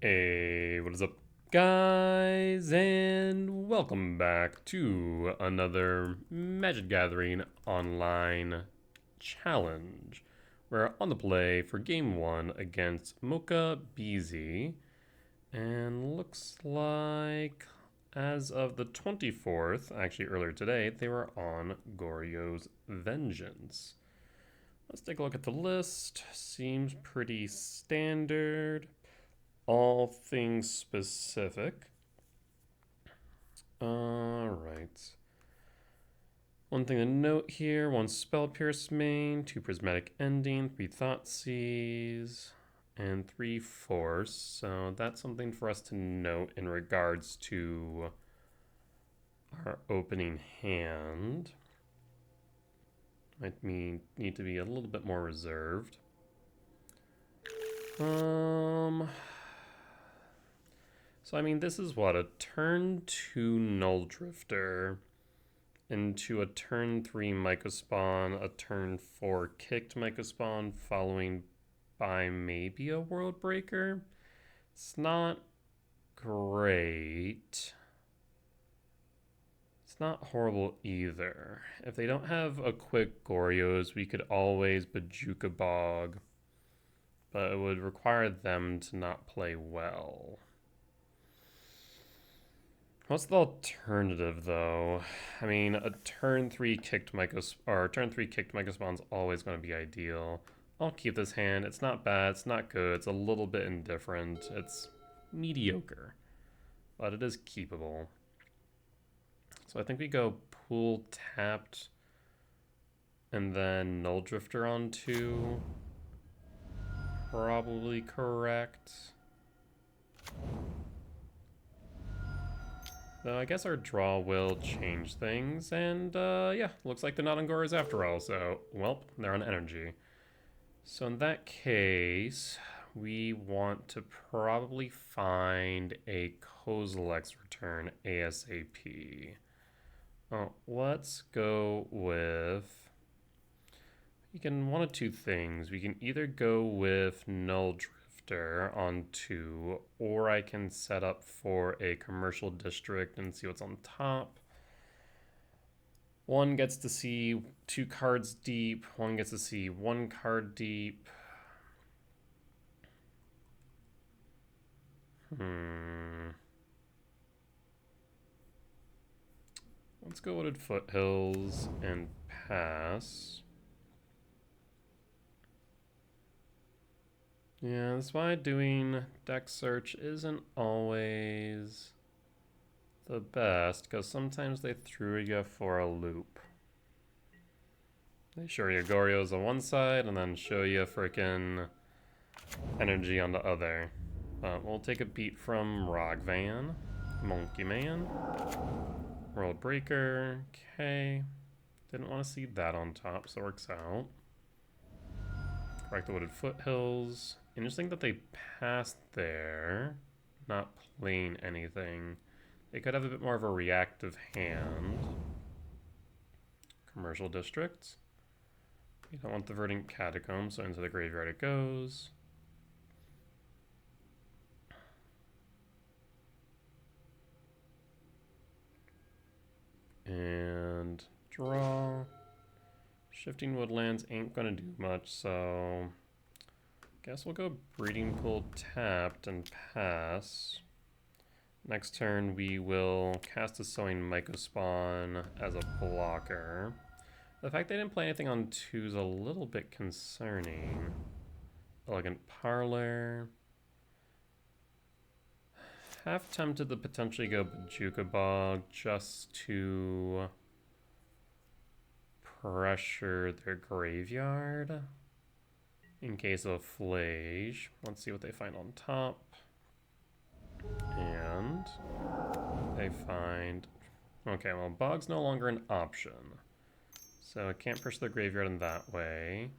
Hey, what is up, guys? And welcome back to another Magic Gathering online challenge. We're on the play for game one against Mocha BZ. And looks like as of the 24th, actually earlier today, they were on Goryo's Vengeance. Let's take a look at the list. Seems pretty standard. All things specific. Alright. One thing to note here, 1 Spell Pierce main, 2 Prismatic Ending, 3 Thoughtseize, and 3 Force. So that's something for us to note in regards to our opening hand. Might need to be a little bit more reserved. So, I mean, this is what? A turn 2 Null Drifter into a turn 3 Mycospawn, a turn 4 kicked Mycospawn, following by maybe a World Breaker. It's not great. It's not horrible either. If they don't have a quick Goryos, we could always Bajuka Bog, but it would require them to not play well. What's the alternative, though? I mean, a turn 3 kicked Mycospawn's always going to be ideal. I'll keep this hand. It's not bad. It's not good. It's a little bit indifferent. It's mediocre, but it is keepable. So I think we go pool tapped and then Null Drifter on 2. Probably correct. Though I guess our draw will change things, and yeah, looks like they're not on Goros after all, so, well, they're on energy. So in that case, we want to probably find a Kozilek's return ASAP. Oh, let's go with... We can one of two things. We can either go with Null Drifter on 2, or I can set up for a commercial district and see what's on top. One gets to see 2 cards deep, one gets to see 1 card deep. Let's go Wooded Foothills and pass. Yeah, that's why doing deck search isn't always the best, because sometimes they throw you for a loop. They show you Goryos on one side and then show you frickin' energy on the other. But we'll take a beat from Rogvan, Monkey Man, World Breaker, okay. Didn't want to see that on top, so it works out. Correct the Wooded Foothills. Interesting that they passed there, not playing anything. They could have a bit more of a reactive hand. Commercial district. You don't want the Verdant Catacomb, so into the graveyard it goes. And draw. Shifting Woodlands ain't gonna do much, so guess we'll go Breeding Pool tapped and pass. Next turn we will cast a Sowing Mycospawn as a blocker. The fact they didn't play anything on 2 is a little bit concerning. Elegant Parlor. Half tempted to potentially go Bajuka Bog just to pressure their graveyard in case of a Flage. Let's see what they find on top. And they find... Okay, well, Bog's no longer an option. So I can't push their graveyard in that way.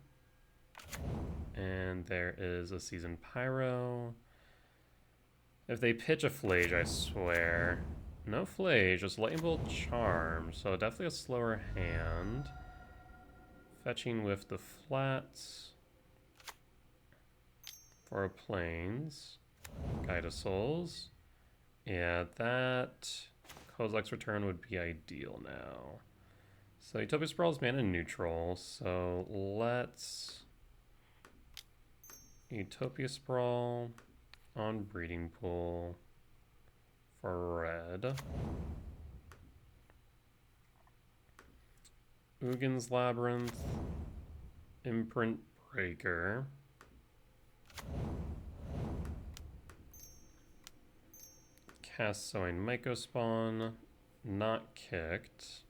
And there is a Seasoned Pyro. If they pitch a Flage, I swear. No Flage, just Lightning Bolt Charm. So definitely a slower hand. Fetching with the flats for a plains. Guide of Souls. Yeah, that Kozilek's Return would be ideal now. So Utopia Sprawl is mana neutral, so let's Utopia Sprawl on Breeding Pool for red. Uggin's Labyrinth, Imprint Breaker. Cast Sowing Mycospawn, not kicked.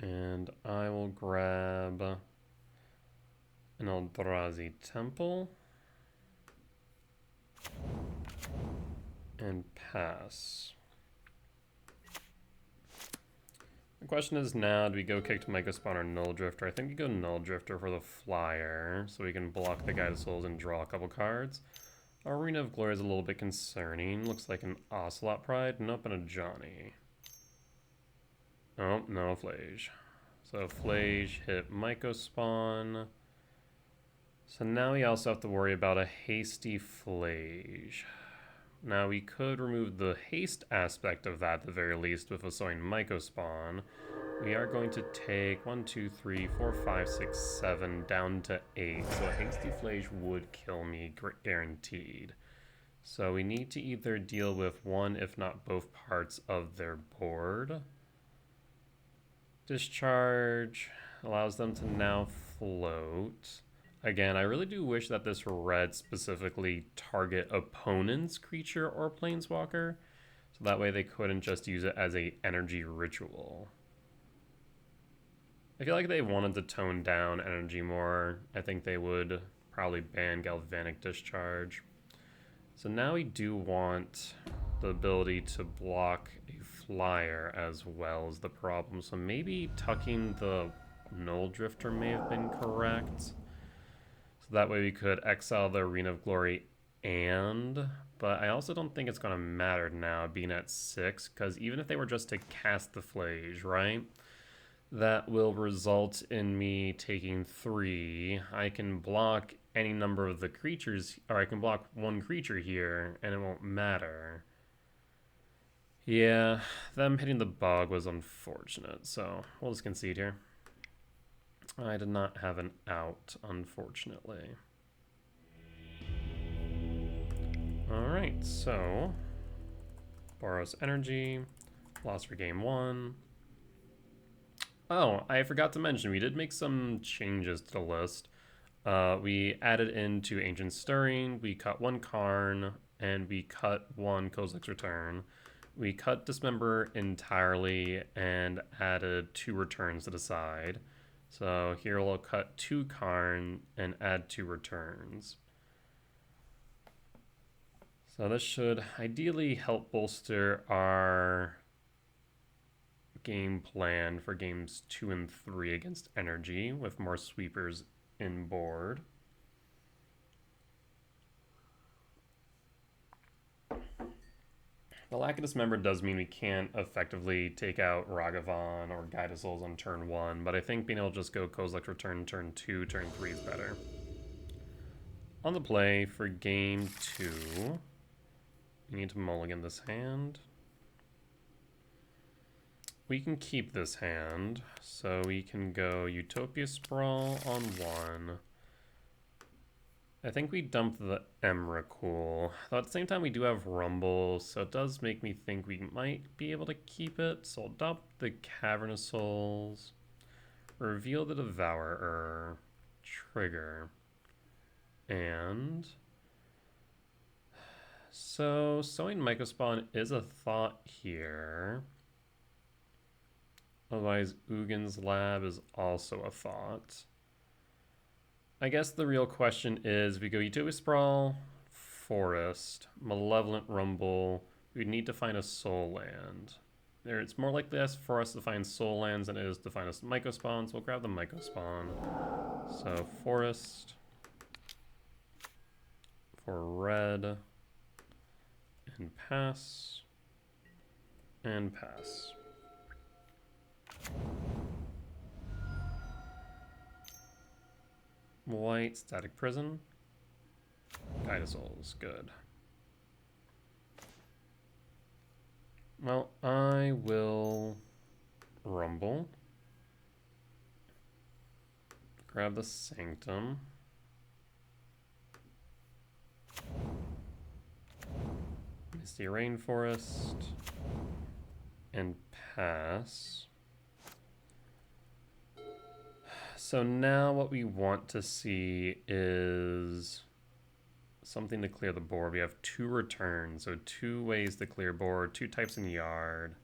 And I will grab an Eldrazi Temple and pass. The question is now, do we go kick to Mycospawn or Null Drifter? I think we go Null Drifter for the flyer, so we can block the Guide of Souls and draw a couple cards. Arena of Glory is a little bit concerning. Looks like an Ocelot Pride. Nope, and a Johnny. Oh, no Flage. So Flage hit Mycospawn. So now we also have to worry about a Hasty Flage. Now we could remove the haste aspect of that at the very least with a Sowing Mycospawn. We are going to take 1, 2, 3, 4, 5, 6, 7 down to 8. So a Hasty Flage would kill me guaranteed. So we need to either deal with one, if not both parts of their board. Discharge allows them to now float. Again, I really do wish that this red specifically target opponent's creature or planeswalker, so that way they couldn't just use it as a energy ritual. I feel like if they wanted to tone down energy more, I think they would probably ban Galvanic Discharge. So now we do want the ability to block a flyer as well as the problem. So maybe tucking the Null Drifter may have been correct. So that way we could exile the Arena of Glory but I also don't think it's going to matter now being at 6, because even if they were just to cast the Flage, right? That will result in me taking 3. I can block any number of the creatures, or I can block one creature here, and it won't matter. Yeah, them hitting the bog was unfortunate, so we'll just concede here. I did not have an out, unfortunately. Alright, so Boros Energy, lost for game 1. Oh, I forgot to mention, we did make some changes to the list. We added into Ancient Stirring, we cut 1 Karn, and we cut 1 Kozilek's Return. We cut Dismember entirely and added 2 returns to the side. So here we'll cut 2 Karn and add 2 returns. So this should ideally help bolster our game plan for games 2 and 3 against energy with more sweepers in board. The lack of Dismember does mean we can't effectively take out Ragavan or Guide of Souls on turn 1, but I think being able to just go Kozilek's Return turn 2, turn 3 is better. On the play for game 2, we need to mulligan this hand. We can keep this hand, so we can go Utopia Sprawl on 1. I think we dumped the Emrakul, though at the same time we do have Rumble, so it does make me think we might be able to keep it. So I'll dump the Cavernous Souls, reveal the Devourer, trigger, and so Sowing Mycospawn is a thought here. Otherwise, Uggin's Lab is also a thought. I guess the real question is, we go Utopia Sprawl, Forest, Malevolent Rumble. We need to find a Soul Land. It's more likely for us to find Soul Lands than it is to find a Mycospawn, so we'll grab the Mycospawn. So Forest for red, and pass, and pass. White, Static Prison. Guide of Souls, good. Well, I will rumble. Grab the Sanctum. Misty Rainforest. And pass. So now what we want to see is something to clear the board. We have 2 returns, so 2 ways to clear board, 2 types in yard.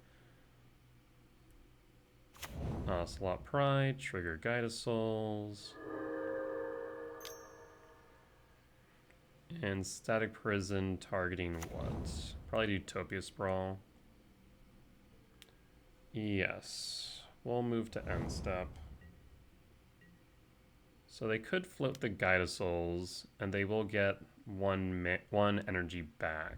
Slot Pride, trigger Guide of Souls. And Static Prison targeting what? Probably do Topia Sprawl. Yes. We'll move to end step. So they could float the Guide of Souls, and they will get one energy back.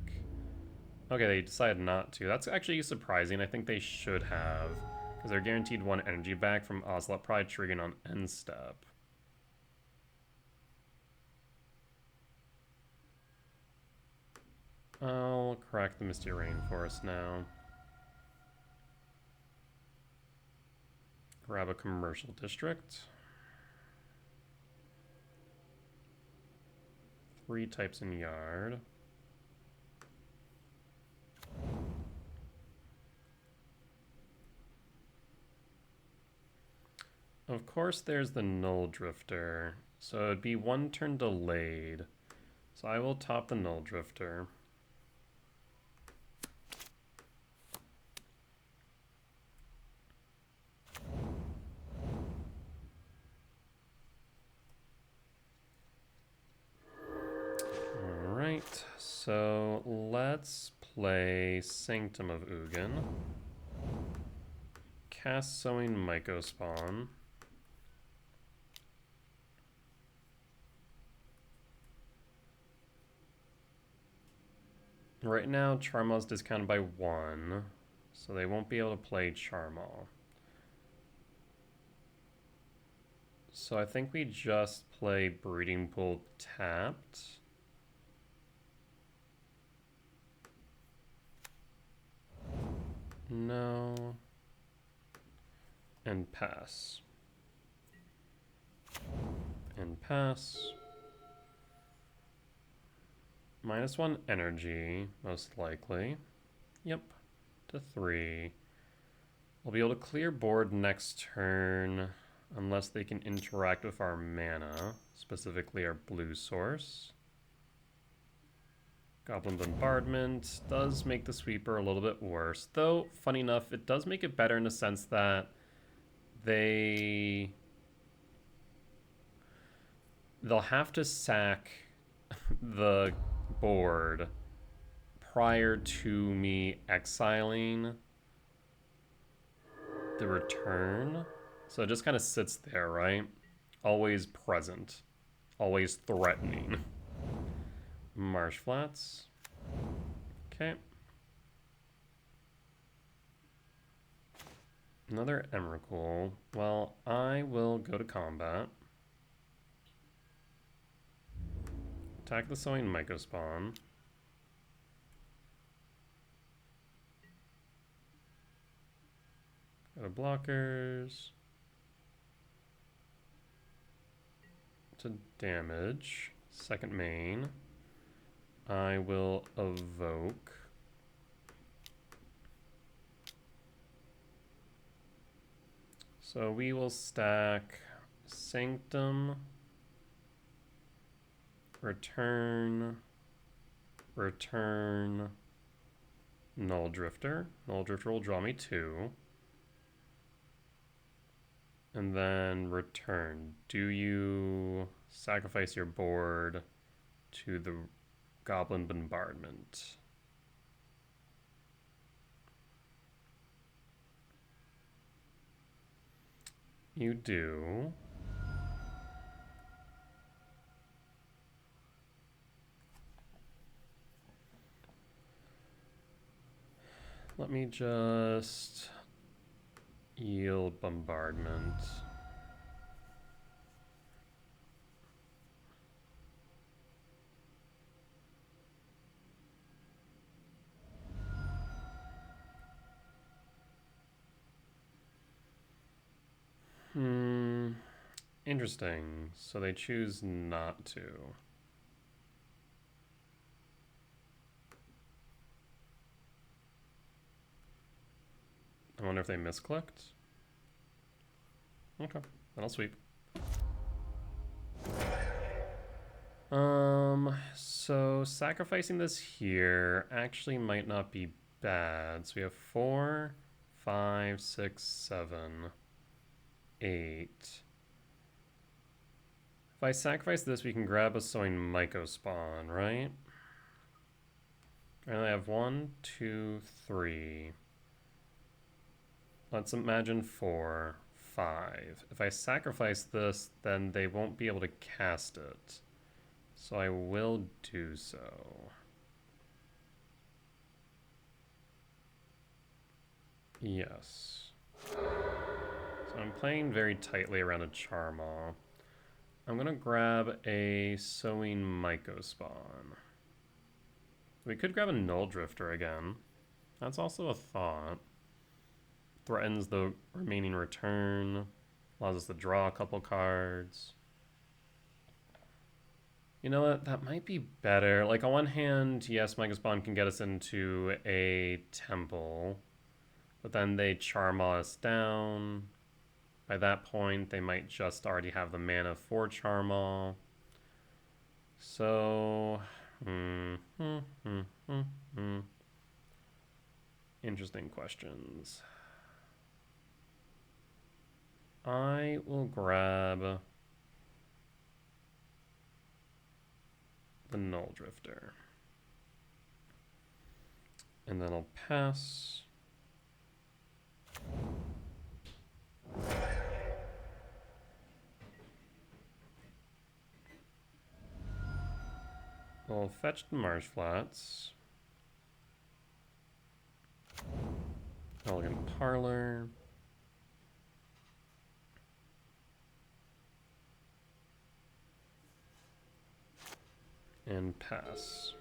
Okay, they decided not to. That's actually surprising. I think they should have, because they're guaranteed 1 energy back from Ocelot Pride triggering on end step. I'll crack the Misty Rainforest now. Grab a commercial district. 3 types in yard. Of course, there's the Null Drifter, so it'd be 1 turn delayed. So I will top the Null Drifter. Alright, so let's play Sanctum of Ugin. Cast Sowing Mycospawn. Right now, Charmaw's discounted by 1, so they won't be able to play Charmaw. So I think we just play Breeding Pool tapped. No. And pass. And pass. -1 energy, most likely. Yep. To 3. We'll be able to clear board next turn unless they can interact with our mana, specifically our blue source. Goblin Bombardment does make the sweeper a little bit worse, though, funny enough, it does make it better in the sense that they'll have to sack the board prior to me exiling the return. So it just kind of sits there, right? Always present. Always threatening. Marsh Flats. Okay. Another Emrakul. Well, I will go to combat. Attack the Sowing Mycospawn. Go to blockers. To damage. Second main. I will evoke. So we will stack Sanctum, return, Null Drifter. Null Drifter will draw me 2. And then return. Do you sacrifice your board to the Goblin Bombardment? You do. Let me just yield Bombardment. Interesting. So they choose not to. I wonder if they misclicked. Okay, then I'll sweep. So sacrificing this here actually might not be bad. So we have 4, 5, 6, 7, 8. If I sacrifice this, we can grab a Sowing Myco spawn, right? And I have 1, 2, 3. Let's imagine 4, 5. If I sacrifice this, then they won't be able to cast it. So I will do so. Yes. So I'm playing very tightly around a Charmaw. I'm gonna grab a Sowing Myco spawn. We could grab a Null Drifter again. That's also a thought. Threatens the remaining return. Allows us to draw a couple cards. You know what? That might be better. Like, on one hand, yes, Myco Spawn can get us into a temple. But then they Charmaw us down. By that point, they might just already have the mana for Charmaw. So... Interesting questions. I will grab the Null Drifter. And then I'll pass. I'll fetch the Marsh Flats. Elegant Parlor. And pass.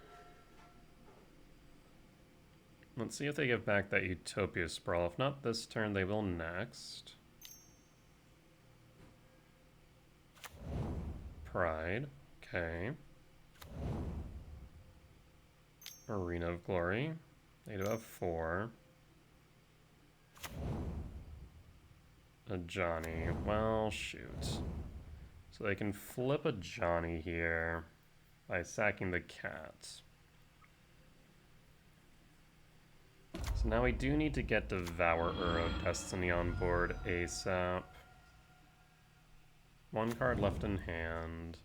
Let's see if they give back that Utopia Sprawl. If not this turn, they will next. Pride. Okay. Arena of Glory. They do have 4. A Johnny. Well, shoot. So they can flip a Johnny here by sacking the cat. So now we do need to get Devourer of Destiny on board ASAP. 1 card left in hand.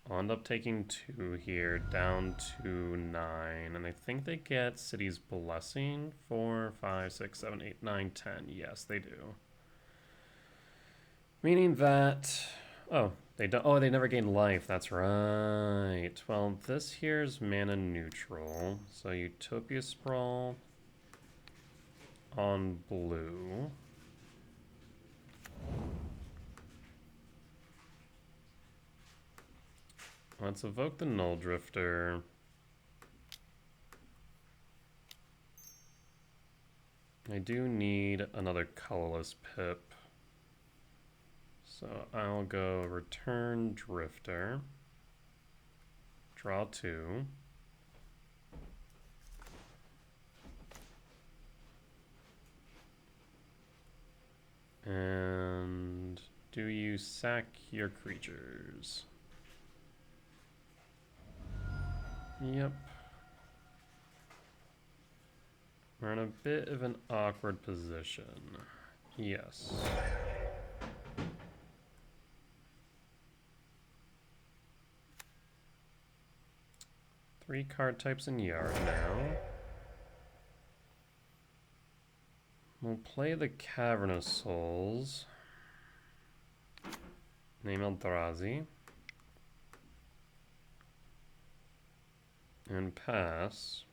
I'll end up taking 2 here, down to 9. And I think they get City's Blessing. 4, 5, 6, 7, 8, 9, 10. Yes, they do. Meaning that... Oh, they don't. Oh, they never gain life. That's right. Well, this here's mana neutral. So Utopia Sprawl on blue. Let's evoke the Null Drifter. I do need another colorless pip. So I'll go return Drifter. Draw 2. And do you sack your creatures? Yep. We're in a bit of an awkward position. Yes. Three card types in Yard now. We'll play the Cavernous Souls. Name Eldrazi. And pass.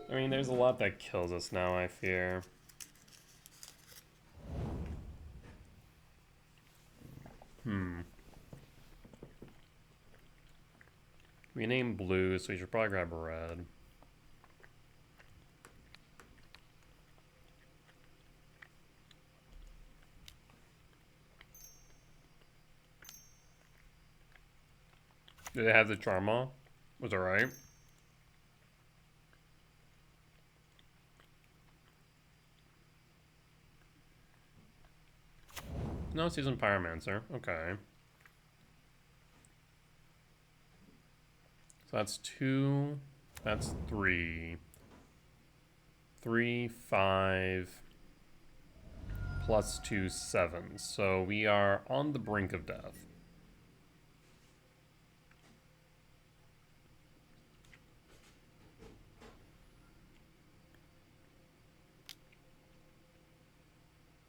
I mean, there's a lot that kills us now, I fear. We named blue, so we should probably grab red. Did it have the Charma? Was it right? No Seasoned Pyromancer. Okay. So that's 2. That's 3. 3, 5. Plus 2, 7. So we are on the brink of death.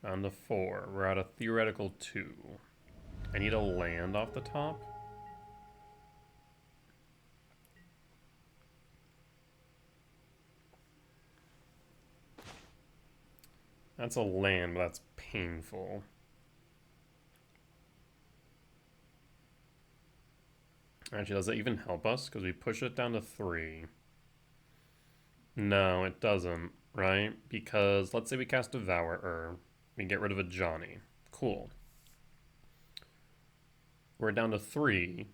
Down to 4. We're at a theoretical 2. I need a land off the top. That's a land, but that's painful. Actually, does it even help us? Because we push it down to 3. No, it doesn't, right? Because let's say we cast Devourer. We get rid of a Johnny. Cool. We're down to 3.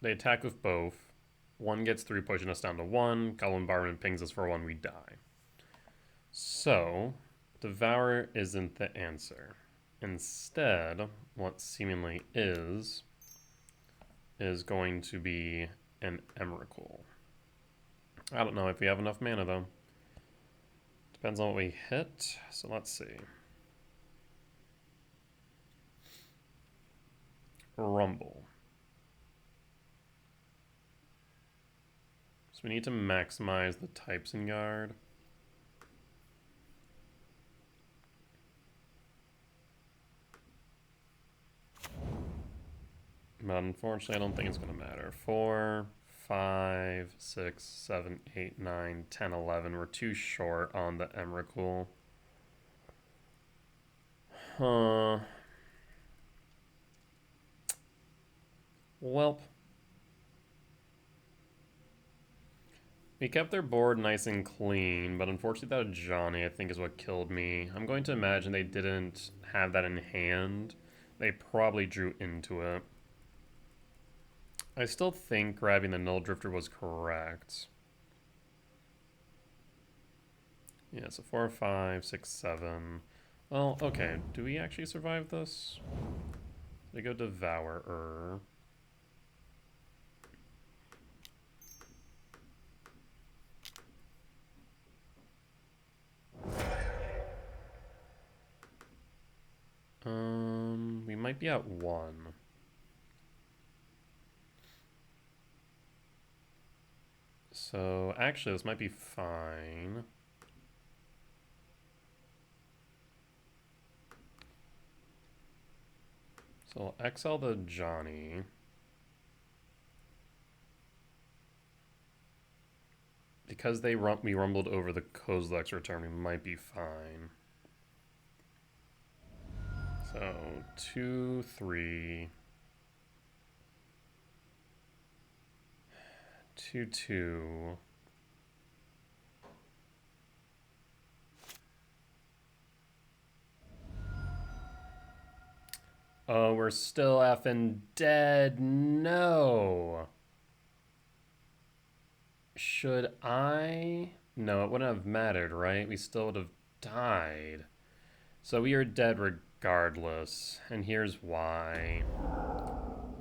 They attack with both. 1 gets 3, pushing us down to 1. Goblin Barman pings us for 1, we die. So, Devourer isn't the answer. Instead, what seemingly is going to be an Emrakul. I don't know if we have enough mana, though. Depends on what we hit, so let's see. Rumble. So we need to maximize the types in Yard. But unfortunately, I don't think it's going to matter. 4, 5, 6, 7, 8, 9, 10, 11. We're too short on the Emrakul. Huh. Welp. We kept their board nice and clean, but unfortunately that Johnny, I think, is what killed me. I'm going to imagine they didn't have that in hand. They probably drew into it. I still think grabbing the Null Drifter was correct. Yeah, so 4, 5, 6, 7. Well, okay. Do we actually survive this? They go Devourer. We might be at 1. So, actually, this might be fine. So, I'll exile the Johnny. Because we rumbled over the Kozilek's return, we might be fine. So, 2, 3... 2, 2. Oh, we're still effing dead. No. Should I? No, it wouldn't have mattered, right? We still would have died. So we are dead regardless. And here's why.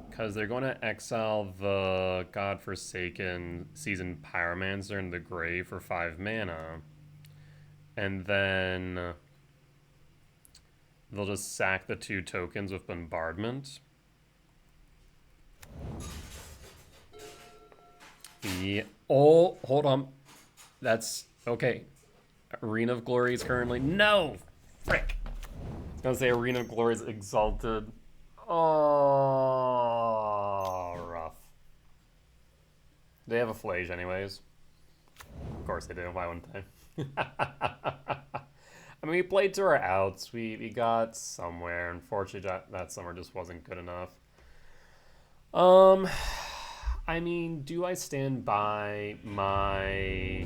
Because they're going to exile the godforsaken Seasoned Pyromancer in the grave for 5 mana. And then they'll just sack the 2 tokens with Bombardment. Yeah. Oh, hold on. That's okay. Arena of Glory is currently... No! Frick! I was going to say Arena of Glory is exalted. Oh, rough. They have a Flage anyways. Of course they do. Why wouldn't they? I mean, we played to our outs. We got somewhere. Unfortunately, that summer just wasn't good enough. I mean, do I stand by my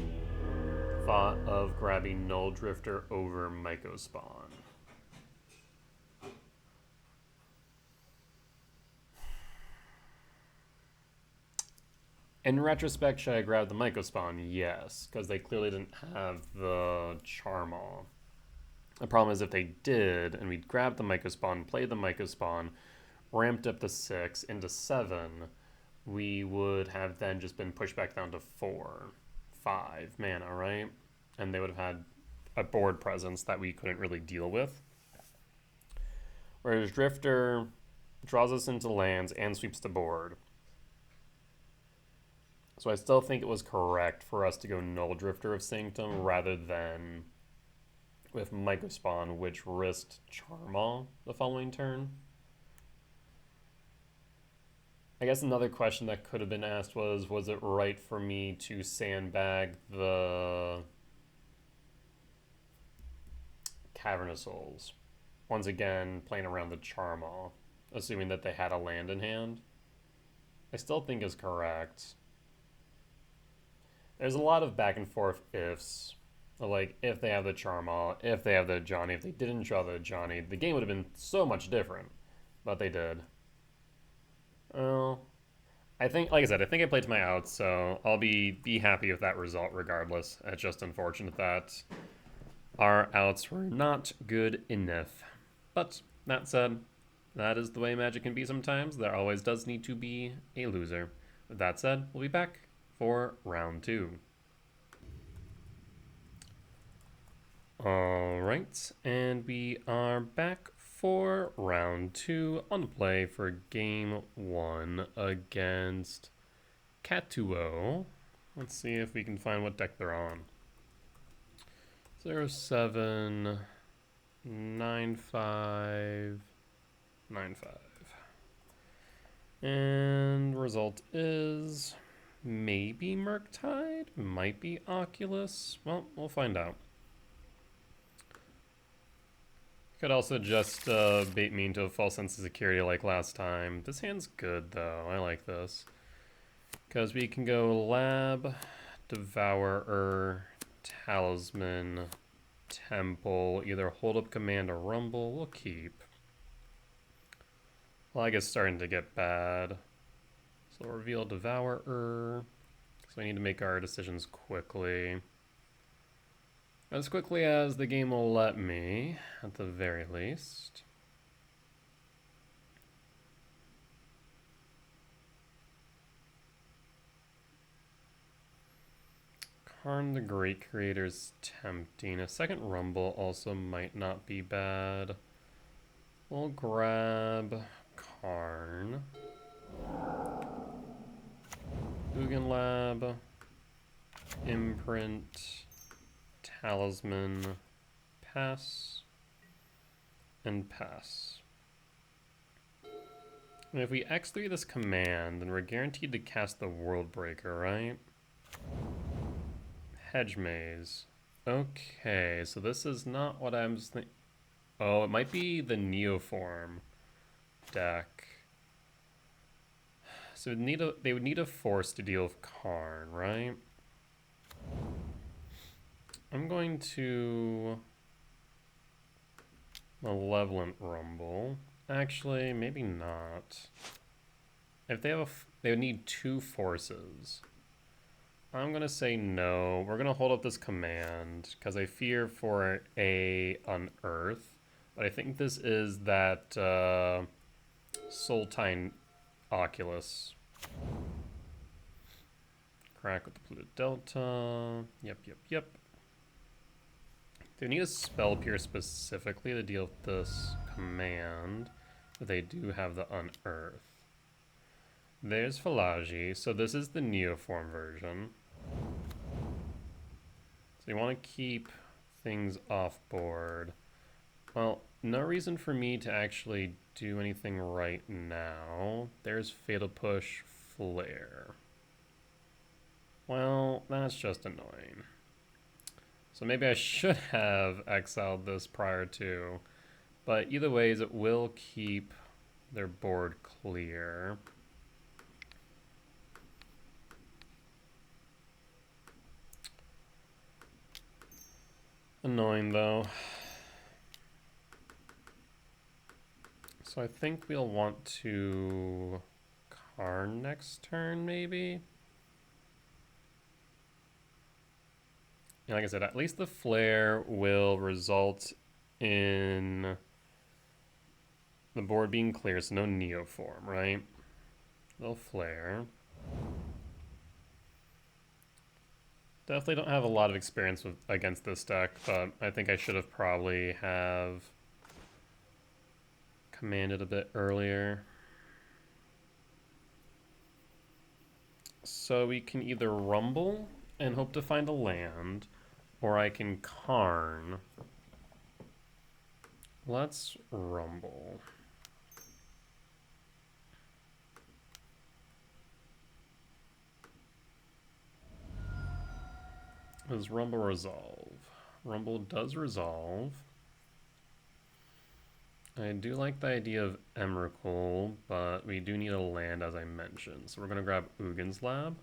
thought of grabbing Null Drifter over Myco Spawn? In retrospect, should I grab the Mycospawn? Yes, because they clearly didn't have the Charmaw. The problem is if they did, and we grabbed the Mycospawn, played the Mycospawn, ramped up to 6 into 7, we would have then just been pushed back down to 4, 5 mana, right? And they would have had a board presence that we couldn't really deal with. Whereas Drifter draws us into lands and sweeps the board. So I still think it was correct for us to go Null Drifter of Sanctum rather than with Mycospawn, which risked Charmaw the following turn. I guess another question that could have been asked was it right for me to sandbag the Cavern of Souls? Once again, playing around the Charmaw, assuming that they had a land in hand. I still think is correct. There's a lot of back and forth ifs. Like, if they have the Charmaw, if they have the Johnny, if they didn't draw the Johnny, the game would have been so much different. But they did. Well, I think, like I said, I think I played to my outs, so I'll be happy with that result regardless. It's just unfortunate that our outs were not good enough. But that said, that is the way Magic can be sometimes. There always does need to be a loser. With that said, we'll be back for round 2. Alright, and we are back for round 2 on the play for game 1 against Katuo. Let's see if we can find what deck they're on. 079595. And result is maybe Murktide, might be Oculus. Well, we'll find out. Could also just bait me into a false sense of security like last time. This hand's good though, I like this. Because we can go Lab, Devourer, Talisman, Temple, either hold up command or rumble. We'll keep. Well, I guess starting to get bad. So we'll reveal Devourer. So we need to make our decisions quickly. As quickly as the game will let me, at the very least. Karn the Great Creator's tempting. A second Rumble also might not be bad. We'll grab Karn. Ugin Lab. Imprint. Talisman. Pass. And pass. And if we X3 this command, then we're guaranteed to cast the World Breaker, right? Hedge Maze. Okay, so this is not what I'm thinking. Oh, it might be the Neoform deck. So they would need a force to deal with Karn, right? I'm going to Malevolent Rumble. Actually, maybe not. If they have they would need 2 forces. I'm going to say no. We're going to hold up this command because I fear for a Unearth. But I think this is that Sultai Oculus. Crack with the Pluto Delta. Yep. They need a Spell Pierce specifically to deal with this command. But they do have the Unearth. There's Philagi. So this is the Neoform version. So you want to keep things off board. Well, no reason for me to actually do anything right now. There's Fatal Push, Flare. Well, that's just annoying. So maybe I should have exiled this prior to. But either ways, it will keep their board clear. Annoying though. So I think we'll want to Karn next turn, maybe? And like I said, at least the flare will result in the board being clear, so no neoform, right? They'll flare. Definitely don't have a lot of experience against this deck, but I think I should have probably have commanded a bit earlier. So we can either rumble and hope to find a land, or I can Karn. Let's rumble. Does rumble resolve? Rumble does resolve. I do like the idea of Emrakul, but we do need a land, as I mentioned. So we're going to grab Uggin's Lab.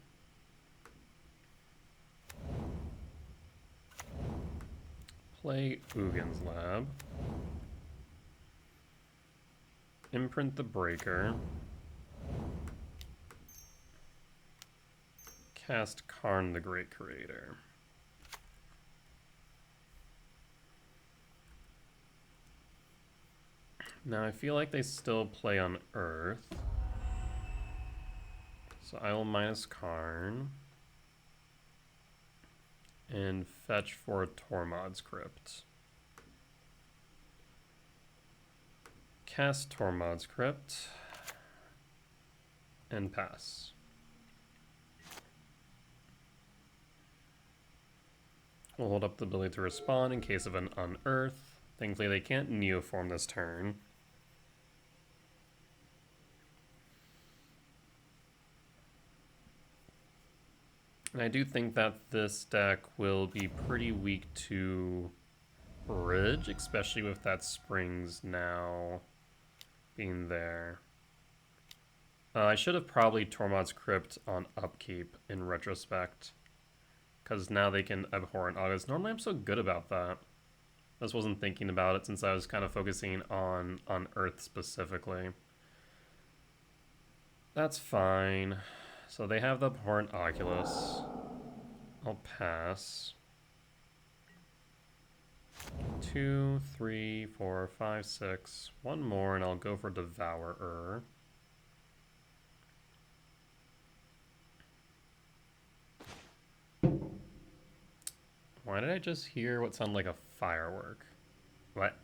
Play Uggin's Lab. Imprint the Breaker. Cast Karn the Great Creator. Now I feel like they still play on Earth. So I will minus Karn. And fetch for Tormod's Crypt. Cast Tormod's Crypt. And pass. We'll hold up the ability to respond in case of an unearth. Thankfully they can't neoform this turn. And I do think that this deck will be pretty weak to Bridge, especially with that Springs now being there. I should have probably Tormod's Crypt on upkeep in retrospect, because now they can Abhorrent August. Normally I'm so good about that. I just wasn't thinking about it since I was kind of focusing on Earth specifically. That's fine. So they have the Abhorrent Oculus. I'll pass. 2, 3, 4, 5, 6. One more and I'll go for Devourer. Why did I just hear what sounded like a firework? What?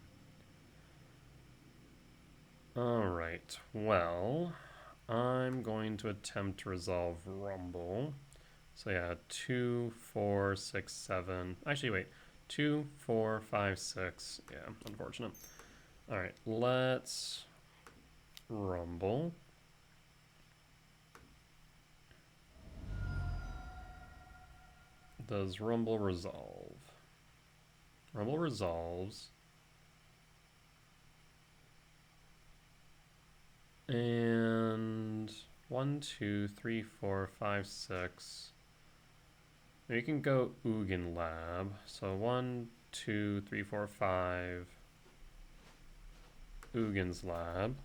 Alright, well, I'm going to attempt to resolve Rumble. So yeah, 2, 4, 6, 7. Actually, wait. 2, 4, 5, 6. Yeah, unfortunate. Alright, let's Rumble. Does Rumble resolve? Rumble resolves. And 1, 2, 3, 4, 5, 6. You can go Ugin Lab. So 1, 2, 3, 4, 5. Ugin's Lab.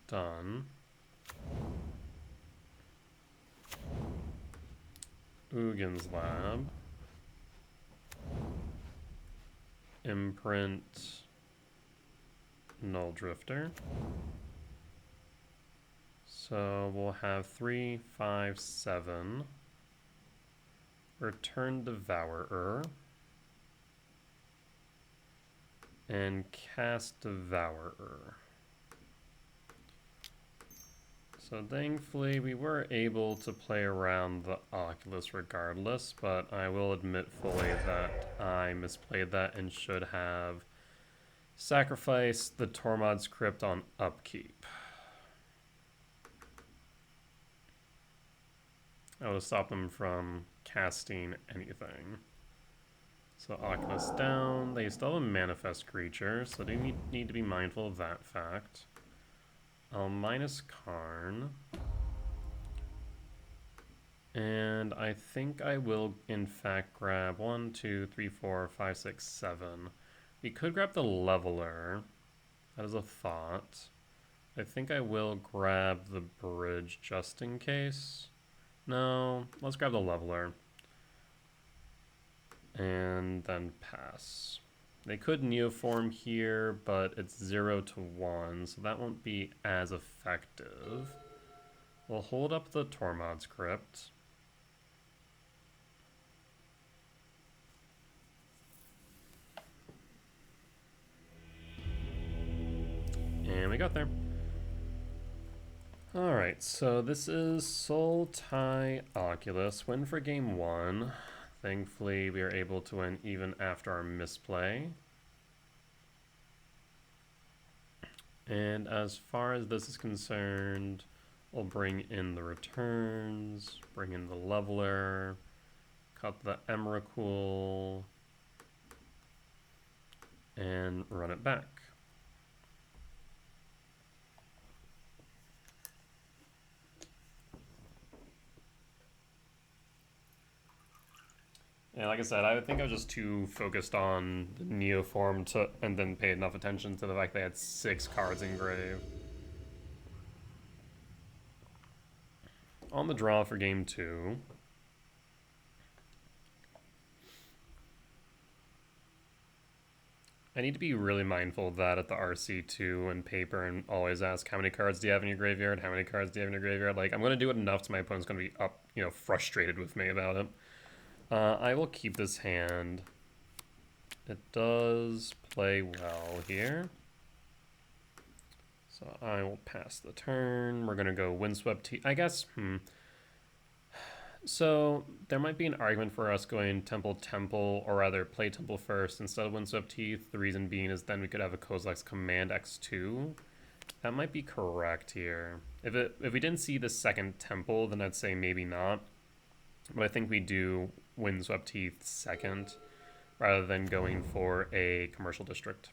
Done. Ugin's Lab. Imprint Null Drifter. So we'll have 3, 5, 7. Return Devourer. And cast Devourer. So thankfully we were able to play around the Oculus regardless, but I will admit fully that I misplayed that and should have sacrificed the Tormod's Crypt on upkeep. I would have stopped them from casting anything. So Oculus down. They still have a manifest creature, so they need to be mindful of that fact. I'll minus Karn. And I think I will, in fact, grab 1, 2, 3, 4, 5, 6, 7. We could grab the Leveler. That is a thought. I think I will grab the Bridge just in case. No, let's grab the Leveler. and then pass. They could neoform here, but it's 0 to 1, so that won't be as effective. We'll hold up the Tormod's Crypt. And we got there. Alright, so this is Sultai Oculus. Win for game 1. Thankfully, we are able to win even after our misplay. And as far as this is concerned, we'll bring in the returns, bring in the leveler, cut the Emrakul, and run it back. Yeah, like I said, I think I was just too focused on the neoform and then paid enough attention to the fact they had 6 cards in grave. On the draw for game 2. I need to be really mindful of that at the RC2 and paper and always ask how many cards do you have in your graveyard? How many cards do you have in your graveyard? Like, I'm going to do it enough so my opponent's going to be up, frustrated with me about it. I will keep this hand. It does play well here. So I will pass the turn. We're going to go Windswept Teeth. I guess, So there might be an argument for us going Temple, or rather play Temple first instead of Windswept Teeth. The reason being is then we could have a Kozilek's Command X2. That might be correct here. If we didn't see the second Temple, then I'd say maybe not. But I think we do Windswept Teeth second, rather than going for a commercial district.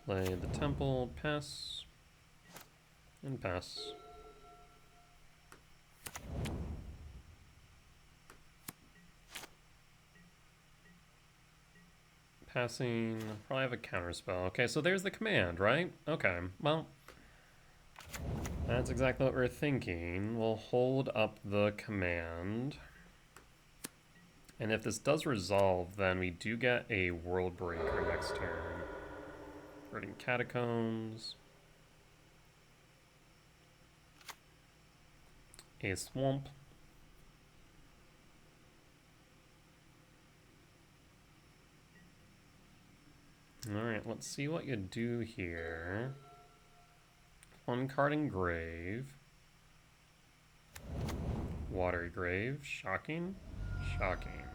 Play the Temple, pass, and pass. Passing, probably have a counterspell. Okay, so there's the command, right? Okay, well, that's exactly what we're thinking. We'll hold up the command. And if this does resolve, then we do get a World Breaker next turn. Burning Catacombs. A Swamp. Alright, let's see what you do here. 1 card in grave. Watery Grave. Shocking. Shocking.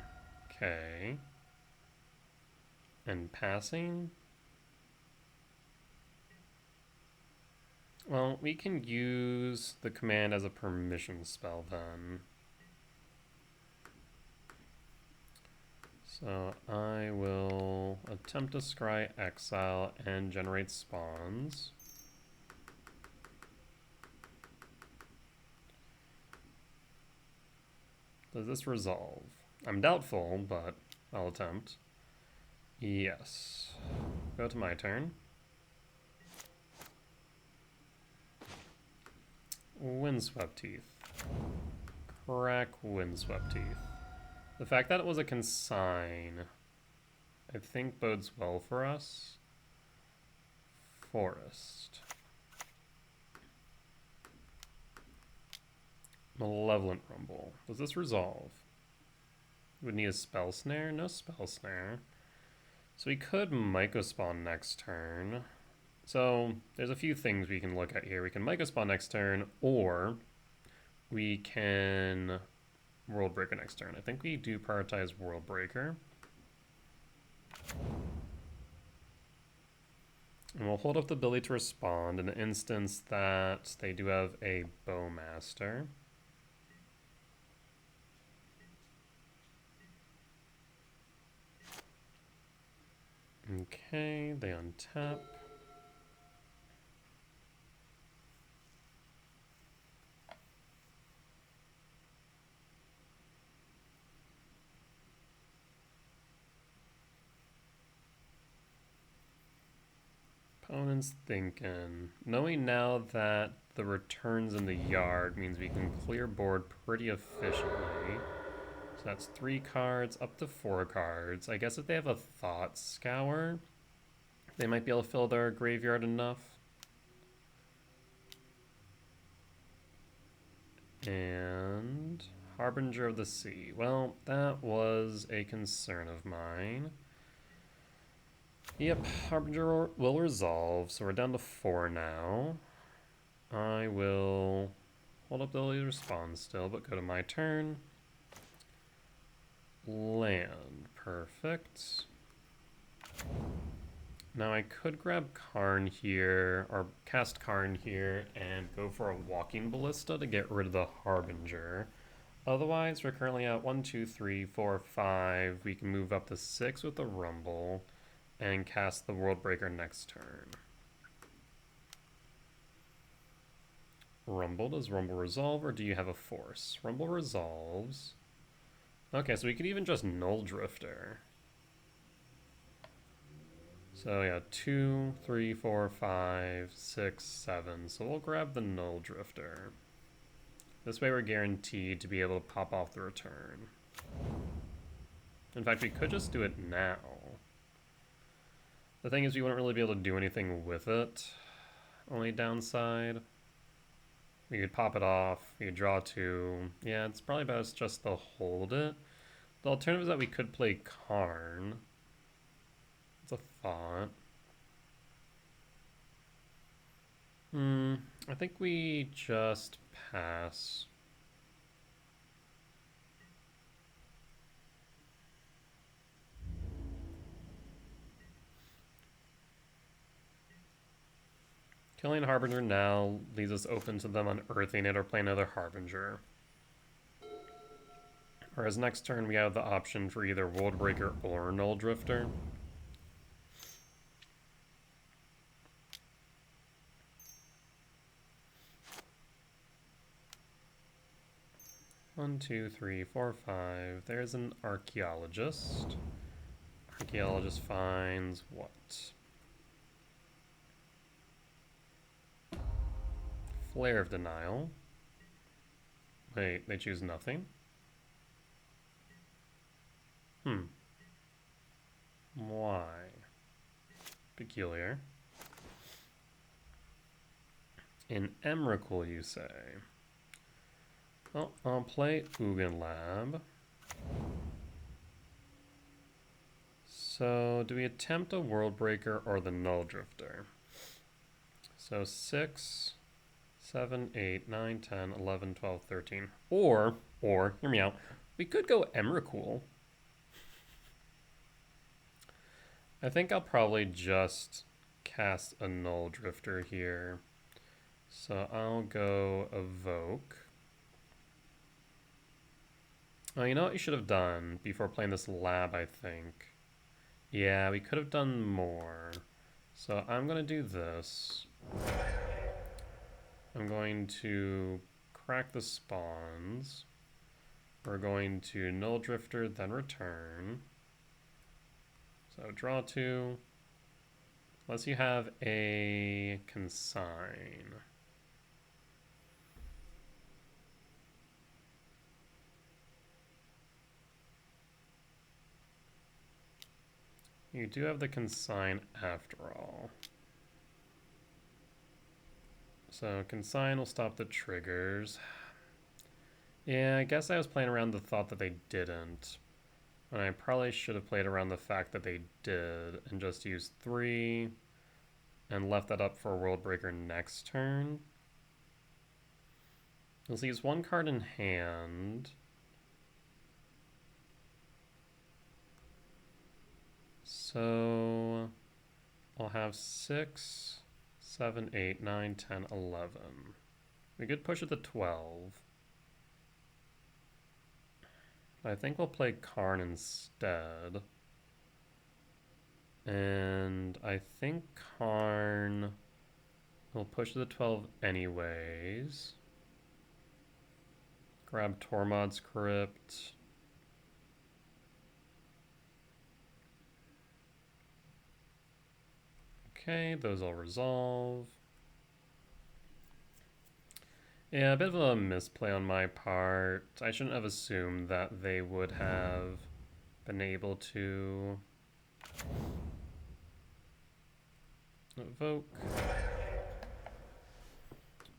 Okay. And passing. Well, we can use the command as a permission spell then. So I will attempt to scry exile and generate spawns. Does this resolve? I'm doubtful, but I'll attempt. Yes. Go to my turn. Windswept Teeth. Crack Windswept Teeth. The fact that it was a consign, I think bodes well for us. Forest. Malevolent Rumble. Does this resolve? Would need a Spell Snare? No Spell Snare. So we could Mycospawn next turn. So there's a few things we can look at here. We can Mycospawn next turn, or we can World Breaker next turn. I think we do prioritize World Breaker. And we'll hold up the ability to respond in the instance that they do have a Bowmaster. Okay, they untap. Opponent's thinking. Knowing now that the returns in the yard means we can clear board pretty efficiently. So that's 3 cards, up to 4 cards. I guess if they have a Thought Scour, they might be able to fill their graveyard enough. And Harbinger of the Sea. Well, that was a concern of mine. Yep, Harbinger will resolve, so we're down to 4 now. I will hold up ability to respond still, but go to my turn. Land. Perfect. Now I could grab Karn here, or cast Karn here, and go for a Walking Ballista to get rid of the Harbinger. Otherwise, we're currently at 1, 2, 3, 4, 5. We can move up to 6 with the Rumble, and cast the World Breaker next turn. Rumble, does Rumble resolve, or do you have a force? Rumble resolves. Okay, so we could even just Null Drifter. So yeah, 2, 3, 4, 5, 6, 7. So we'll grab the Null Drifter. This way we're guaranteed to be able to pop off the return. In fact, we could just do it now. The thing is, we wouldn't really be able to do anything with it. Only downside, we could pop it off, we could draw 2. Yeah, it's probably best just to hold it. The alternative is that we could play Karn. It's a thought. I think we just pass. Killing Harbinger now leaves us open to them unearthing it or playing another Harbinger. Whereas next turn we have the option for either World Breaker or Null Drifter. One, two, three, four, 5. There's an Archaeologist. Archaeologist finds what? Flare of Denial. Wait, they choose nothing? Why? Peculiar. In Emrakul, you say? Well, I'll play Ugin Lab. So, do we attempt a World Breaker or the Null Drifter? So 6, 7, 8, 9, 10, 11, 12, 13. Or, hear me out, we could go Emrakul. I think I'll probably just cast a Null Drifter here. So I'll go Evoke. Oh, you know what you should have done before playing this lab, I think? Yeah, we could have done more. So I'm going to do this. I'm going to crack the spawns. We're going to Null Drifter, then return. So draw 2. Unless you have a Consign. You do have the Consign after all. So Consign will stop the triggers. Yeah, I guess I was playing around the thought that they didn't. And I probably should have played around the fact that they did and just used 3 and left that up for a World Breaker next turn. Let's use 1 card in hand. So I'll have 6, 7, 8, 9, 10, 11. We could push it to 12. I think we'll play Karn instead. And I think Karn will push to the 12 anyways. Grab Tormod's Crypt. Okay, those all resolve. Yeah, a bit of a misplay on my part. I shouldn't have assumed that they would have been able to evoke.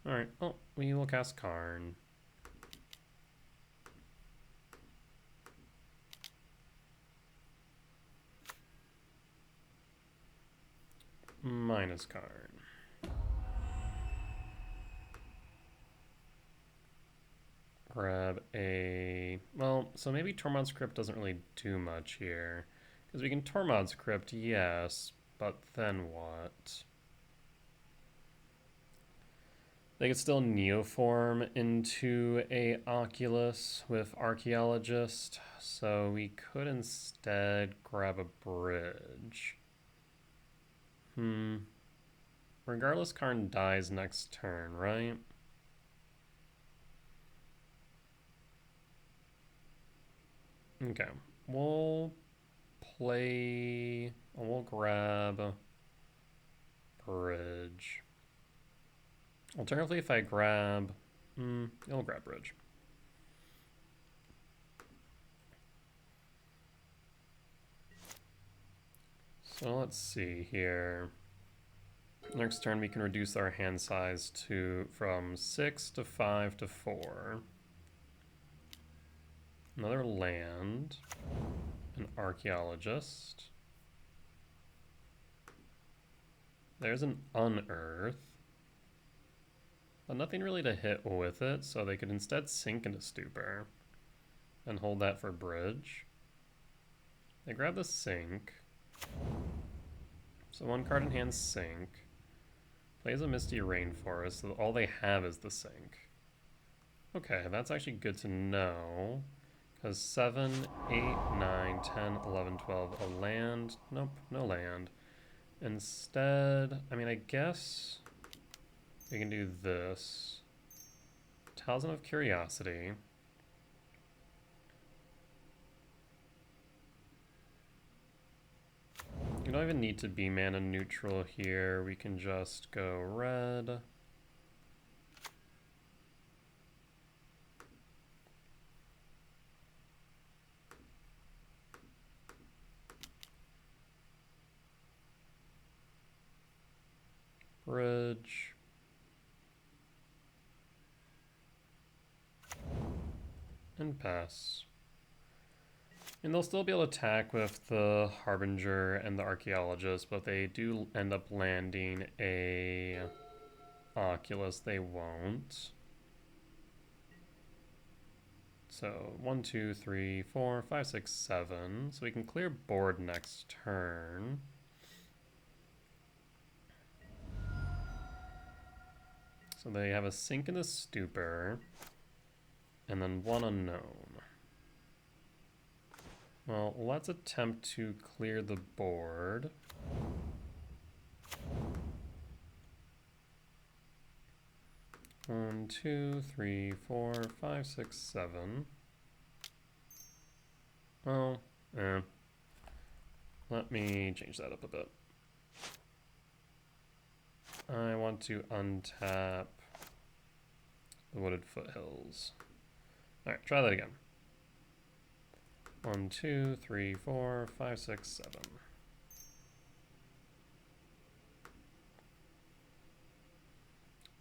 Alright, well, we will cast Karn. Minus Karn. Grab a... Well, so maybe Tormod's Crypt doesn't really do much here. Because we can Tormod's Crypt, yes, but then what? They could still neoform into a Oculus with Archaeologist, so we could instead grab a bridge. Regardless, Karn dies next turn, right? Okay, we'll grab bridge. Alternatively, if I grab, it'll grab bridge. So let's see here. Next turn, we can reduce our hand size from 6 to 5 to 4. Another land, an archaeologist. There's an unearth, but nothing really to hit with it, so they could instead sink into stupor and hold that for bridge. They grab the sink, so one card in hand, sink. Plays a Misty Rainforest, so all they have is the sink. Okay, that's actually good to know. Because 7, 8, 9, 10, 11, 12, a land. Nope, no land. Instead, I mean, I guess we can do this. Talisman of Curiosity. You don't even need to be mana neutral here. We can just go red. Bridge. And pass. And they'll still be able to attack with the Harbinger and the Archaeologist, but if they do end up landing a Oculus, they won't. So 1, 2, 3, 4, 5, 6, 7. So we can clear board next turn. So they have a sink in the stupor, and then one unknown. Well, let's attempt to clear the board. One, 2, 3, 4, 5, 6, 7. Well, let me change that up a bit. I want to untap the Wooded Foothills. Alright, try that again. 1, 2, 3, 4, 5, 6, 7.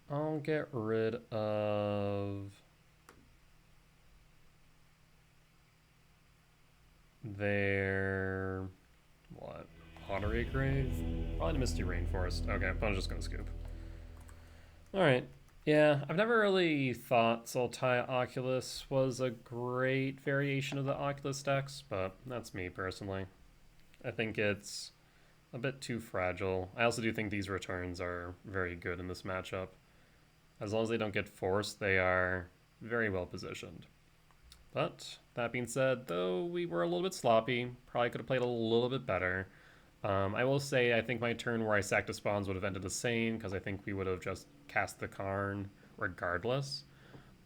I'll get rid of their Pottery Grave? Probably the Misty Rainforest. Okay, I'm just gonna scoop. Alright. Yeah, I've never really thought Sultai Oculus was a great variation of the Oculus decks, but that's me personally. I think it's a bit too fragile. I also do think these returns are very good in this matchup. As long as they don't get forced, they are very well positioned. But that being said, though we were a little bit sloppy, probably could have played a little bit better. I will say I think my turn where I sacked the spawns would have ended the same, because I think we would have just cast the Karn regardless.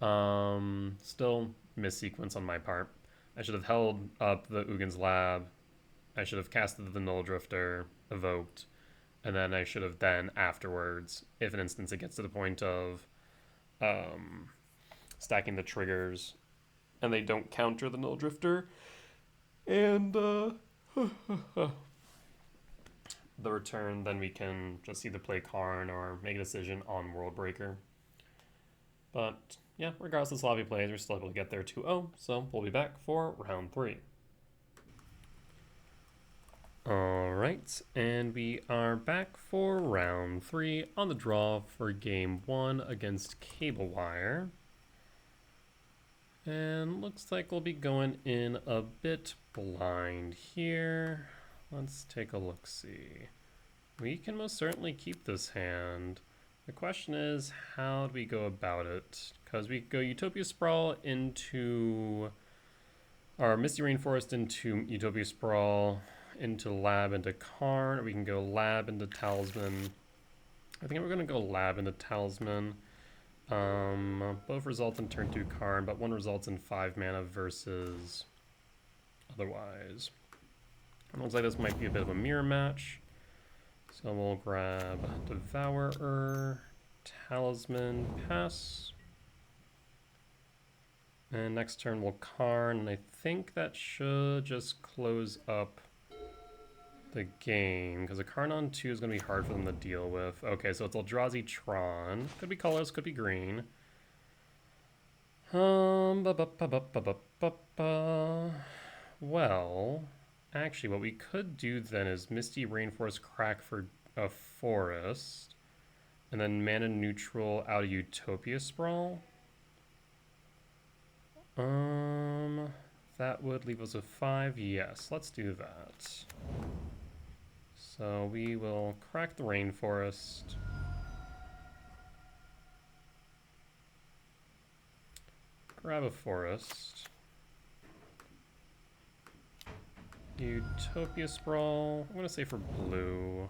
Still missequence on my part. I should have held up the Ugin's Lab. I should have casted the Null Drifter, evoked, And then I should have then afterwards, if an instance it gets to the point of stacking the triggers and they don't counter the Null Drifter, and the return, then we can just either play Karn or make a decision on World Breaker. But yeah, regardless of sloppy plays, we're still able to get there 2-0, so we'll be back for round 3. Alright, and we are back for round 3 on the draw for game 1 against Cable Wire. And looks like we'll be going in a bit blind here. Let's take a look-see. We can most certainly keep this hand. The question is, how do we go about it? Because we go Utopia Sprawl into... or Misty Rainforest into Utopia Sprawl, into Lab, into Karn, or we can go Lab into Talisman. I think we're going to go Lab into Talisman. Both result in turn 2 Karn, but one results in 5 mana versus otherwise. It looks like this might be a bit of a mirror match. So we'll grab Devourer, Talisman, pass. And next turn we'll Karn, and I think that should just close up the game, because a Karn on 2 is going to be hard for them to deal with. Okay, so it's Eldrazi Tron. Could be colors, could be green. Well, actually, what we could do then is Misty Rainforest crack for a forest, and then mana neutral out of Utopia Sprawl. That would leave us with 5. Yes, let's do that. So we will crack the Rainforest. Grab a forest. Utopia Sprawl. I'm going to say for blue.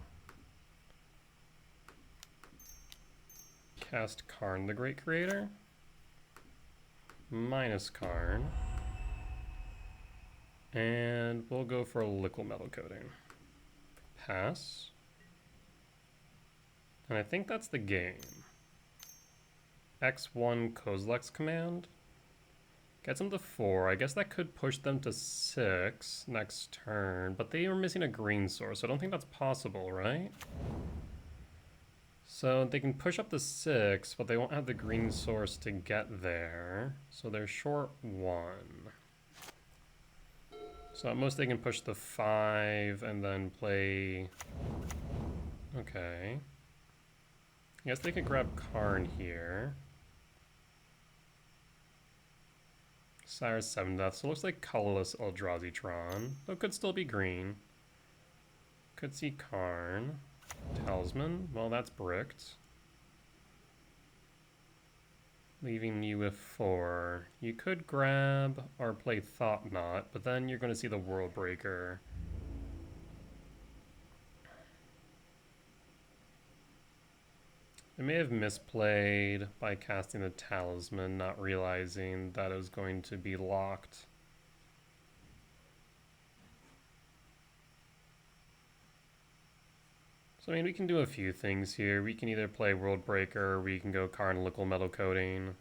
Cast Karn the Great Creator. Minus Karn. And we'll go for a liquid metal coating. Pass. And I think that's the game. X1 Kozilek's command. Gets them to 4. I guess that could push them to 6 next turn, but they are missing a green source, so I don't think that's possible, right? So they can push up to 6, but they won't have the green source to get there, so they're short 1. So at most they can push the 5 and then play... Okay. I guess they could grab Karn here. Sire's 7 Death, so it looks like colorless Eldrazi Tron, though it could still be green. Could see Karn. Talisman, well that's bricked. Leaving you with 4. You could grab or play Thought Knot, but then you're going to see the World Breaker. I may have misplayed by casting the Talisman, not realizing that it was going to be locked. So I mean, we can do a few things here. We can either play World Breaker, or we can go Karn Liquid Metal Coating.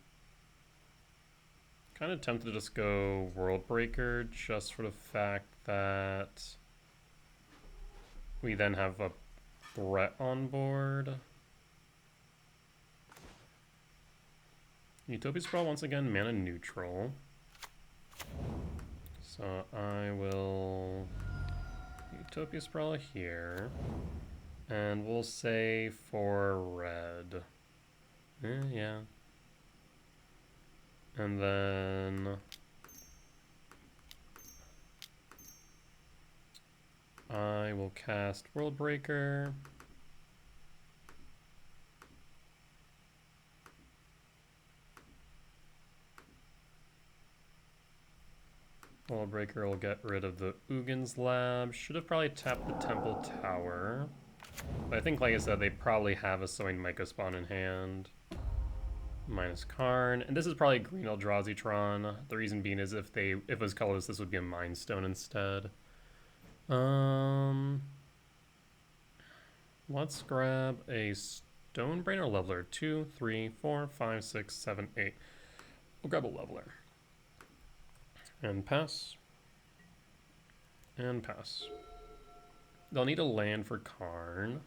Kind of tempted to just go World Breaker, just for the fact that we then have a threat on board. Utopia Sprawl, once again, mana neutral. So I will Utopia Sprawl here. And we'll say for red. Yeah. And then I will cast World Breaker. World Breaker will get rid of the Ugin's Lab. Should have probably tapped the Temple Tower. But I think, like I said, they probably have a Sowing Mycospawn in hand. Minus Karn. And this is probably green Eldrazi Tron. The reason being is if it was colorless, this would be a Mind Stone instead. Let's grab a stone brain or leveler. 2, 3, 4, 5, 6, 7, 8. We'll grab a leveler. And pass. And pass. They'll need a land for Karn.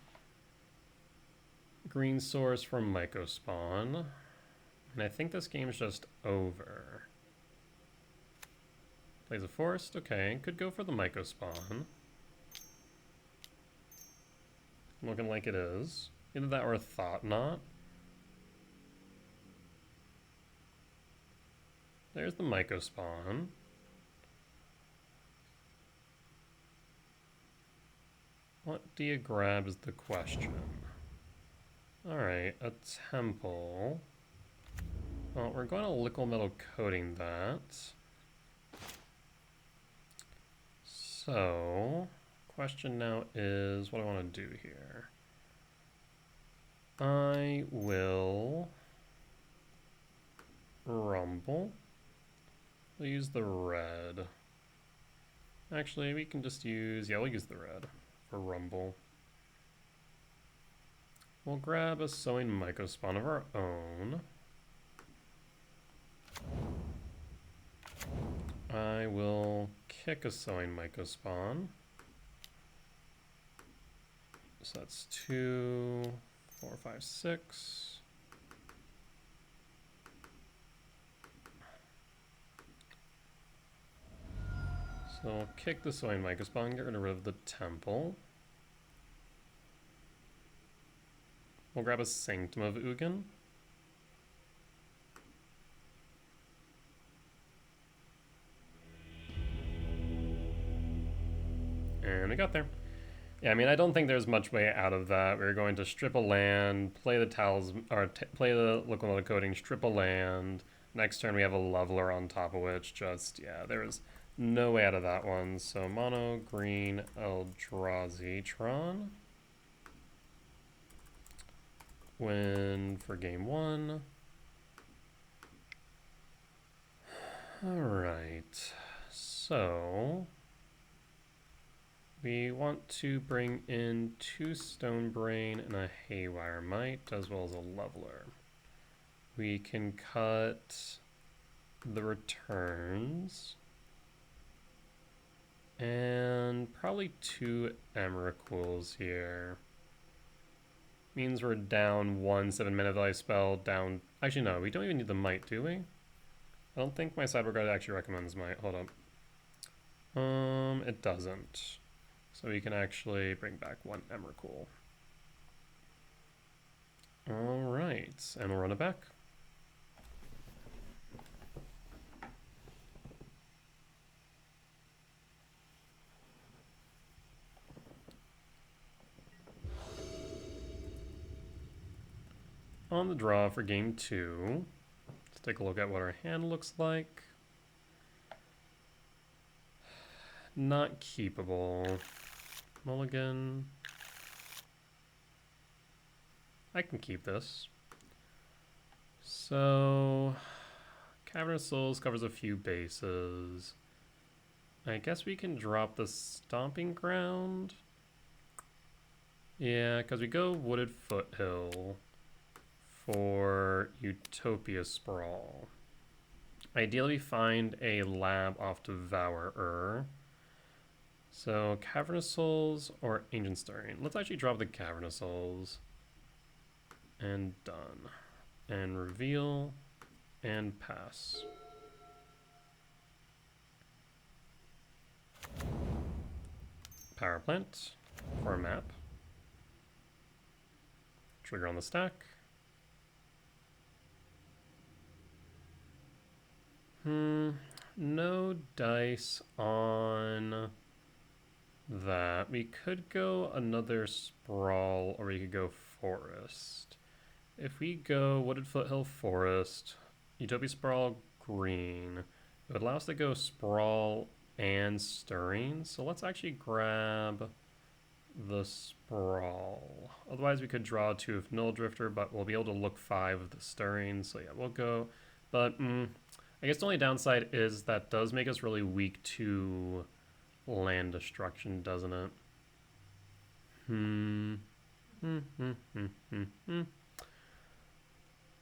Green source for Myco Spawn. And I think this game's just over. Plays a forest. Okay, could go for the Myco Spawn. Looking like it is. Either that or a Thought Knot. There's the Myco Spawn. What do you grab is the question. Alright, a temple. Well, we're going to liquid metal coating that. So, question now is what I want to do here. I will rumble. We'll use the red. Actually, we can just use, we'll use the red for rumble. We'll grab a sowing Myco Spawn of our own. I will kick a sowing Myco Spawn. So that's 2, 4, 5, 6. So we'll kick the sowing Myco Spawn, get rid of the temple. We'll grab a Sanctum of Ugin. And we got there. Yeah, I mean, I don't think there's much way out of that. We're going to strip a land, play the talisman, or play the liquid metal coating, strip a land. Next turn we have a leveler on top of which just, yeah, there is no way out of that one. So mono, green, Eldrazi, Tron. Win for game 1. Alright, so we want to bring in 2 Stone Brain and a Haywire Mite, as well as a leveler. We can cut the returns. And probably 2 Emrakul's here. Means we're down 1 7-minute value spell, down... Actually, no, we don't even need the Mite, do we? I don't think my sideboard guide actually recommends Mite. Hold up. It doesn't. So we can actually bring back 1 Emrakul. Alright, and we'll run it back. On the draw for game 2. Let's take a look at what our hand looks like. Not keepable. Mulligan. I can keep this. So, Cavernous Souls covers a few bases. I guess we can drop the Stomping Ground. Yeah, because we go Wooded Foothill for Utopia Sprawl. Ideally find a lab off Devourer. So Cavernous Souls or Ancient Stirring. Let's actually drop the Cavernous Souls. And done. And reveal and pass. Power Plant for a map. Trigger on the stack. No dice on that. We could go another Sprawl, or we could go Forest. If we go Wooded Foothill Forest, Utopia Sprawl green, it would allow us to go Sprawl and Stirring. So let's actually grab the Sprawl. Otherwise we could draw 2 of Null Drifter, but we'll be able to look 5 of the Stirring. So yeah, we'll go. But I guess the only downside is that does make us really weak to land destruction, doesn't it?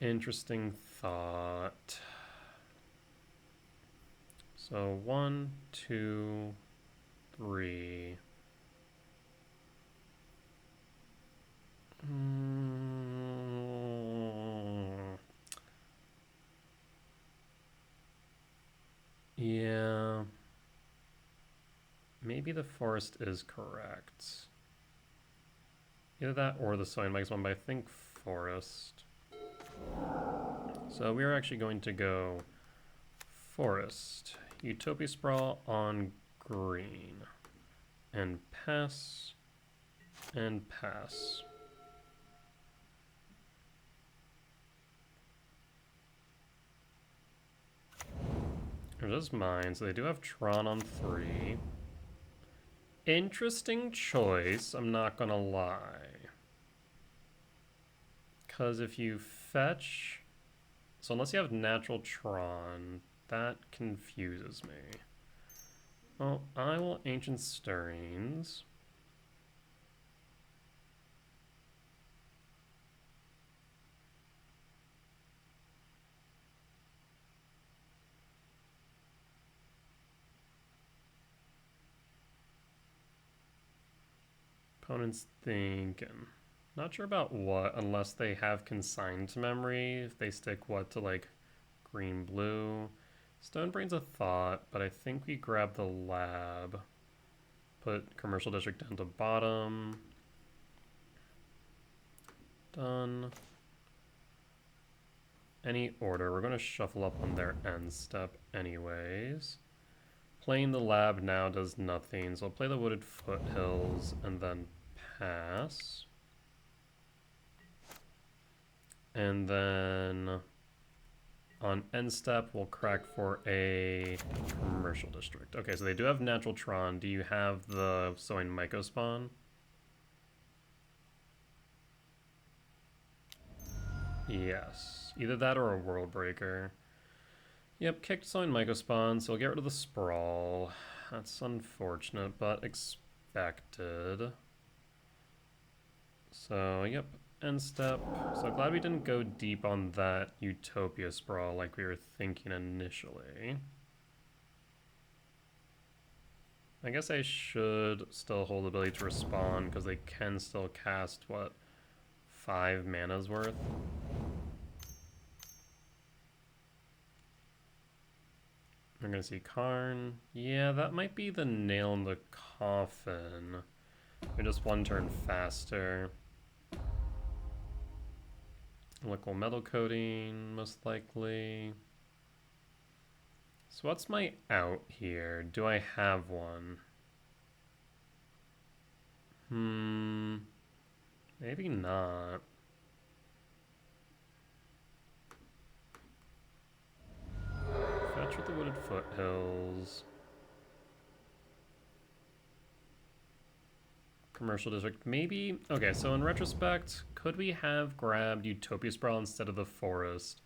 Interesting thought. So 1, 2, 3. Yeah. Maybe the forest is correct. Either that or the sewing makes one, but I think forest. So we are actually going to go forest. Utopia Sprawl on green. And pass. And pass. There's mine, so they do have Tron on 3. Interesting choice, I'm not gonna lie. Because if you fetch... So unless you have natural Tron, that confuses me. Well, I will Ancient Stirrings. Opponent's thinking. Not sure about what, unless they have consigned to memory. If they stick what to like green, blue. Stonebrain's a thought, but I think we grab the lab. Put commercial district down to bottom. Done. Any order. We're going to shuffle up on their end step anyways. Playing the lab now does nothing, so I'll play the Wooded Foothills and then pass. And then on end step, we'll crack for a commercial district. Okay, so they do have natural Tron. Do you have the sowing Myco spawn? Yes. Either that or a World Breaker. Yep, kicked sowing Myco spawn, so we'll get rid of the Sprawl. That's unfortunate, but expected. So, yep, end step. So glad we didn't go deep on that Utopia Sprawl like we were thinking initially. I guess I should still hold the ability to respawn because they can still cast, what, 5 mana's worth? We're going to see Karn. Yeah, that might be the nail in the coffin. We're just one turn faster. Liquid metal coating, most likely. So what's my out here? Do I have one? Maybe not. Fetch with the Wooded Foothills. Commercial district, maybe. Okay, so in retrospect, could we have grabbed Utopia Sprawl instead of the forest?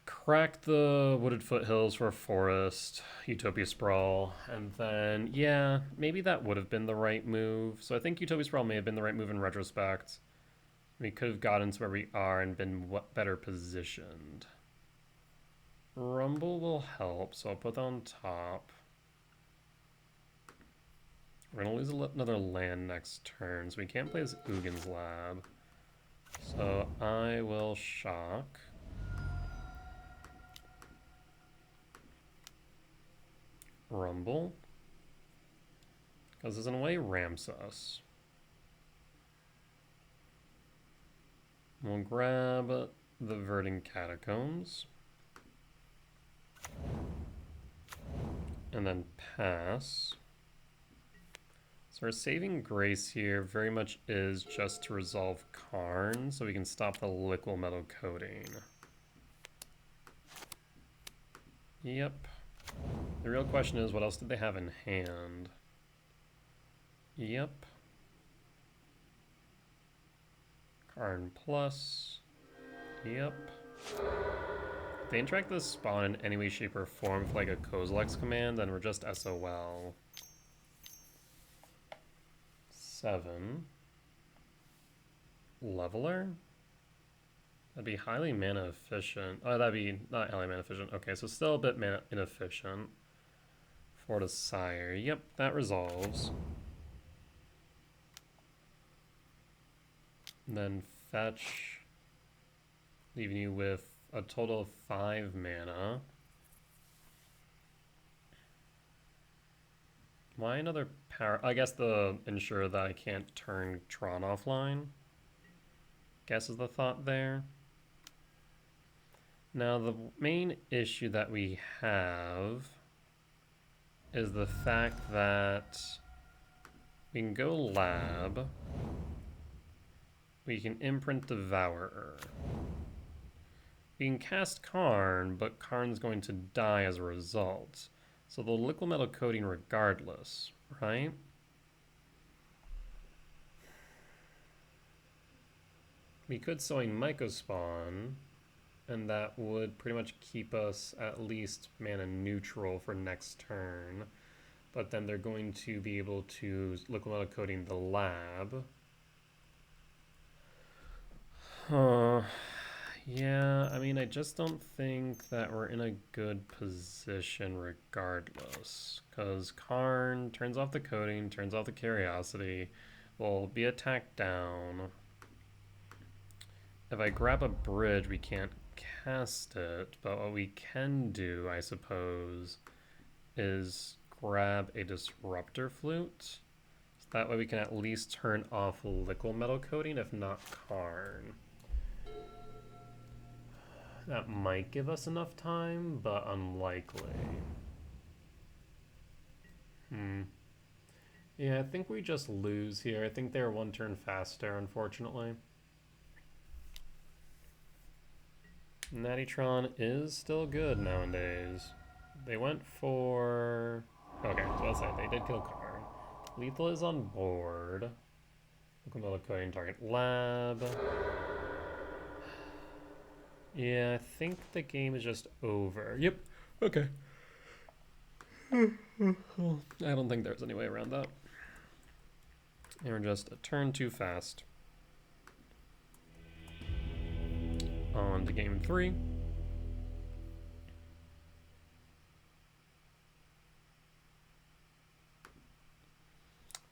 Crack the Wooded Foothills for a forest, Utopia Sprawl, and then, yeah, maybe that would have been the right move. So I think Utopia Sprawl may have been the right move in retrospect. We could have gotten to where we are and been better positioned. Rumble will help, so I'll put that on top. We're going to lose another land next turn, so we can't play this Ugin's Lab. So I will shock. Rumble. Because this in a way ramps us. We'll grab the Verdant Catacombs. And then pass. So our saving grace here very much is just to resolve Karn, so we can stop the liquid metal coating. Yep. The real question is, what else did they have in hand? Yep. Karn plus. Yep. If they interact with the spawn in any way, shape, or form with like a Kozilek's command, then we're just SOL. 7. Leveler? That'd be highly mana efficient. Oh, that'd be not highly mana efficient. Okay, so still a bit mana inefficient. For the Sire. Yep, that resolves. And then fetch, leaving you with a total of 5 mana. Why another power? I guess to ensure that I can't turn Tron offline. Guess is the thought there. Now the main issue that we have is the fact that we can go lab. We can imprint Devourer. We can cast Karn, but Karn's going to die as a result. So the liquid metal coating regardless, right? We could Sowing Mycospawn, and that would pretty much keep us at least mana neutral for next turn. But then they're going to be able to liquid metal coating the lab. Yeah, I mean, I just don't think that we're in a good position regardless. Because Karn turns off the coating, turns off the curiosity, will be attacked down. If I grab a bridge, we can't cast it, but what we can do, I suppose, is grab a disruptor flute. So that way we can at least turn off liquid metal coating, if not Karn. That might give us enough time, but unlikely. Yeah, I think we just lose here. I think they're one turn faster, unfortunately. Natty-Tron is still good nowadays. They went for... Okay, so let's say they did kill Karn. Lethal is on board. Liquid metal coating target lab. Yeah, I think the game is just over. Yep. Okay. I don't think there's any way around that. And we're just a turn too fast. On to game 3.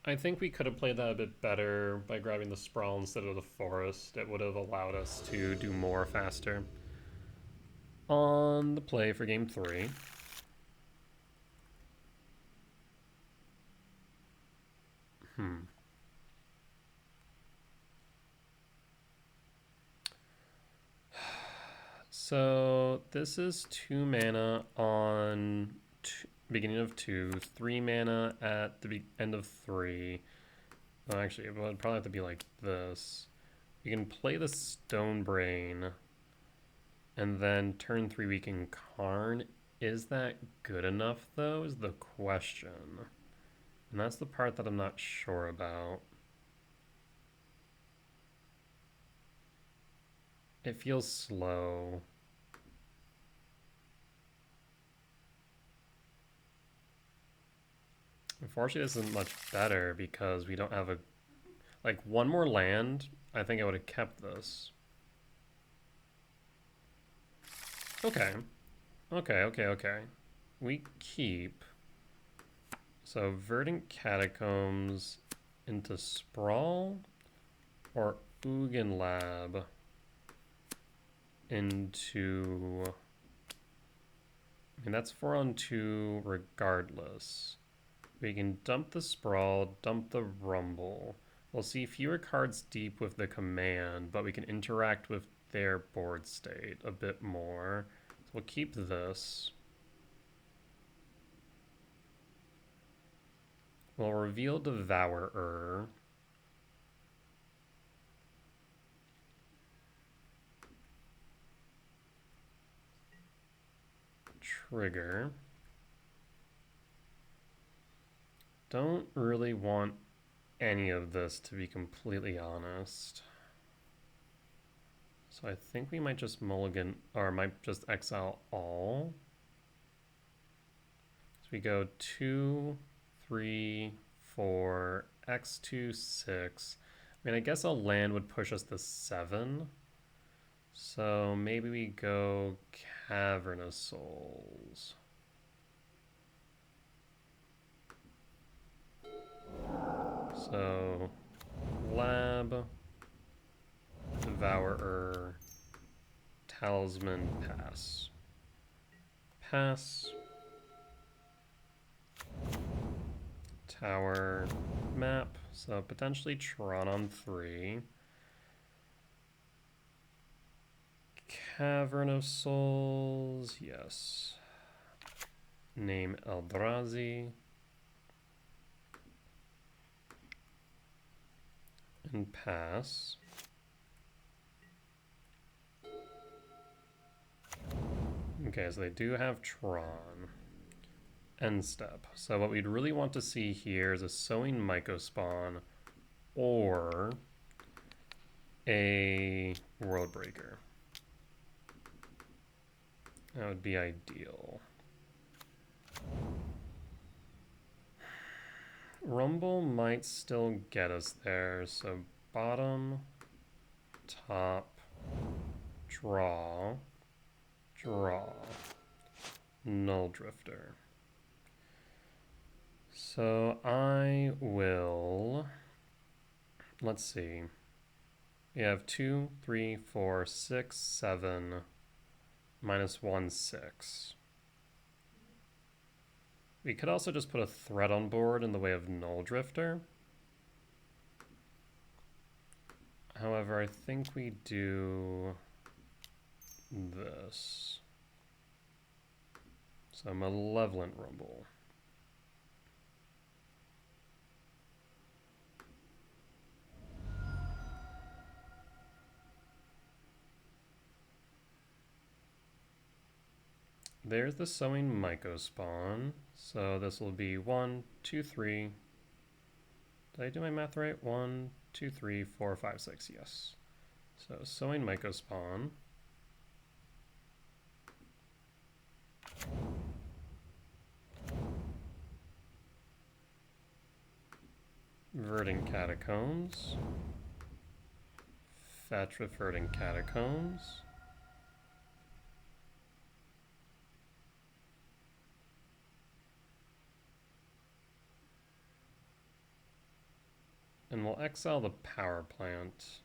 I think we could have played that a bit better by grabbing the Sprawl instead of the Forest. It would have allowed us to do more faster. On the play for game 3. So this is 2 mana on beginning of 2, 3 mana at the end of 3. Well, actually, it would probably have to be like this. You can play the Stone Brain, and then turn 3 we can Karn. Is that good enough, though, is the question. And that's the part that I'm not sure about. It feels slow. Unfortunately, this isn't much better because we don't have a... Like, one more land, I think I would have kept this. Okay. Okay. We keep... So, Verdant Catacombs into Sprawl or Ugin Lab into... I mean, that's 4 on 2 regardless. We can dump the Sprawl, dump the Rumble. We'll see fewer cards deep with the command, but we can interact with their board state a bit more. So we'll keep this. We'll reveal Devourer. Trigger. Don't really want any of this, to be completely honest. So I think we might just mulligan, or might just exile all. So we go 2, 3, 4, X2, 6. I mean, I guess a land would push us to 7. So maybe we go Cavernous Souls. So Lab, Devourer, Talisman, pass. Pass. Tower, map. So potentially Tron on 3. Cavern of Souls, yes. Name Eldrazi. And pass. Okay, so they do have Tron. End step. So what we'd really want to see here is a Sowing Mycospawn or a World Breaker. That would be ideal. Rumble might still get us there, so bottom, top, draw, Null Drifter. So I will, let's see, we have 2, 3, 4, 6, 7, -1, 6. We could also just put a threat on board in the way of Null Drifter. However, I think we do this. So Malevolent Rumble. There's the Sowing Mycospawn. So this will be 1, 2, 3. Did I do my math right? 1, 2, 3, 4, 5, 6. Yes. So Sowing Mycospawn. Verdant Catacombs. Fetch with Verdant Catacombs. And we'll exile the power plant,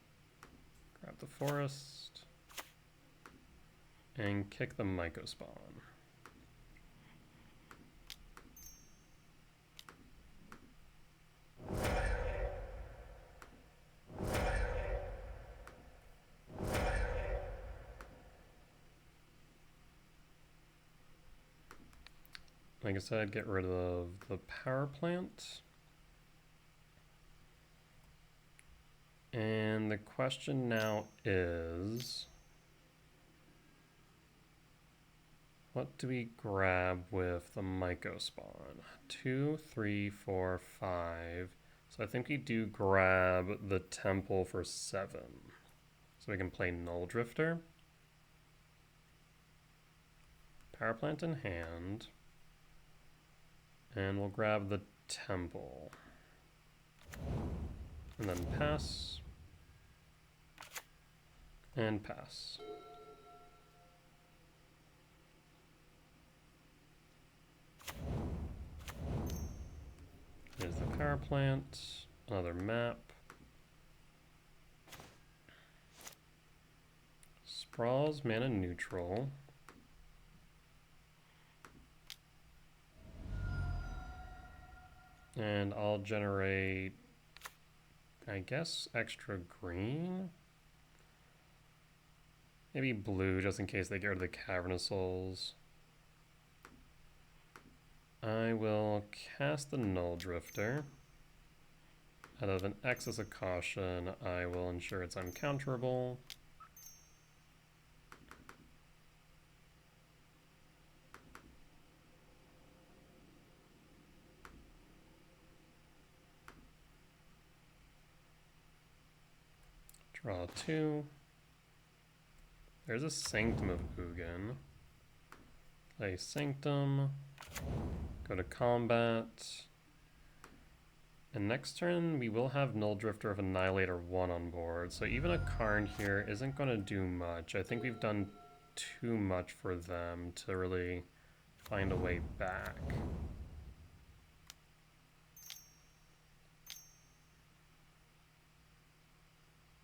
grab the forest, and kick the Mycospawn. Like I said, get rid of the power plant. And the question now is, what do we grab with the Mycospawn? 2, 3, 4, 5. So I think we do grab the Temple for 7. So we can play Null Drifter. Power plant in hand. And we'll grab the Temple. And then pass. And pass. There's the power plant, another map. Sprawls, mana neutral. And I'll generate, I guess, extra green? Maybe blue, just in case they get rid of the Cavernous Souls. I will cast the Null Drifter. Out of an excess of caution, I will ensure it's uncounterable. Draw 2. There's a Sanctum of Ugin. Play Sanctum. Go to combat. And next turn, we will have Null Drifter of Annihilator 1 on board, so even a Karn here isn't going to do much. I think we've done too much for them to really find a way back.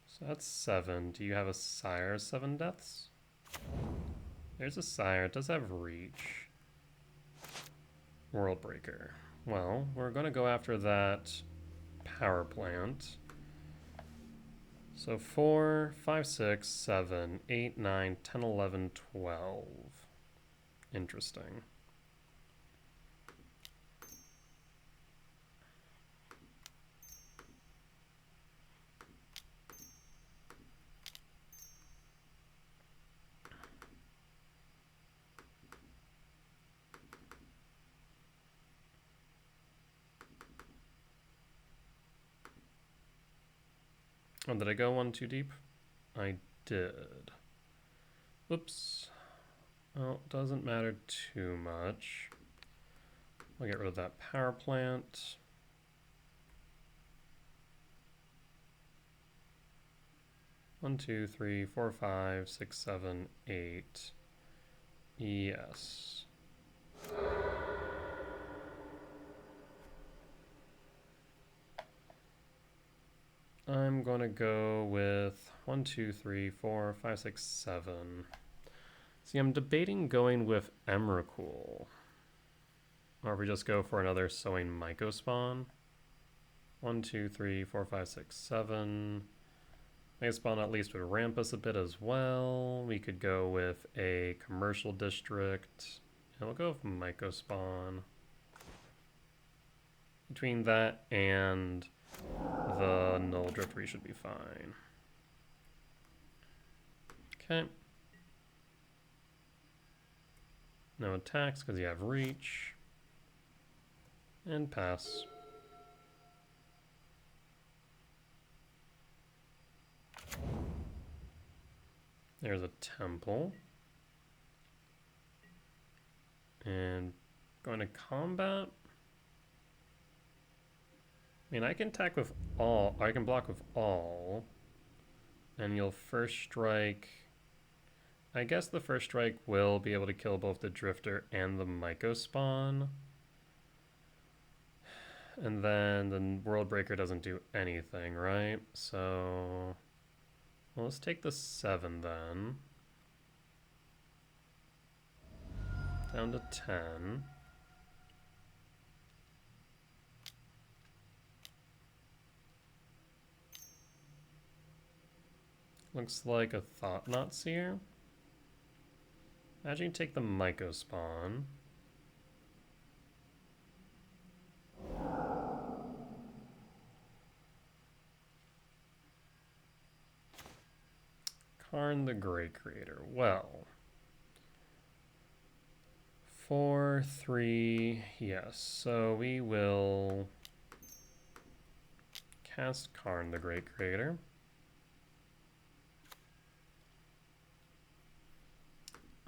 So that's 7. Do you have a Sire 7 deaths? There's a Sire. It does have Reach. World Breaker. Well, we're going to go after that power plant. So 4, 5, 6, 7, 8, 9, 10, 11, 12. Interesting. Oh, did I go one too deep? I did. Whoops. Well, doesn't matter too much. I'll get rid of that power plant. One, two, three, four, 5, 6, 7, 8. Yes. I'm going to go with 1, 2, 3, 4, 5, 6, 7. See, I'm debating going with Emrakul. Or if we just go for another Sowing Myco spawn. 1, 2, 3, 4, 5, 6, 7. Myco spawn at least would ramp us a bit as well. We could go with a commercial district. And we'll go with Myco spawn. Between that and the Null Drift, we should be fine. Okay. No attacks because you have reach. And pass. There's a temple. And going to combat. I mean, I can attack with all, I can block with all, and you'll first strike. I guess the first strike will be able to kill both the Drifter and the Myco spawn. And then the World Breaker doesn't do anything, right? So, well, let's take the 7 then. Down to 10. Looks like a Thought-Knot Seer. Imagine you take the Myco spawn. Karn the Grey Creator. Well. 4, 3, yes. So we will cast Karn the Great Creator.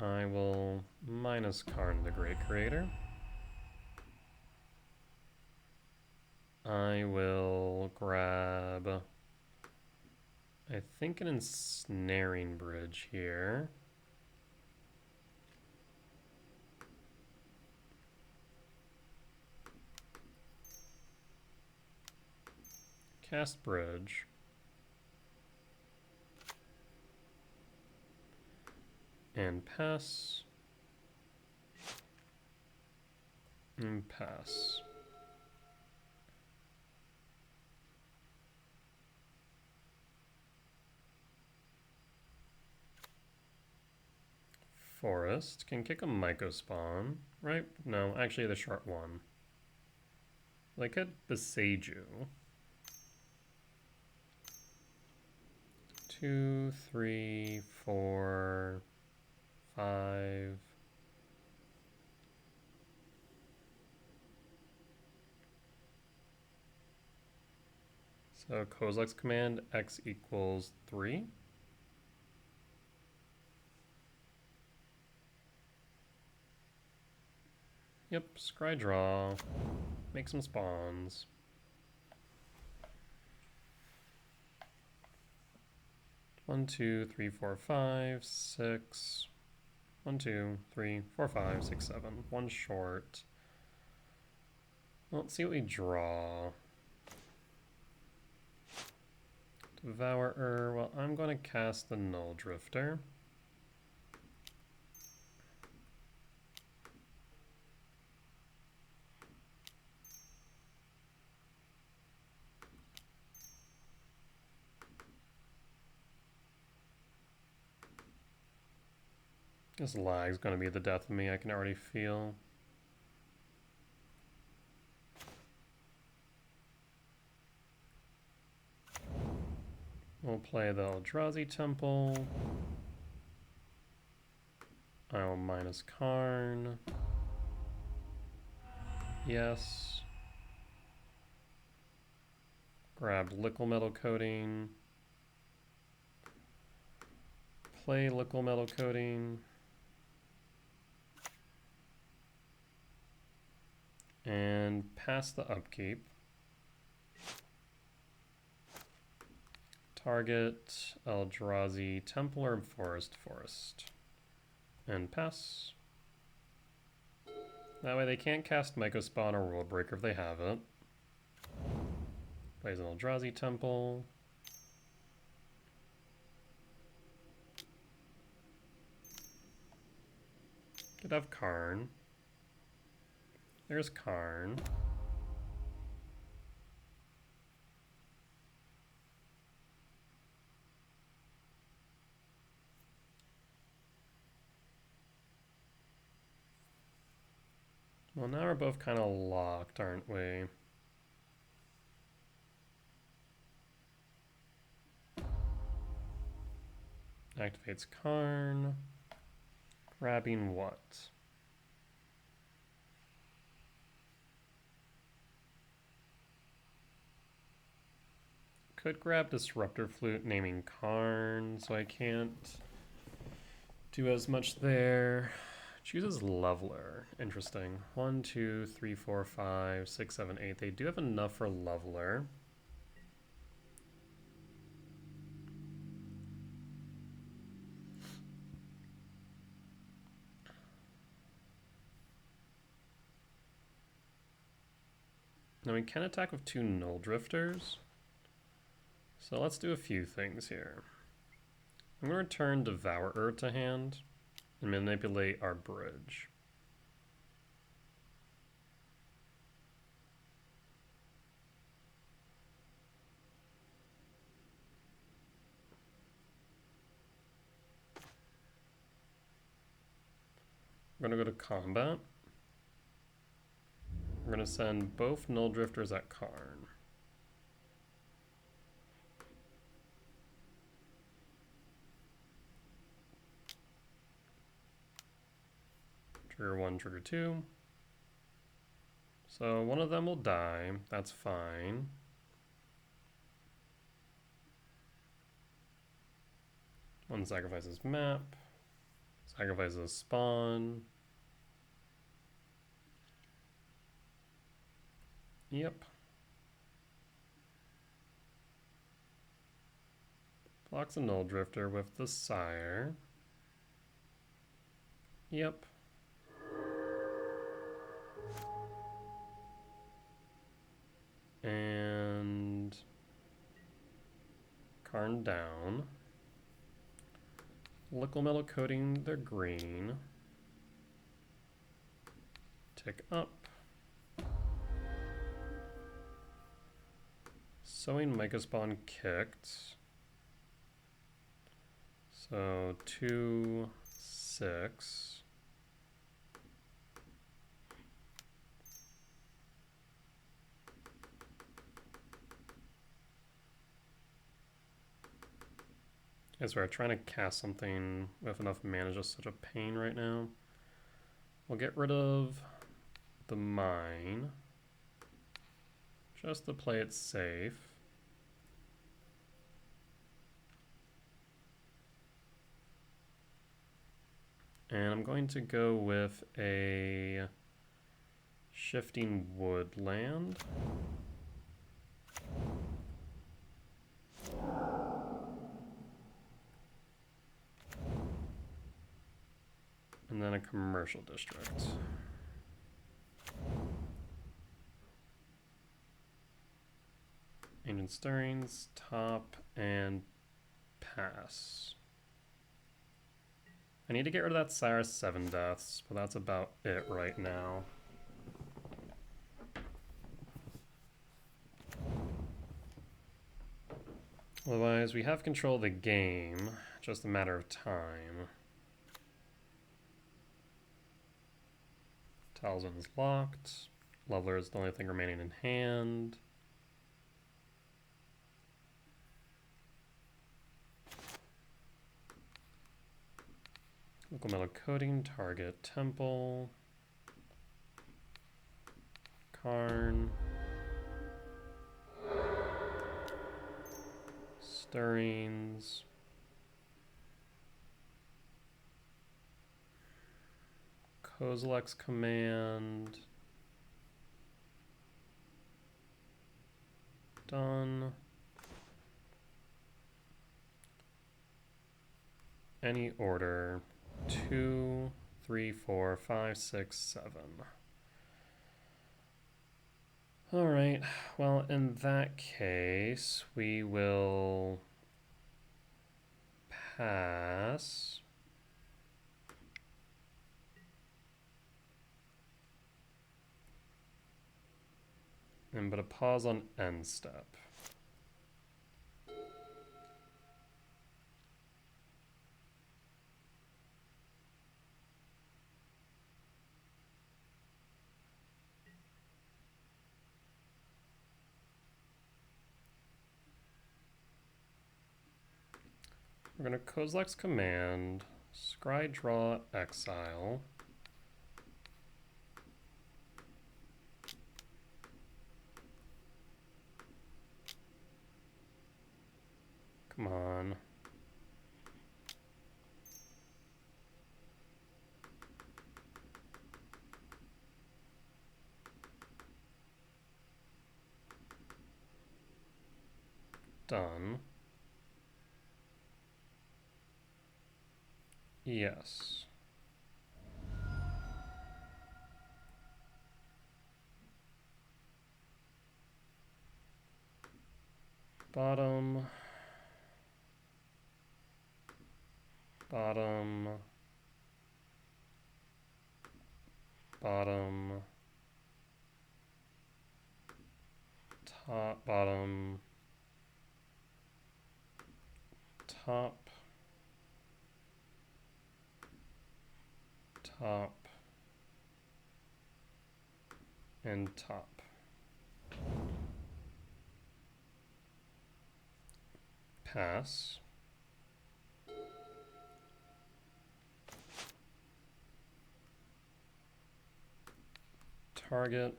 I will minus Karn the Great Creator. I will grab, I think, an Ensnaring Bridge here. Cast Bridge. And pass. And pass. Forest can kick a Myco spawn, right? No, actually the short one. They could Besage you. 2, 3, 4, 5. So Kozilek's command, X equals 3. Yep, scry draw. Make some spawns. 1, 2, 3, 4, 5, 6. 1, 2, 3, 4, 5, 6, 7. One short. Let's see what we draw. Devourer. Well, I'm going to cast the Null Drifter. This lag's going to be the death of me, I can already feel. We'll play the Eldrazi Temple. I will minus Karn. Yes. Grab Liquid Metal Coating. Play Liquid Metal Coating. And pass the upkeep. Target Eldrazi Temple or Forest. And pass. That way they can't cast Mycospawn or World Breaker if they have it. Plays an Eldrazi Temple. Could have Karn. There's Karn. Well, now we're both kind of locked, aren't we? Activates Karn. Grabbing what? Could grab Disruptor Flute, naming Karn, so I can't do as much there. Chooses Leveler. Interesting. 1, 2, 3, 4, 5, 6, 7, 8. They do have enough for Leveler. Now we can attack with 2 Null Drifters. So let's do a few things here. I'm going to return Devourer to hand and manipulate our bridge. I'm going to go to combat. We're going to send both Null Drifters at Karn. Trigger 1, trigger 2. So one of them will die. That's fine. One sacrifices map. Sacrifices spawn. Yep. Blocks a Null Drifter with the Sire. Yep. And Karn down. Liquid Metal Coating, they're green. Tick up. Sowing Mycospawn kicked. So 2, 6. I swear, trying to cast something with enough mana is just such a pain right now. We'll get rid of the mine, just to play it safe. And I'm going to go with a Shifting Woodland. and commercial district. Ancient Stirrings, top, and pass. I need to get rid of that Cyrus 7 deaths, but that's about it right now. Otherwise, we have control of the game, just a matter of time. Talisman is locked. Leveler is the only thing remaining in hand. Local metal coating, target temple. Karn. Stirrings. Kozilek's command. Done. Any order. 2, 3, 4, 5, 6, 7. Alright, well, in that case, we will pass. And put a pause on end step. We're going to Kozilek's command, scry draw exile. Come on. Done. Yes. Bottom. Bottom. Bottom. Top, bottom. Top. Top. And top. Pass. Target.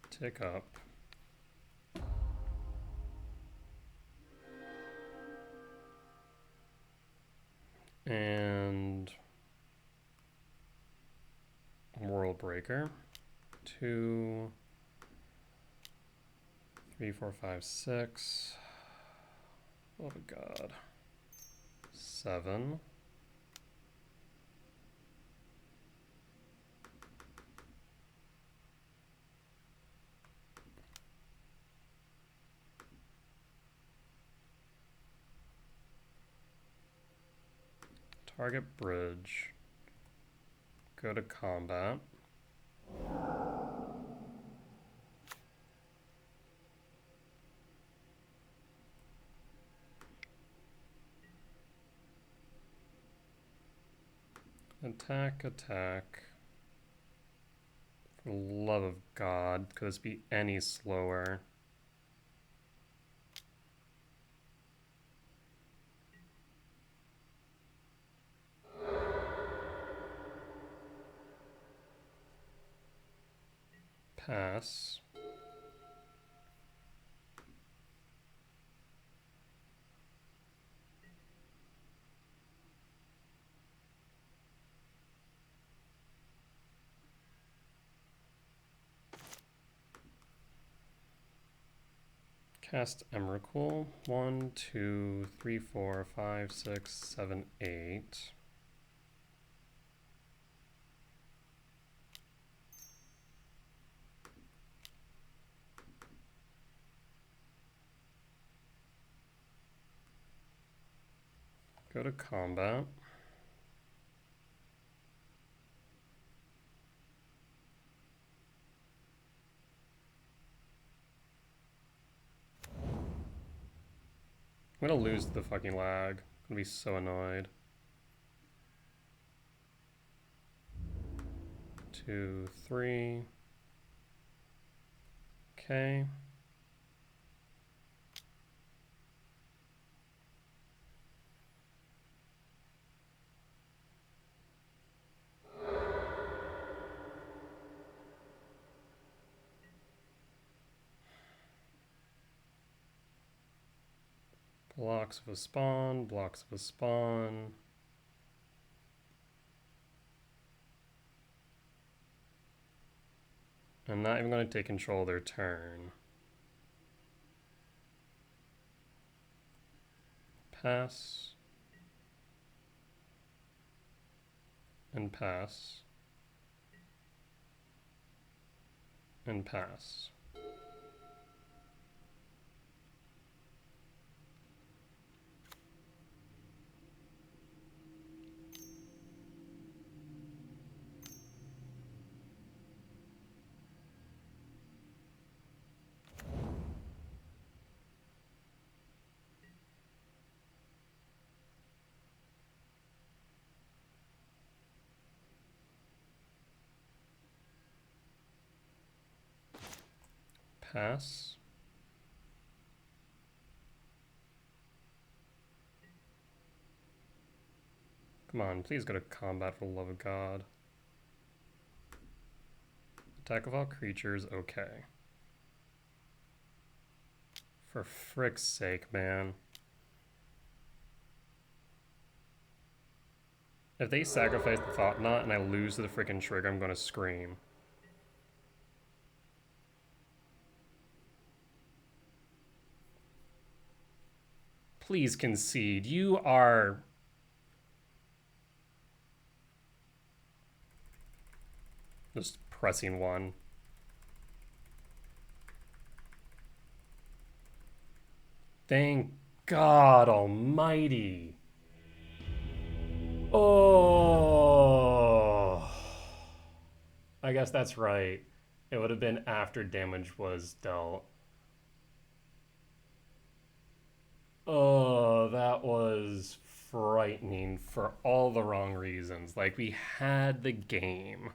Tick up. And World Breaker. 2, 3, 4, 5, 6. Oh god. 7. Target bridge. Go to combat. Attack, attack. For the love of God, could this be any slower? Pass. Cast Emrakul. 1, 2, 3, 4, 5, 6, 7, 8. Go to combat. I'm gonna lose the fucking lag. I'm gonna be so annoyed. 2, 3. Okay. Blocks of a spawn, blocks of a spawn. I'm not even going to take control of their turn. Pass. And pass. And pass. Pass. Come on, please go to combat for the love of God. Attack of all creatures, okay. For frick's sake, man. If they sacrifice the Thought Knot and I lose to the frickin' trigger, I'm gonna scream. Please concede. You are... Just pressing one. Thank God almighty. Oh. I guess that's right. It would have been after damage was dealt. Oh, that was frightening for all the wrong reasons. Like, we had the game,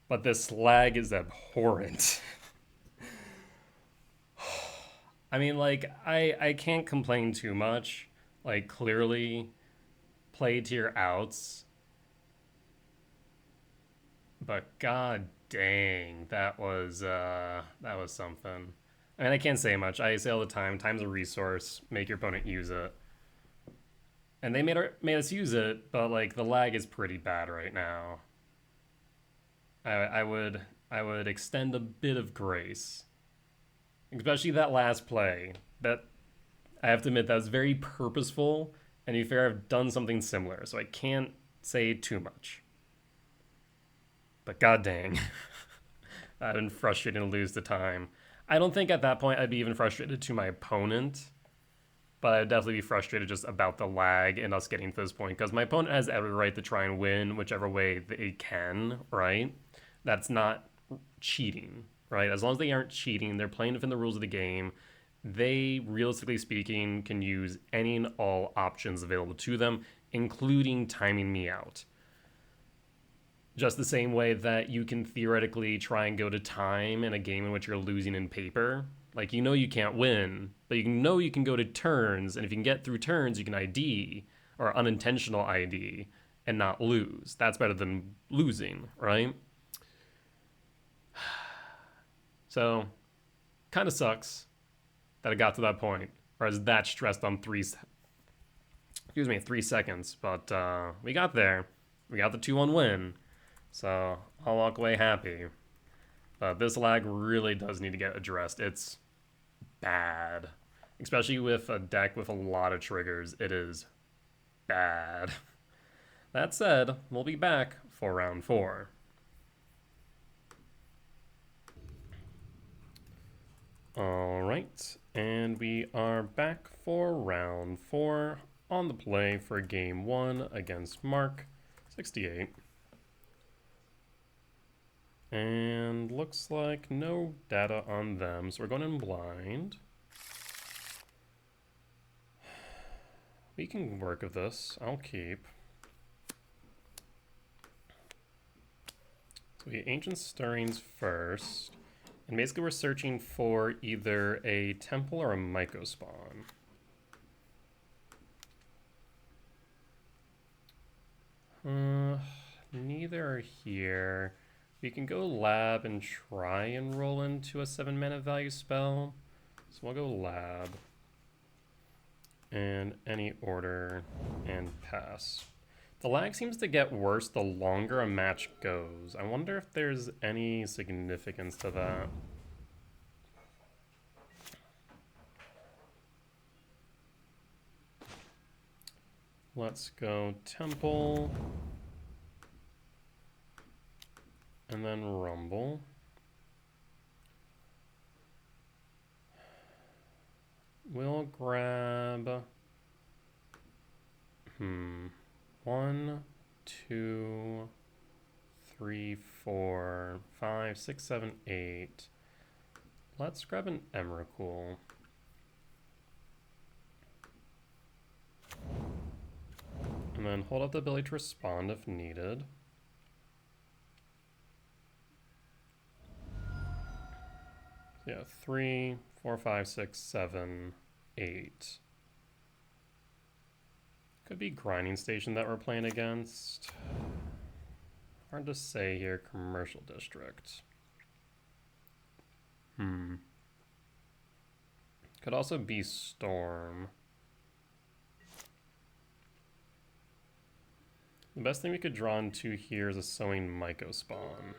but this lag is abhorrent. I mean, like, I can't complain too much. Like, clearly, play to your outs. But god dang, that was something. I mean, I can't say much. I say all the time, time's a resource. Make your opponent use it. And they made us use it, but like the lag is pretty bad right now. I would extend a bit of grace, especially that last play. That I have to admit that was very purposeful, and to be fair, I've done something similar, so I can't say too much. But god dang, I've been frustrated to lose the time. I don't think at that point I'd be even frustrated to my opponent, but I'd definitely be frustrated just about the lag and us getting to this point, because my opponent has every right to try and win whichever way they can, right? That's not cheating, right? As long as they aren't cheating, they're playing within the rules of the game, they, realistically speaking, can use any and all options available to them, including timing me out. Just the same way that you can theoretically try and go to time in a game in which you're losing in paper. Like, you know you can't win, but you know you can go to turns, and if you can get through turns, you can ID, or unintentional ID, and not lose. That's better than losing, right? So, kind of sucks that it got to that point, or I was that stressed on 3 seconds, but we got there. We got the 2-1 win, so I'll walk away happy. But this lag really does need to get addressed. It's bad. Especially with a deck with a lot of triggers, it is bad. That said, we'll be back for round 4. Alright, and we are back for round 4 on the play for game 1 against Mark, 68. And looks like no data on them, so we're going in blind. We can work with this. I'll keep. So we get Ancient Stirrings first. And basically we're searching for either a temple or a Myco spawn. Neither are here. We can go lab and try and roll into a 7-mana value spell. So we'll go lab. And any order and pass. The lag seems to get worse the longer a match goes. I wonder if there's any significance to that. Let's go temple. And then rumble. We'll grab 1, 2, 3, 4, 5, 6, 7, 8. Let's grab an Emrakul. And then hold up the ability to respond if needed. Yeah, 3, 4, 5, 6, 7, 8. Could be Grinding Station that we're playing against. Hard to say here, Commercial District. Could also be Storm. The best thing we could draw into here is a Sowing Myco spawn.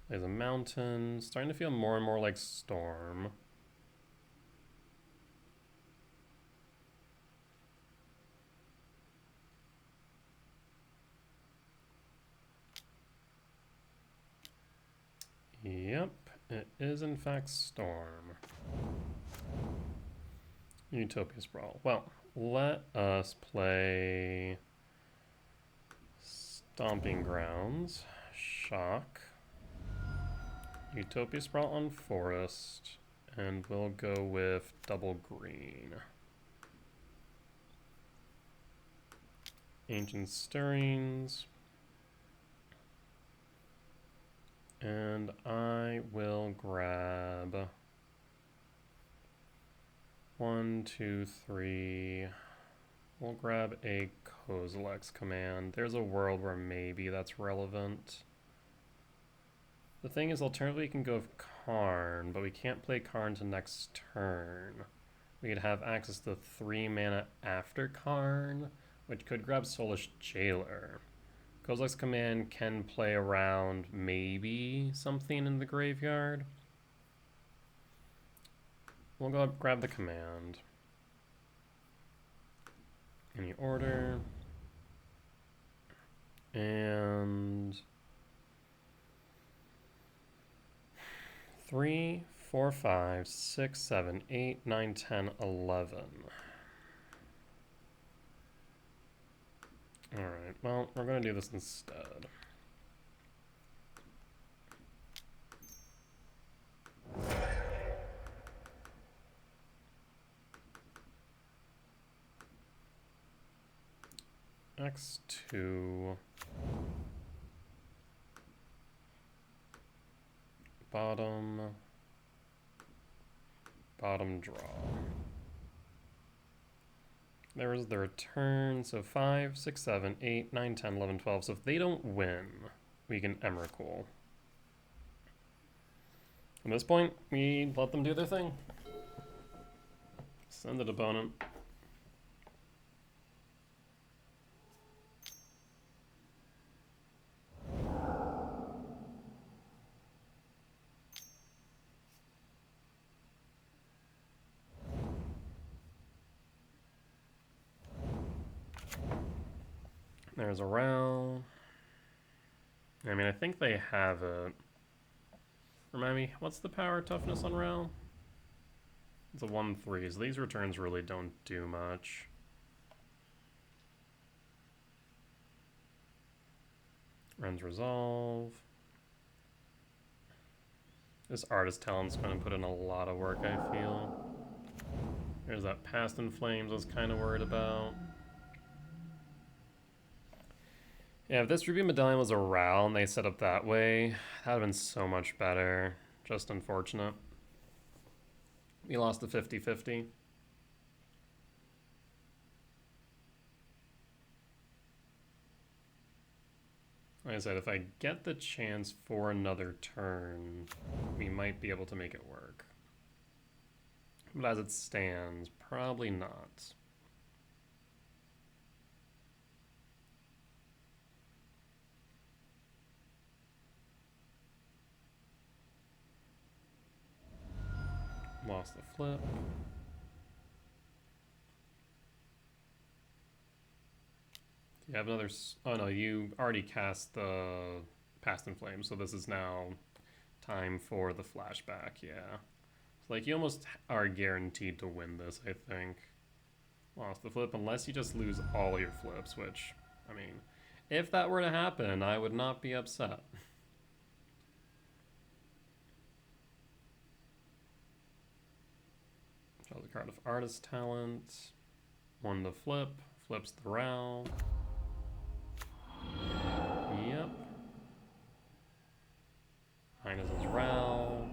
There's a mountain, starting to feel more and more like Storm. Yep, it is in fact Storm. Utopia Sprawl. Well, let us play Stomping Grounds, Shock, Utopia Sprawl on Forest, and we'll go with double green. Ancient Stirrings. And I will grab 1, 2, 3. We'll grab a Kozilek's Command. There's a world where maybe that's relevant. The thing is, alternatively, we can go with Karn, but we can't play Karn to next turn. We could have access to 3 mana after Karn, which could grab Soulish Jailer. Kozilek's Command can play around maybe something in the graveyard. We'll go grab the command. Any order. And 3, 4, 5, 6, 7, 8, 9, 10, 11. Alright, well, we're going to do this instead. X2. Bottom draw. There was the return, so 5, 6, 7, 8, 9, 10, 11, 12. So if they don't win, we can Emrakul. At this point, we let them do their thing. Send it, opponent. There's a Ral. I mean, I think they have it. Remind me, what's the power toughness on Ral? It's a 1/3, so these returns really don't do much. Runs Resolve. This Artist Talent's going to put in a lot of work, I feel. There's that Past in Flames I was kind of worried about. Yeah, if this Ruby Medallion was a Ral and they set up that way, that would have been so much better. Just unfortunate. We lost the 50-50. Like I said, if I get the chance for another turn, we might be able to make it work. But as it stands, probably not. Lost the flip. You have another. Oh no, you already cast the Past in Flames, so this is now time for the flashback. Yeah, so like you almost are guaranteed to win this. I think. Lost the flip, unless you just lose all your flips, which, I mean, if that were to happen, I would not be upset. Draw the card of Artist Talent. One to flip. Flips the Ral. Yep. Highness's Ral.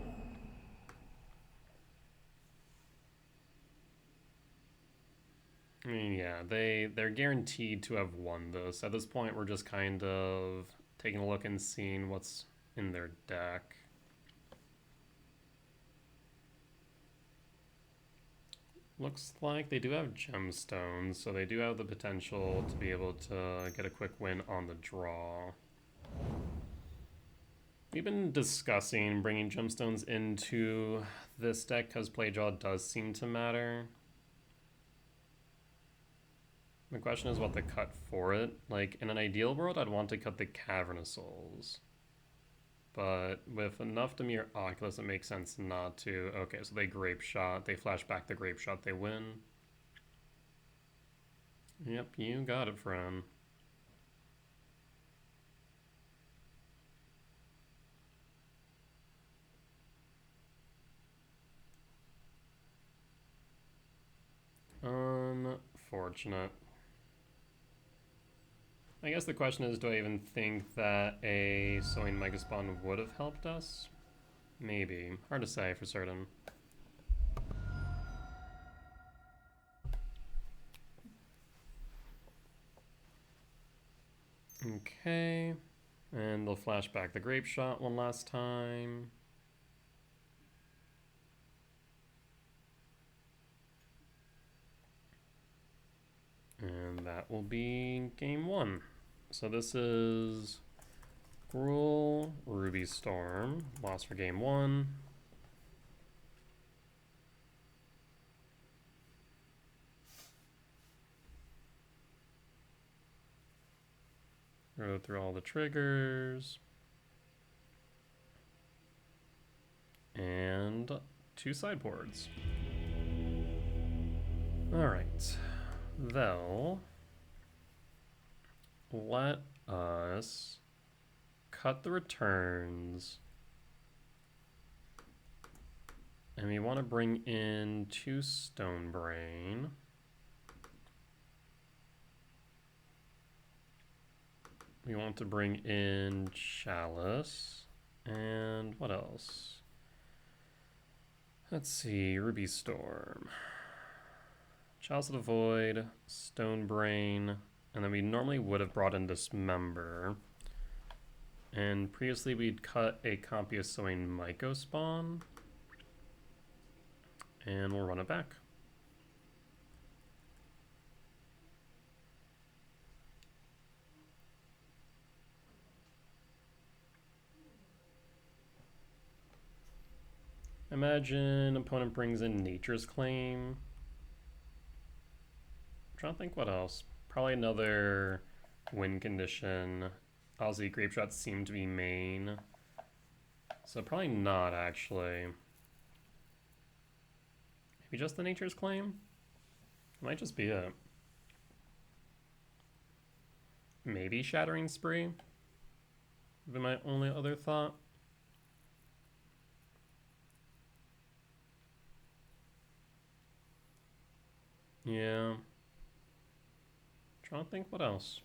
I mean, yeah, they're guaranteed to have won this. At this point, we're just kind of taking a look and seeing what's in their deck. Looks like they do have gemstones, so they do have the potential to be able to get a quick win on the draw. We've been discussing bringing gemstones into this deck because play draw does seem to matter. The question is what to cut for it. Like, in an ideal world, I'd want to cut the Cavern of Souls. But with enough Dimir Oculus, it makes sense not to. Okay, so they Grape Shot. They flash back the Grape Shot. They win. Yep, you got it, friend. Unfortunate. I guess the question is, do I even think that a Sowing Megaspawn would have helped us? Maybe. Hard to say for certain. Okay. And they'll flash back the Grape Shot one last time. And that will be game one. So this is Gruul, Ruby Storm. Lost for game one. Go through all the triggers. And 2 sideboards. Alright. They'll let us cut the returns, and we want to bring in 2 Stonebrain. We want to bring in Chalice, and what else? Let's see, Ruby Storm. Chalice of the Void, Stonebrain, and then we normally would have brought in Dismember. And previously we'd cut a copy of Sowing Mycospawn. And we'll run it back. Imagine opponent brings in Nature's Claim. I'm trying to think what else. Probably another win condition. Aussie grape shots seem to be main. So probably not, actually. Maybe just the Nature's Claim? It might just be it. Maybe Shattering Spree? Would be my only other thought. Yeah. Trying to think what else.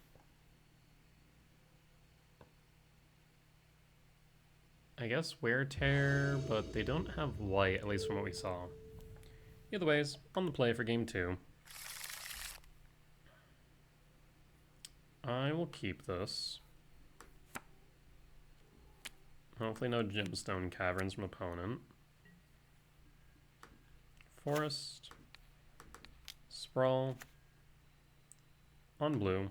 I guess Wear Tear, but they don't have white, at least from what we saw. Either ways, on the play for game 2. I will keep this. Hopefully no Gemstone Caverns from opponent. Forest. Sprawl. On blue.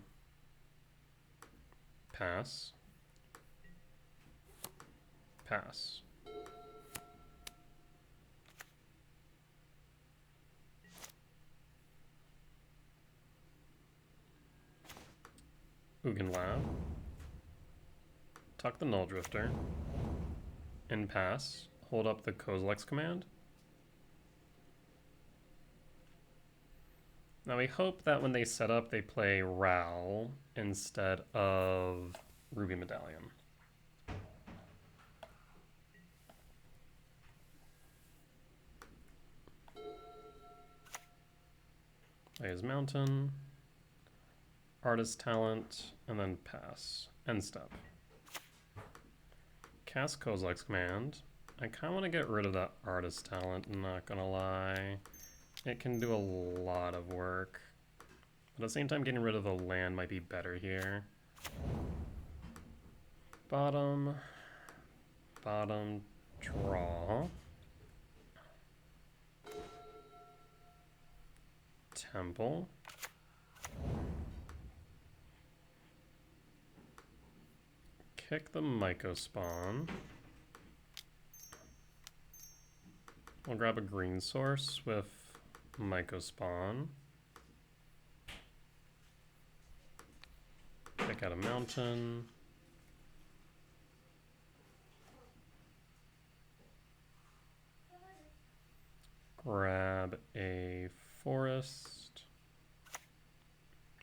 Pass. Pass. Ugin Lab. Tuck the Null Drifter. And pass. Hold up the Kozilek's command. Now we hope that when they set up, they play Ral instead of Ruby Medallion. Play his Mountain, Artist Talent, and then pass. End step. Cast Kozilek's command. I kind of want to get rid of that Artist Talent, I'm not gonna lie. It can do a lot of work. But at the same time, getting rid of the land might be better here. Bottom, draw. Temple. Kick the Myco spawn. We'll grab a green source with Myco spawn. Pick out a mountain. Grab a forest.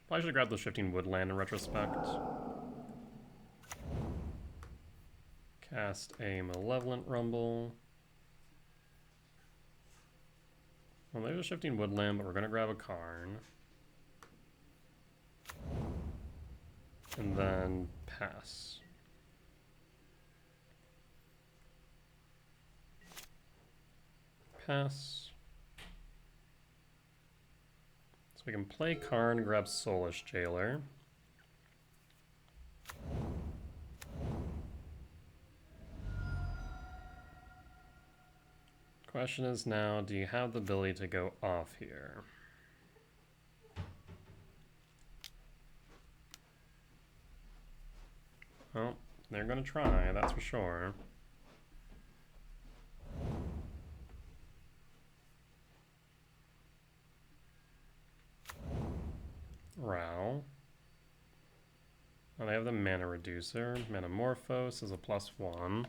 Probably should have grabbed the shifting woodland in retrospect. Cast a Malevolent Rumble. Well, there's a shifting woodland, but we're gonna grab a Karn. And then pass. Pass. So we can play Karn, grab Soulish Jailer. Question is now, do you have the ability to go off here? Well, they're gonna try, that's for sure. Ral. Oh, they have the mana reducer. Metamorphose is a +1.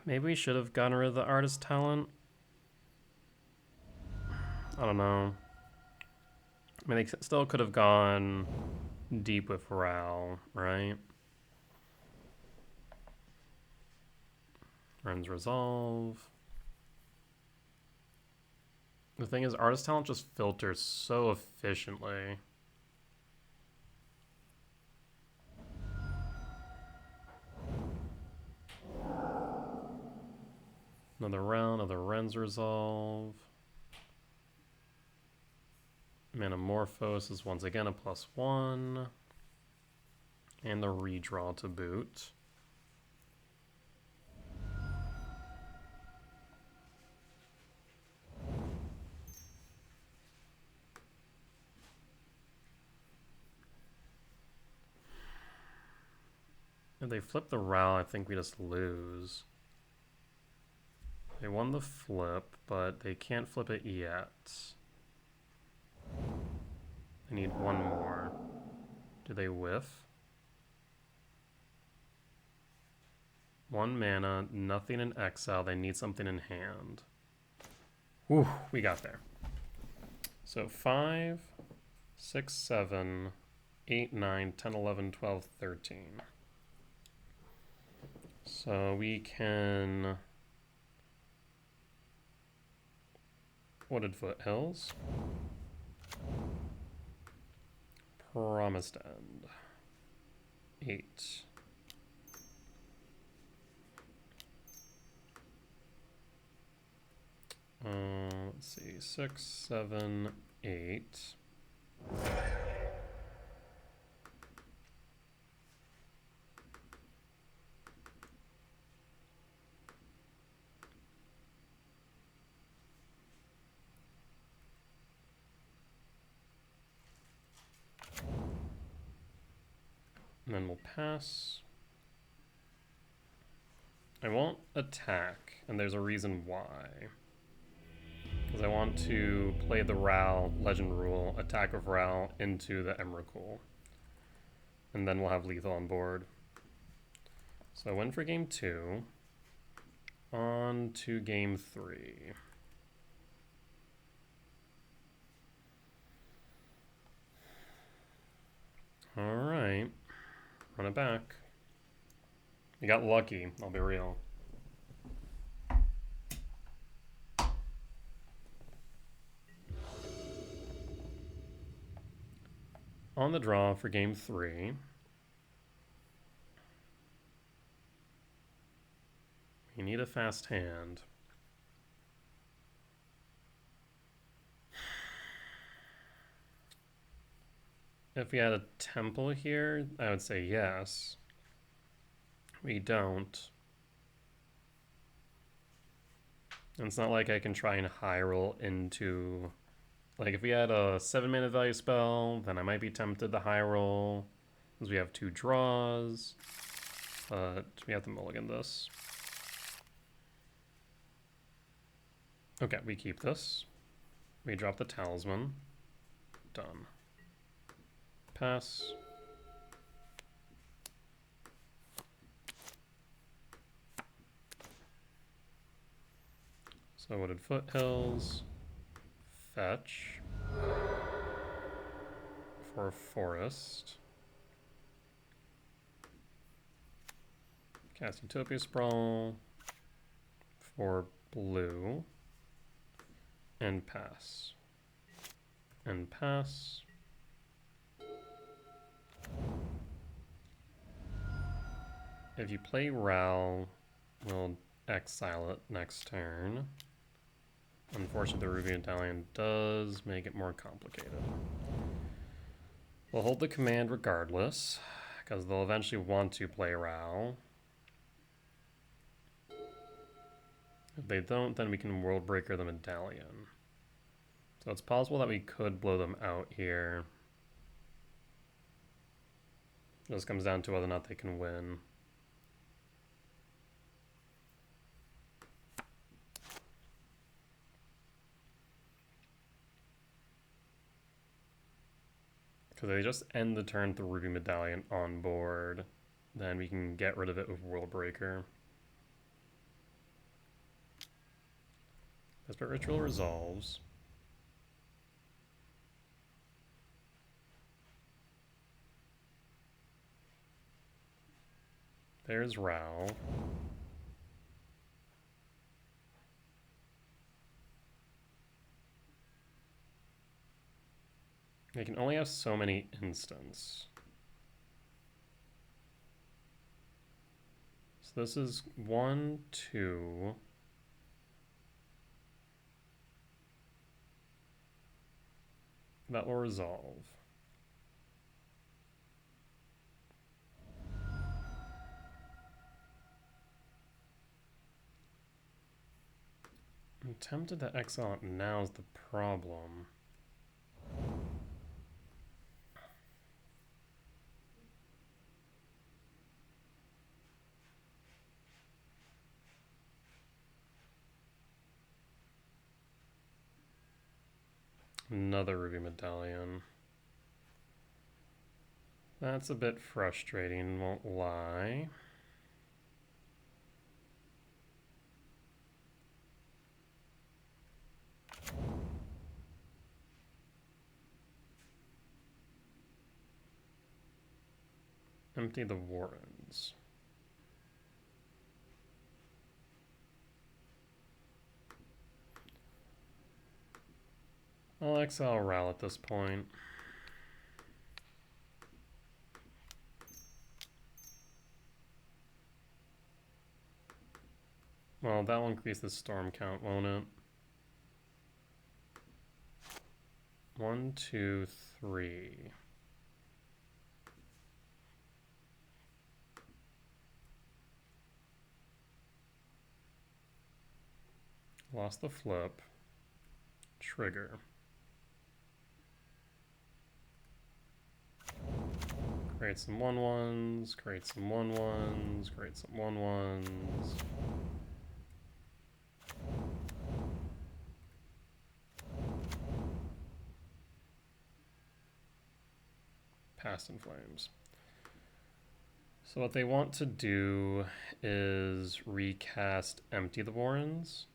Maybe we should have gotten rid of the Artist Talent. I don't know. I mean, they still could have gone deep with Ral, right? Friends Resolve. The thing is, Artist Talent just filters so efficiently. Another round of the Ren's Resolve. Metamorphose is once again a +1. And the redraw to boot. If they flip the Ral, I think we just lose. They won the flip, but they can't flip it yet. I need one more. Do they whiff? 1 mana, nothing in exile. They need something in hand. Whew, we got there. So 5, 6, 7, 8, 9, 10, 11, 12, 13. So we can... Wooded Foothills. Promised End. 8. Let's see, 6, 7, 8. And then we'll pass. I won't attack, and there's a reason why. Because I want to play the Ral Legend Rule, attack of Ral into the Emrakul. And then we'll have lethal on board. So I went for game 2. On to game 3. Alright. Run it back. You got lucky, I'll be real. On the draw for game 3. You need a fast hand. If we had a temple here, I would say yes. We don't. And it's not like I can try and high roll into... Like, if we had a 7-mana value spell, then I might be tempted to high roll, because we have 2 draws. But we have to mulligan this. Okay, we keep this. We drop the talisman. Done. Pass. So Wooded Foothills. Fetch. For Forest. Cast Utopia Sprawl. For blue. And pass. And pass. If you play Ral, we'll exile it next turn. Unfortunately, the Ruby Medallion does make it more complicated. We'll hold the command regardless, because they'll eventually want to play Ral. If they don't, then we can World Breaker the Medallion. So it's possible that we could blow them out here. It just comes down to whether or not they can win. Because they just end the turn with the Ruby Medallion on board. Then we can get rid of it with World Breaker. Desperate Ritual resolves. There's Ral. They can only have so many instants. So this is 1, 2. That will resolve. I'm tempted to exile it now is the problem. Another Ruby Medallion. That's a bit frustrating, won't lie. Empty the Warrens. I'll exile Ral at this point. Well, that will increase the storm count, won't it? 1, 2, 3. Lost the flip. Trigger. Create some 1/1s, create some 1/1s, create some 1/1s. Past in Flames. So what they want to do is recast Empty the Warrens.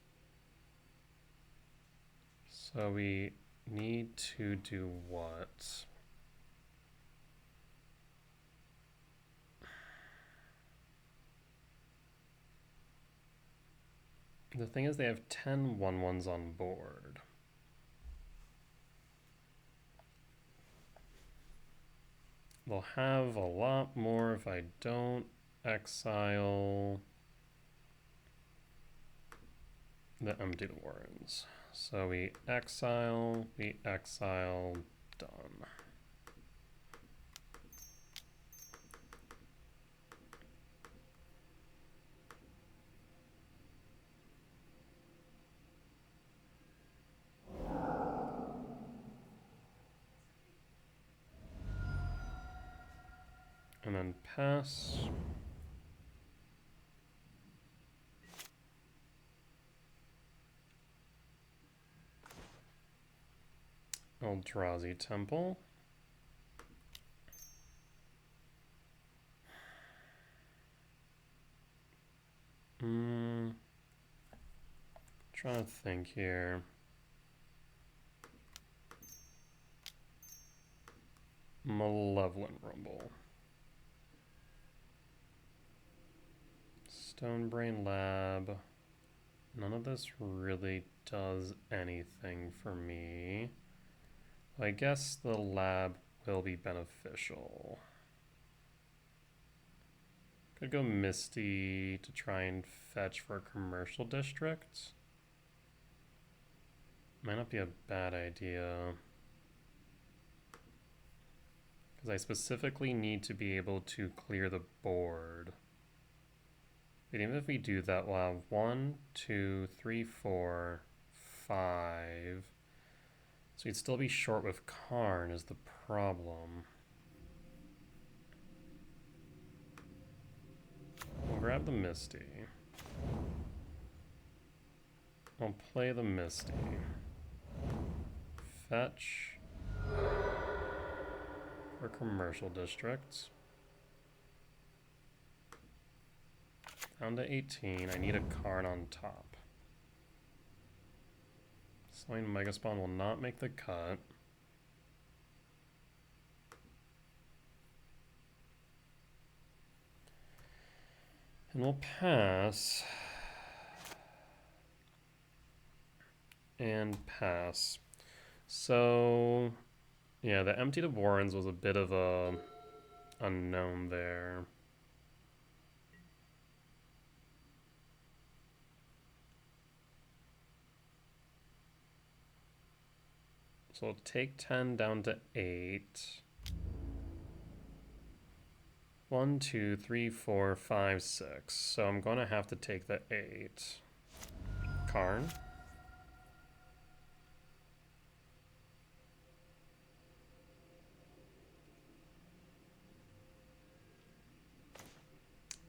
So we need to do what? The thing is they have 10 1/1s on board. They'll have a lot more if I don't exile the Empty the Warrens. So we exile, done. And then pass. Eldrazi Temple. Trying to think here. Malevolent Rumble. Stonebrain Lab. None of this really does anything for me. I guess the lab will be beneficial. Could go Misty to try and fetch for a commercial district. Might not be a bad idea. Because I specifically need to be able to clear the board. But even if we do that, we'll have 1, 2, 3, 4, 5. So we'd still be short with Karn is the problem. We'll grab the Misty. I'll play the Misty. Fetch for commercial districts. Down to 18. I need a Karn on top. Slain Megaspawn will not make the cut. And we'll pass. And pass. So, yeah, the Empty the Warrens was a bit of a unknown there. So we'll take 10 down to 8. 1, 2, 3, 4, 5, 6. So I'm going to have to take the 8. Karn.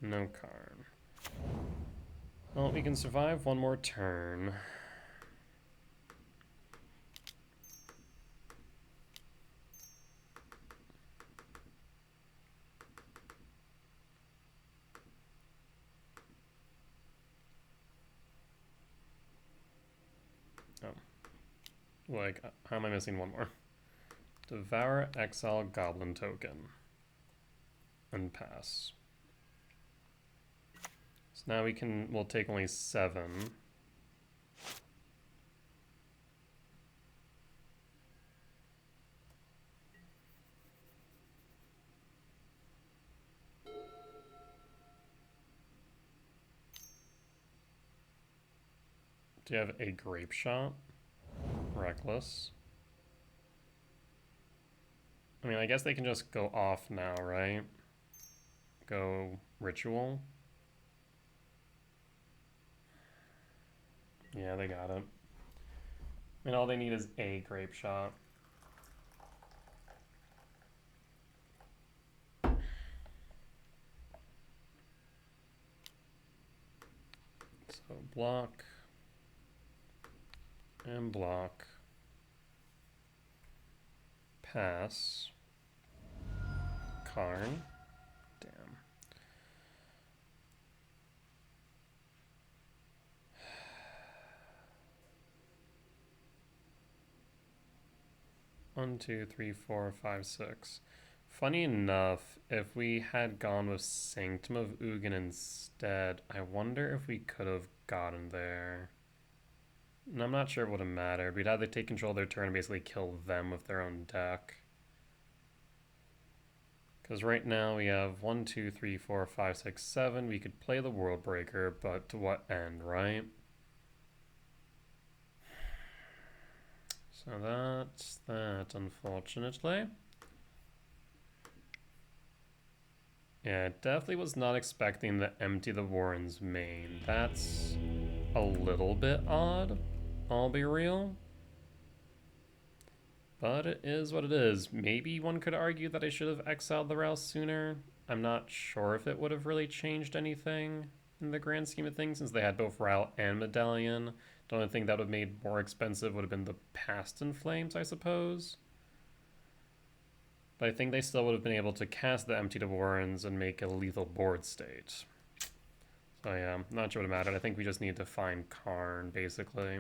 No Karn. Well, we can survive one more turn. Oh. Like, how am I missing one more? Devour Exile Goblin Token. And pass. So now we'll take only 7. Do you have a Grape Shot? Reckless. I mean, I guess they can just go off now, right? Go Ritual. Yeah, they got it. I mean, all they need is a Grape Shot. So block. And block. Pass. Karn. Damn. One, two, three, four, five, six. Funny enough, if we had gone with Sanctum of Ugin instead, I wonder if we could have gotten there. And I'm not sure it would have mattered. We'd either take control of their turn and basically kill them with their own deck. Because right now we have 1, 2, 3, 4, 5, 6, 7. We could play the World Breaker, but to what end, right? So that's that, unfortunately. Yeah, definitely was not expecting to empty the Warren's main. That's a little bit odd, I'll be real. But it is what it is. Maybe one could argue that I should have exiled the Rouse sooner. I'm not sure if it would have really changed anything in the grand scheme of things, since they had both Route and Medallion. The only thing that would have made more expensive would have been the Past in Flames, I suppose. But I think they still would have been able to cast the Empty to Warrens and make a lethal board state. So yeah, not sure what it mattered. I think we just need to find Karn, basically.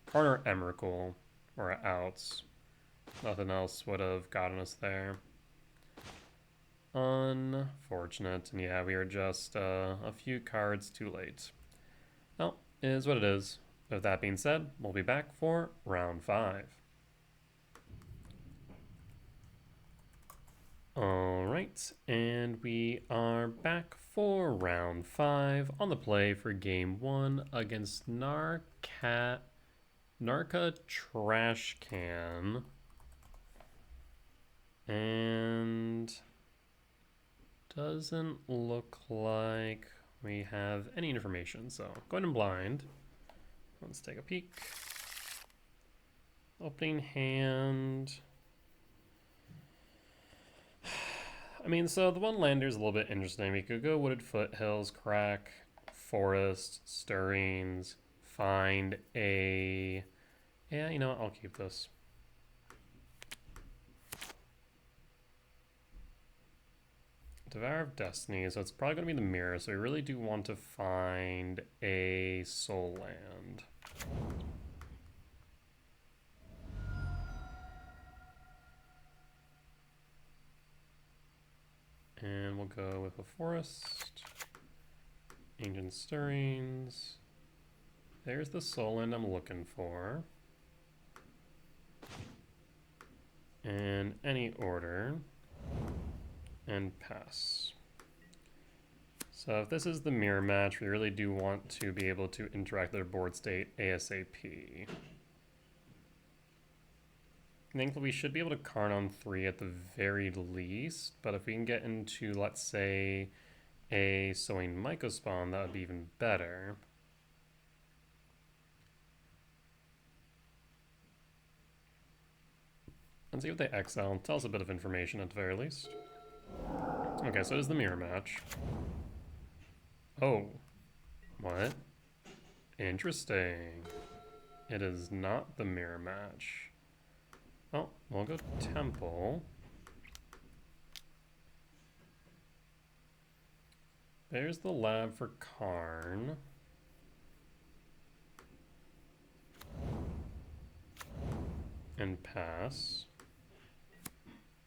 Karn or Emrakul, or outs. Nothing else would have gotten us there. Unfortunate. And yeah, we are just a few cards too late. Well, it is what it is. With that being said, we'll be back for round 5. Alright, and we are back for round 5 on the play for game 1 against Narca Trash Can. And doesn't look like we have any information, so going in blind. Let's take a peek. Opening hand. I mean, so the one lander is a little bit interesting. We could go Wooded Foothills, Crack, Forest, Stirrings, find a... Yeah, you know what? I'll keep this. Devour of Destiny, so it's probably going to be the Mirror, so we really do want to find a Soul Land. And we'll go with a Forest, Ancient Stirrings. There's the Soul Land I'm looking for. And any order. And pass. So if this is the mirror match, we really do want to be able to interact with their board state ASAP. I think we should be able to Karn on 3 at the very least, but if we can get into, let's say, a Sowing Mycospawn, that would be even better. Let's see what they exile. Tell us a bit of information at the very least. Okay, so it is the mirror match. Oh. What? Interesting. It is not the mirror match. Oh, we'll go Temple. There's the lab for Karn. and pass.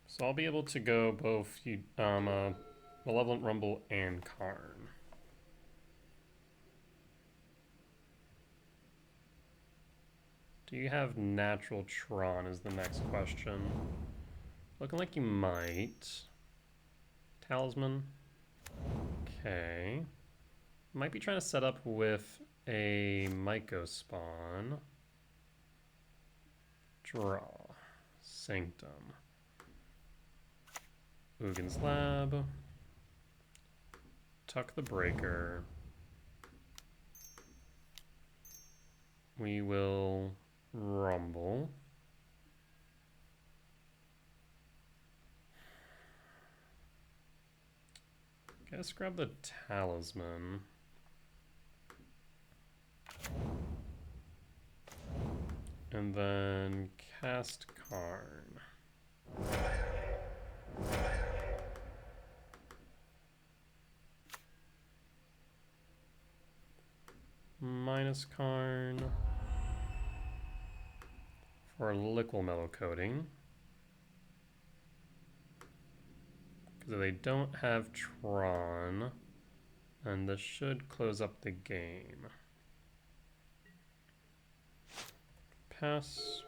So I'll be able to go both Malevolent Rumble and Karn. Do you have natural Tron is the next question. Looking like you might. Talisman. Okay. Might be trying to set up with a Myco spawn. Draw. Sanctum. Ugin's Lab. Tuck the Breaker. We will Rumble. Let's grab the Talisman. And then cast Karn. Minus Karn for Liquid Metal Coating. Because they don't have Tron, and this should close up the game. Pass.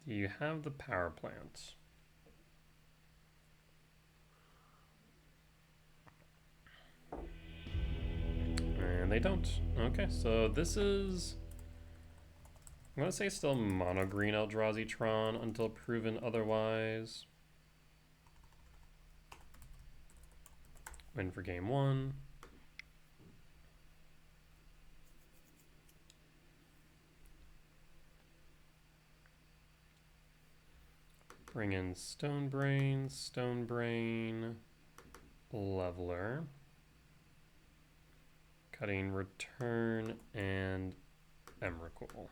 Do you have the power plant? And they don't. Okay, so this is, I'm going to say still mono green Eldrazi Tron until proven otherwise. Win for game one. Bring in Stone Brain, Leveler. Cutting Return and Emrakul.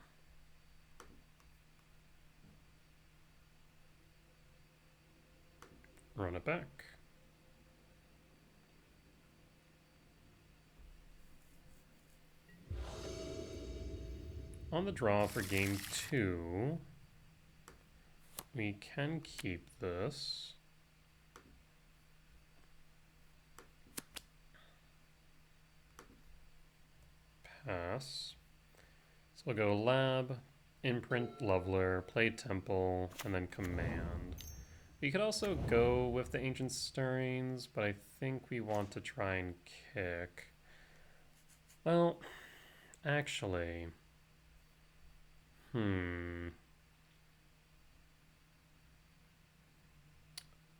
Run it back. On the draw for game two, we can keep this. Pass. So we'll go Lab, Imprint, Leveler, play Temple, and then Command. We could also go with the Ancient Stirrings, but I think we want to try and kick. Well, actually,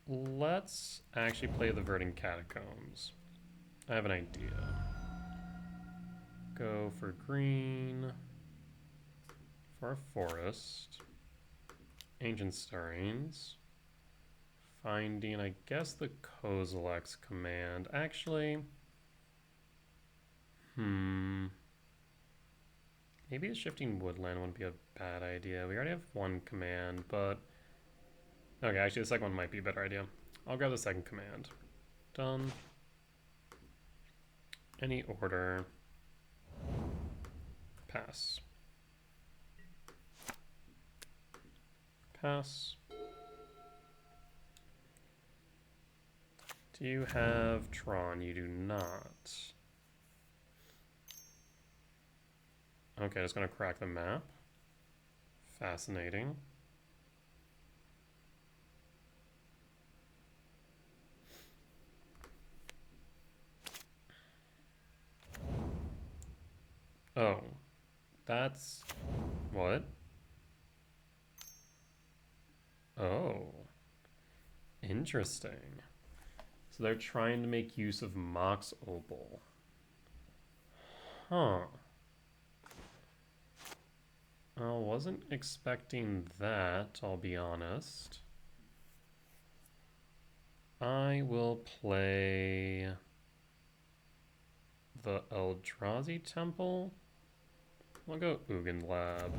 let's actually play the Verdant Catacombs. I have an idea. Go for green, for a forest, Ancient Stirrings, finding, I guess, the Kozilek's command. Actually, maybe a Shifting Woodland wouldn't be a bad idea. We already have one command, but okay, actually the second one might be a better idea. I'll grab the second command. Done. Any order. Pass. Pass. Do you have Tron? You do not. Okay, just gonna crack the map. Fascinating. Oh, that's what? Oh, interesting. So they're trying to make use of Mox Opal. Huh. I wasn't expecting that, I'll be honest. I will play the Eldrazi Temple. I'll go Ugin Lab.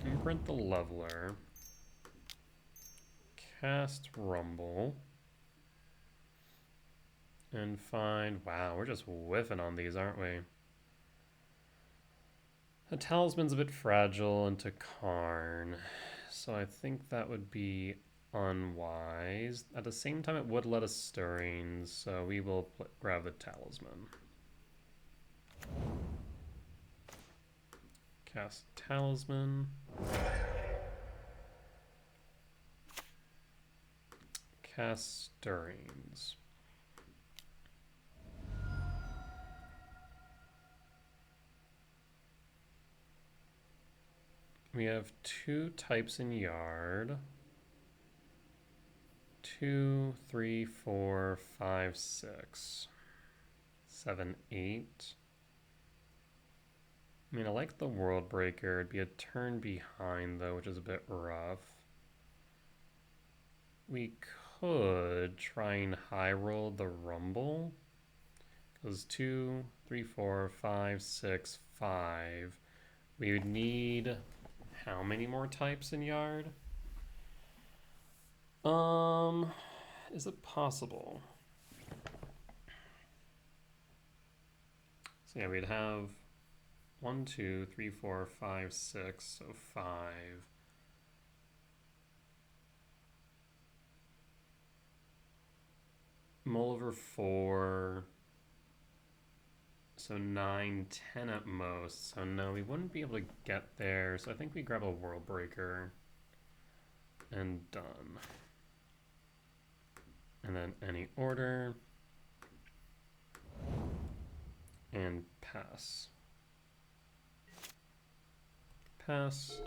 Imprint the Leveler. Cast Rumble. and find... Wow, we're just whiffing on these, aren't we? The talisman's a bit fragile into Karn, so I think that would be unwise. At the same time, it would let us stirrings, so we will grab the talisman. Cast talisman. Cast stirrings. We have 2 types in yard. 2, 3, 4, 5, 6, 7, 8. I mean, I like the World Breaker. It'd be a turn behind, though, which is a bit rough. We could try and high roll the Rumble. Because 2, 3, 4, 5, 6, 5. We would need how many more types in yard? Is it possible? So yeah, we'd have 1, 2, 3, 4, 5, 6, so 5. Mull over 4. So 9, 10 at most. So no, we wouldn't be able to get there. So I think we grab a World Breaker. And done. And then any order. And pass. Pass.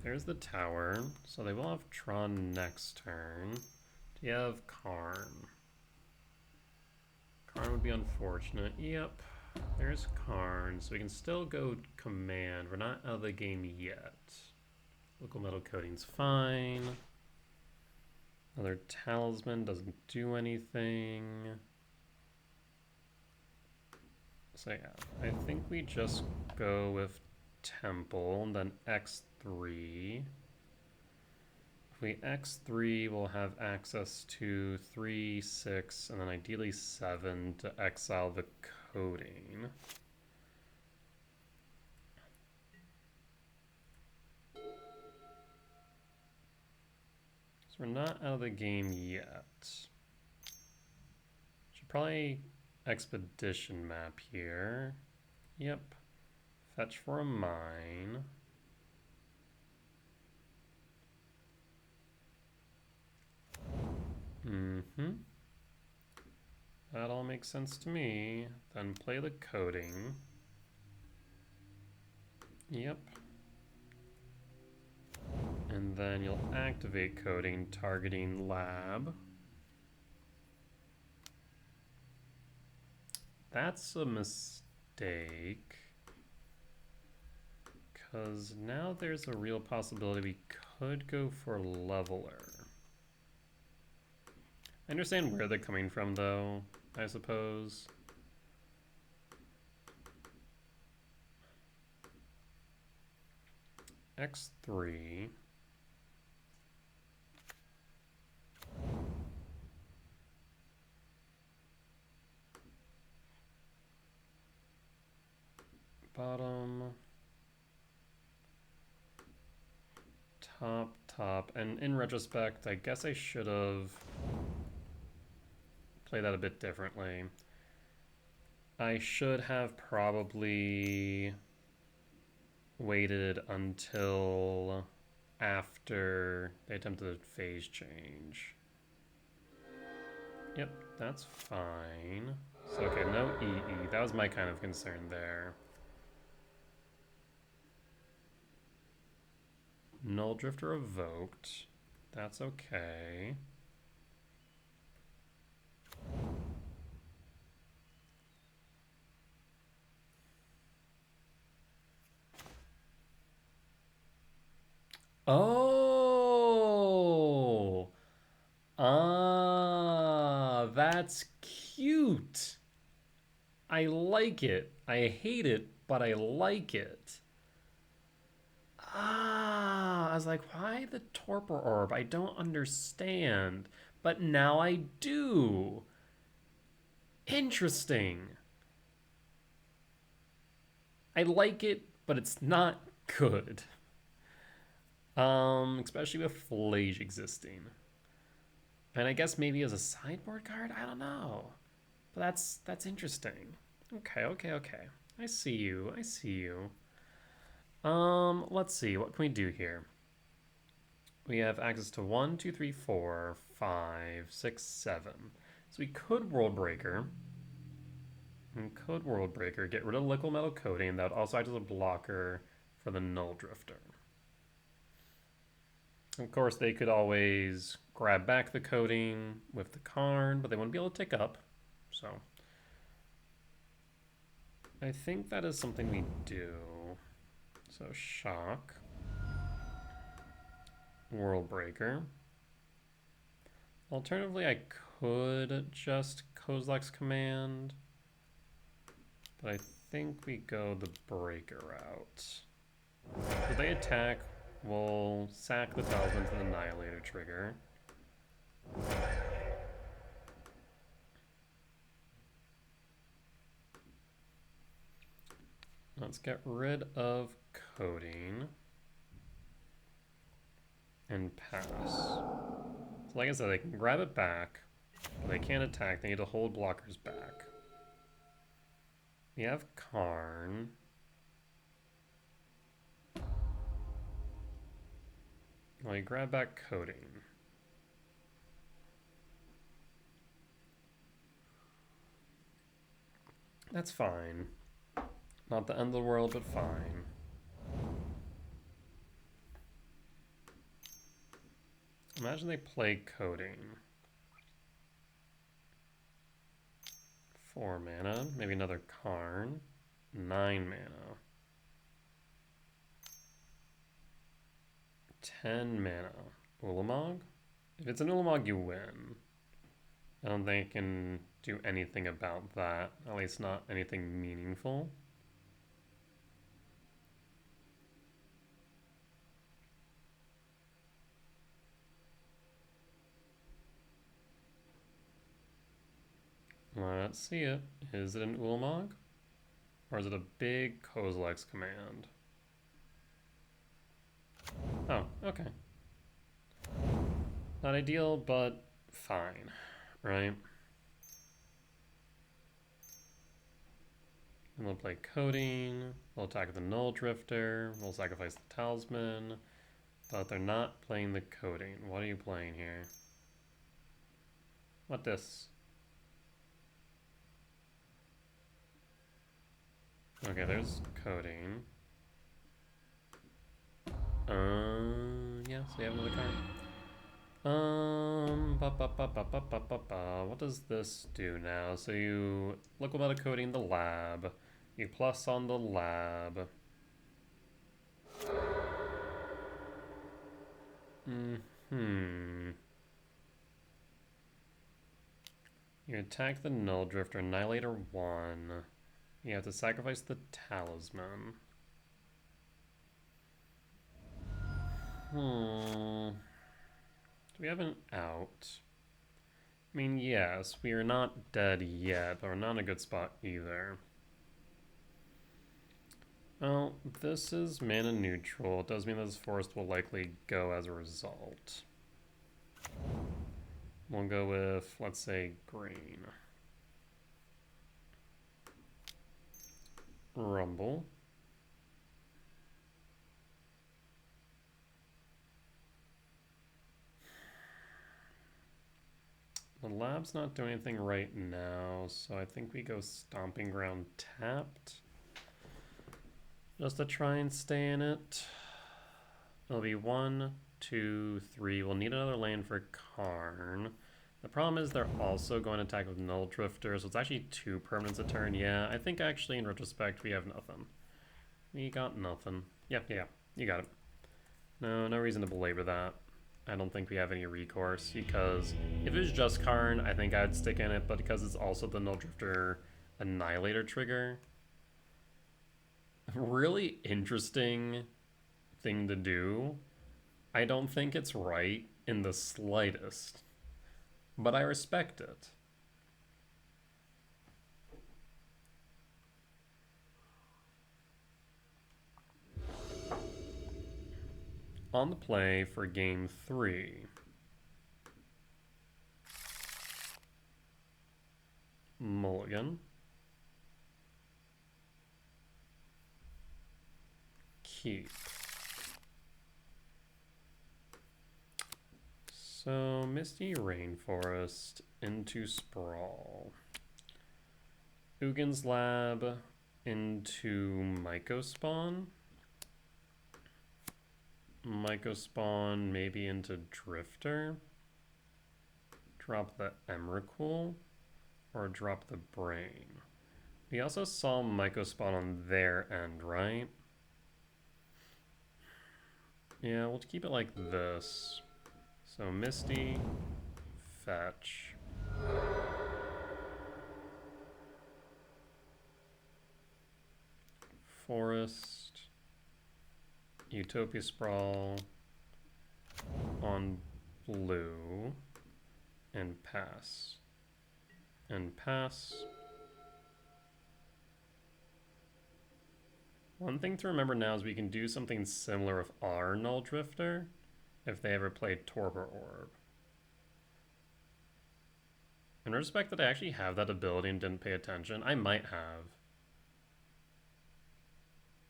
There's the tower. So they will have Tron next turn. Do you have Karn? Karn would be unfortunate. Yep. There's Karn. So we can still go command. We're not out of the game yet. Local metal coating's fine. Another talisman doesn't do anything. So yeah, I think we just go with Temple and then X3. If we X3, we'll have access to 3, 6, and then ideally 7 to exile the coding. So we're not out of the game yet. Should probably expedition map here. Yep. Fetch for a mine. That all makes sense to me. Then play the coding. Yep. And then you'll activate coding targeting lab. That's a mistake. Because now there's a real possibility we could go for leveler. I understand where they're coming from, though, I suppose. X3. Bottom. Top, top. And in retrospect, I guess I should have played that a bit differently. I should have probably waited until after they attempted a phase change. Yep, that's fine. So, okay, no EE. That was my kind of concern there. Null Drifter evoked. That's okay. Oh! Ah, that's cute. I like it. I hate it, but I like it. Ah, I was like, why the Torpor Orb? I don't understand. but now I do. Interesting. I like it, but it's not good. Especially with Flage existing. And I guess maybe as a sideboard card? I don't know. But that's interesting. Okay. I see you. Let's see. What can we do here? We have access to 1, 2, 3, 4, 5, 6, 7. So we could World Breaker. Get rid of Liquid Metal Coating. That would also act as a blocker for the Null Drifter. Of course, they could always grab back the coating with the card, but they wouldn't be able to tick up. So I think that is something we do. So shock. World Breaker. Alternatively, I could just Kozilek's Command, but I think we go the Breaker route. So they attack, we'll sack the Talisman to the Annihilator trigger. Let's get rid of Coding and pass. So like I said, they can grab it back, but they can't attack. They need to hold blockers back. We have Karn. Well, you grab back Coding. That's fine. Not the end of the world, but fine. Imagine they play Coding. 4 mana, maybe another Karn. 9 mana. 10 mana. Ulamog? If it's an Ulamog, you win. I don't think I can do anything about that. At least not anything meaningful. Let's see it. Is it an Ulamog? Or is it a big Kozilek's Command? Oh, okay. Not ideal, but fine, right? And we'll play Coding, we'll attack the Null Drifter, we'll sacrifice the Talisman, but they're not playing the Coding. What are you playing here? What this? Okay, there's Coding. Yeah, so you have another card. What does this do now? So you look about a Coding the lab. You plus on the lab. You attack the Null Drifter, Annihilator 1. You have to sacrifice the Talisman. Do we have an out? I mean, yes, we are not dead yet, but we're not in a good spot either. Well, this is mana neutral. It does mean that this forest will likely go as a result. We'll go with, let's say, green. Rumble. The lab's not doing anything right now, so I think we go Stomping Ground tapped. Just to try and stay in it. It'll be 1, 2, 3. We'll need another land for Karn. The problem is they're also going to attack with Null Drifter, so it's actually 2 permanents a turn. Yeah, I think actually in retrospect we have nothing. We got nothing. Yeah, you got it. No reason to belabor that. I don't think we have any recourse, because if it was just Karn, I think I'd stick in it, but because it's also the Null Drifter Annihilator trigger, really interesting thing to do. I don't think it's right in the slightest. but I respect it. On the play for game 3. Mulligan. Keep. So, Misty Rainforest into Sprawl. Ugin's Lab into Mycospawn. Mycospawn maybe into Drifter. Drop the Emrakul. Or drop the Brain. We also saw Mycospawn on their end, right? Yeah, we'll keep it like this. So Misty, fetch. Forest, Utopia Sprawl on blue, and pass. And pass. One thing to remember now is we can do something similar with our Null Drifter if they ever played Torpor Orb. In respect that I actually have that ability and didn't pay attention, I might have.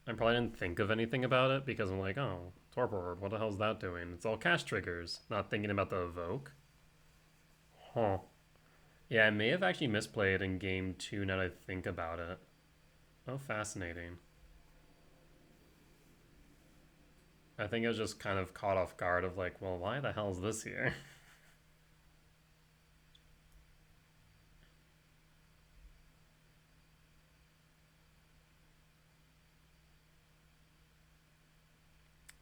I probably didn't think of anything about it because I'm like, oh, Torpor Orb, what the hell is that doing? It's all cast triggers, not thinking about the evoke. Huh. Yeah, I may have actually misplayed in game 2 now that I think about it. Oh, fascinating. I think I was just kind of caught off guard of like, well, why the hell is this here?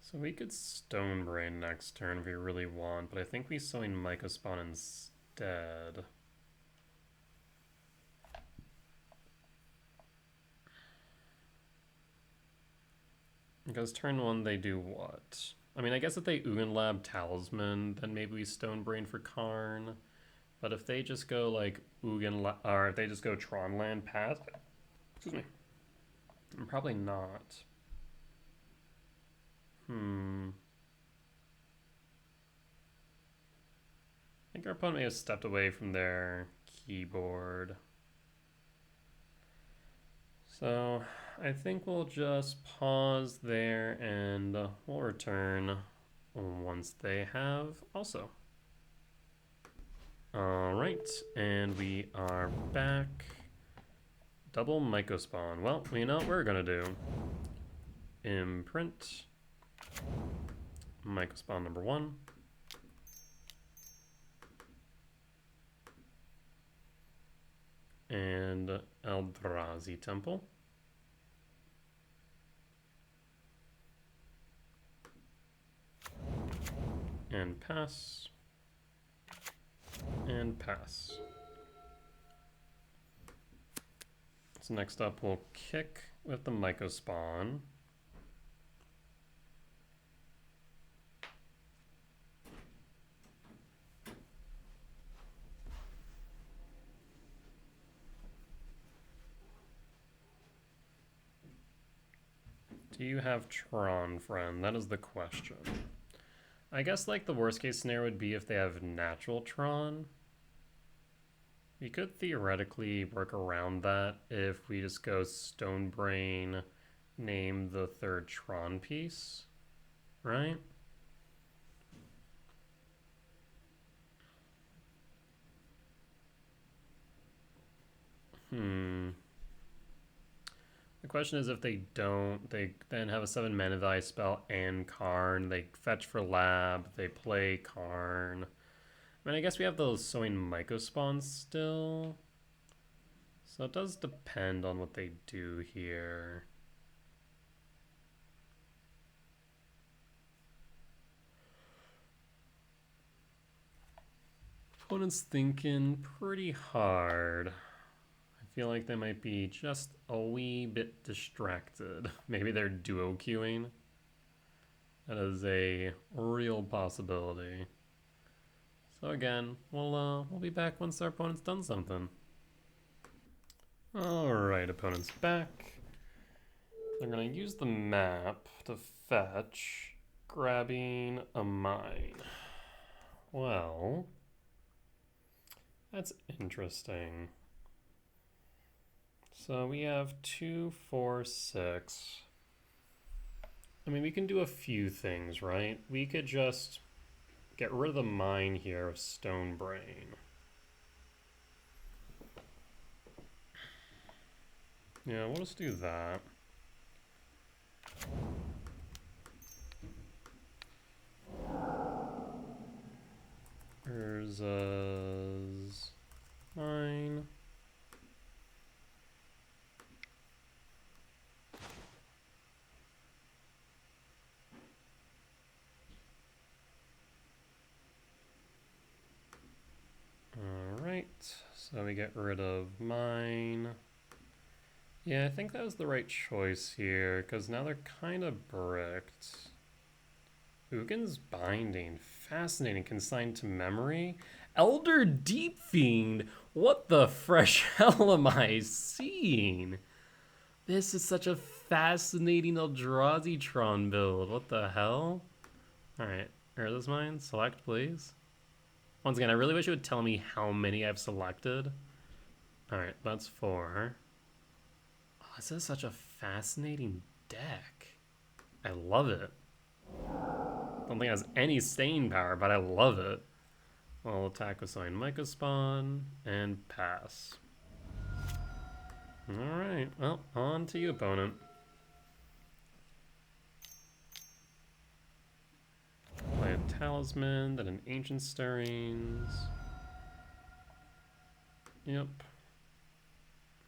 So we could Stonebrain next turn if we really want, but I think we swing Mycospawn instead. Because turn 1 they do what? I mean, I guess if they Ugin Lab Talisman, then maybe we Stonebrain for Karn. But if they just go like Ugin Lab, or if they just go Tron Land pass, excuse me, probably not. I think our opponent may have stepped away from their keyboard. So I think we'll just pause there and we'll return once they have also. Alright, and we are back. Double Mycospawn. Well, you know what we're gonna do. Imprint. Mycospawn number 1. And Eldrazi Temple. And pass. And pass. So next up we'll kick with the Mycospawn. Do you have Tron, friend? That is the question. I guess like the worst case scenario would be if they have natural Tron. We could theoretically work around that if we just go Stonebrain, name the 3rd Tron piece, right? The question is if they don't, they then have a 7 mana value spell and Karn. They fetch for Lab, they play Karn. I mean, I guess we have those sowing Mycospawns still. So it does depend on what they do here. Opponent's thinking pretty hard. I feel like they might be just a wee bit distracted. Maybe they're duo queuing. That is a real possibility. So So again, we'll be back once our opponent's done something. Alright, opponent's back. They're gonna use the map to fetch, grabbing a mine. Well, that's interesting. So we have 2, 4, 6. I mean, we can do a few things, right? We could just get rid of the mine here of Stone Brain. Yeah, we'll just do that. There's mine. Alright, so we get rid of mine. Yeah, I think that was the right choice here, because now they're kind of bricked. Ugin's Binding, fascinating, consigned to memory. Elder Deep Fiend, what the fresh hell am I seeing? This is such a fascinating Eldrazi Tron build, what the hell? Alright, are those mine? Select, please. Once again, I really wish it would tell me how many I've selected. Alright, that's 4. Oh, this is such a fascinating deck. I love it. Don't think it has any staying power, but I love it. I'll attack with Sign Mycospawn and pass. Alright, well, on to you, opponent. Play a Talisman, then an Ancient Stirrings. Yep.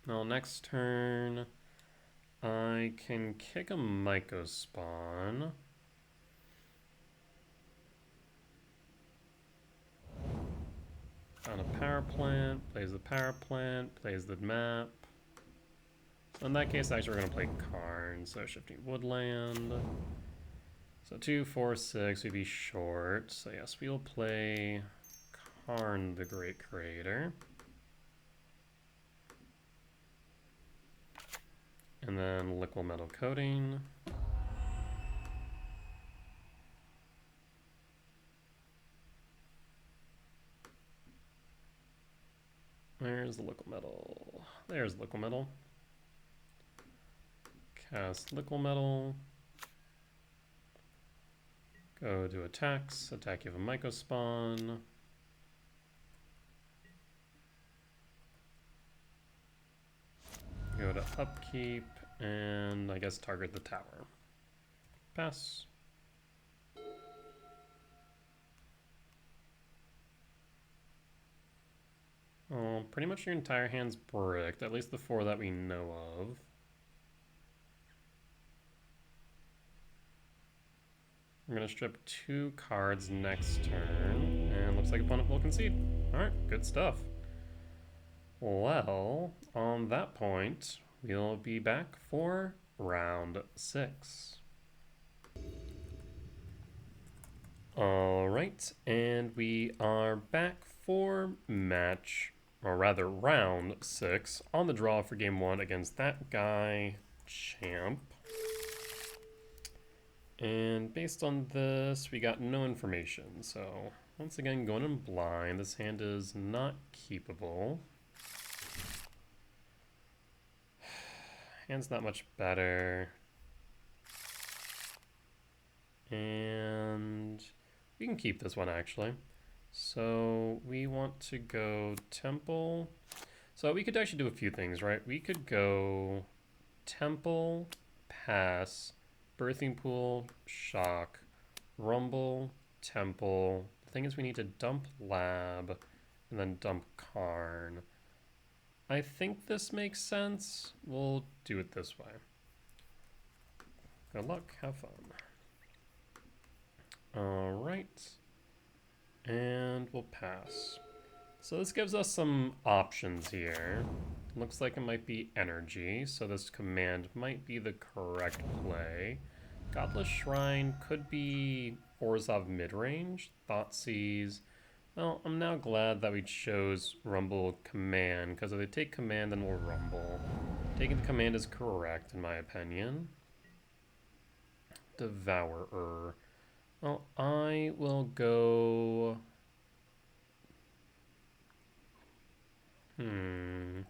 Well, next turn, I can kick a Mycospawn. On a power plant, plays the power plant, plays the map. So in that case, actually, we're going to play Karn, so shifting woodland. So 2, 4, 6, we'd be short. So yes, we'll play Karn the Great Creator. And then Liquid Metal Coating. Where's the Liquid Metal? There's Liquid Metal. Cast Liquid Metal. Go to attacks. Attack, you have a Mycospawn. Go to upkeep, and I guess target the tower. Pass. Oh, pretty much your entire hand's bricked, at least the 4 that we know of. I'm going to strip 2 cards next turn, and looks like opponent will concede. Alright, good stuff. Well, on that point, we'll be back for round 6. Alright, and we are back for match, or rather round 6, on the draw for game 1 against that guy, Champ. And based on this, we got no information, so once again, going in blind. This hand is not keepable. Hand's not much better. And we can keep this one, actually. So we want to go Temple. So we could actually do a few things, right? We could go Temple, pass, Birthing Pool, Shock, Rumble, Temple. The thing is we need to dump Lab and then dump Karn. I think this makes sense. We'll do it this way. Good luck, have fun. Alright. And we'll pass. So this gives us some options here. Looks like it might be energy, so this command might be the correct play. Godless Shrine could be Orzhov mid-range. Thoughtseize Well, I'm now glad that we chose Rumble Command, because if they take Command, then we'll Rumble. Taking the Command is correct, in my opinion. Devourer. Well, I will go... I mean,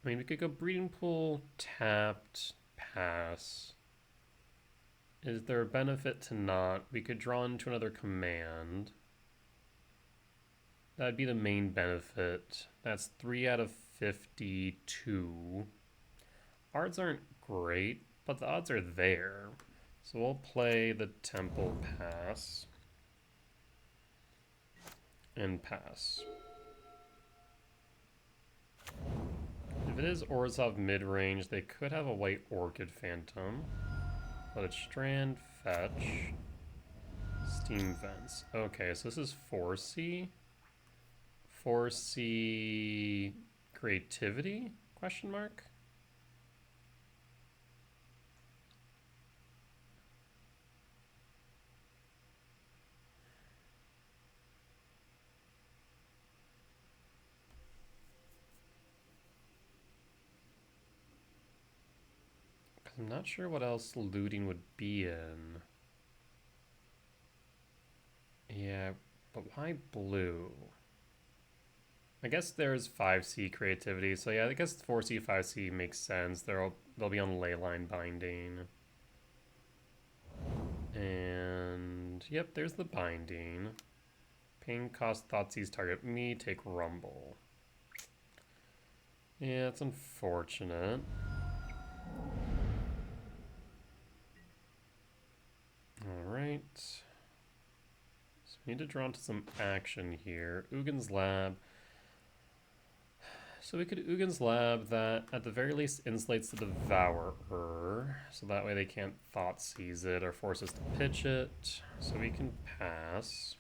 we could go Breeding Pool, tapped, pass. Is there a benefit to not? We could draw into another command. That'd be the main benefit. That's 3 out of 52. Odds aren't great, but the odds are there. So we'll play the Temple Pass. And pass. If it is Orzhov mid-range, they could have a white Orchid Phantom. Let it Strand, fetch. Steam Vents. Okay, so this is 4C. 4C creativity? Question mark? I'm not sure what else looting would be in. Yeah, but why blue? I guess there's 5C creativity, so yeah, I guess 4C, 5C makes sense. They'll be on Leyline Binding. And yep, there's the Binding. Pain cost Thoughtseize target me, take Rumble. Yeah, it's unfortunate. Alright. So we need to draw into some action here. Ugin's Lab. So we could Ugin's Lab that at the very least insulates the Devourer. So that way they can't Thoughtseize it or force us to pitch it. So we can pass.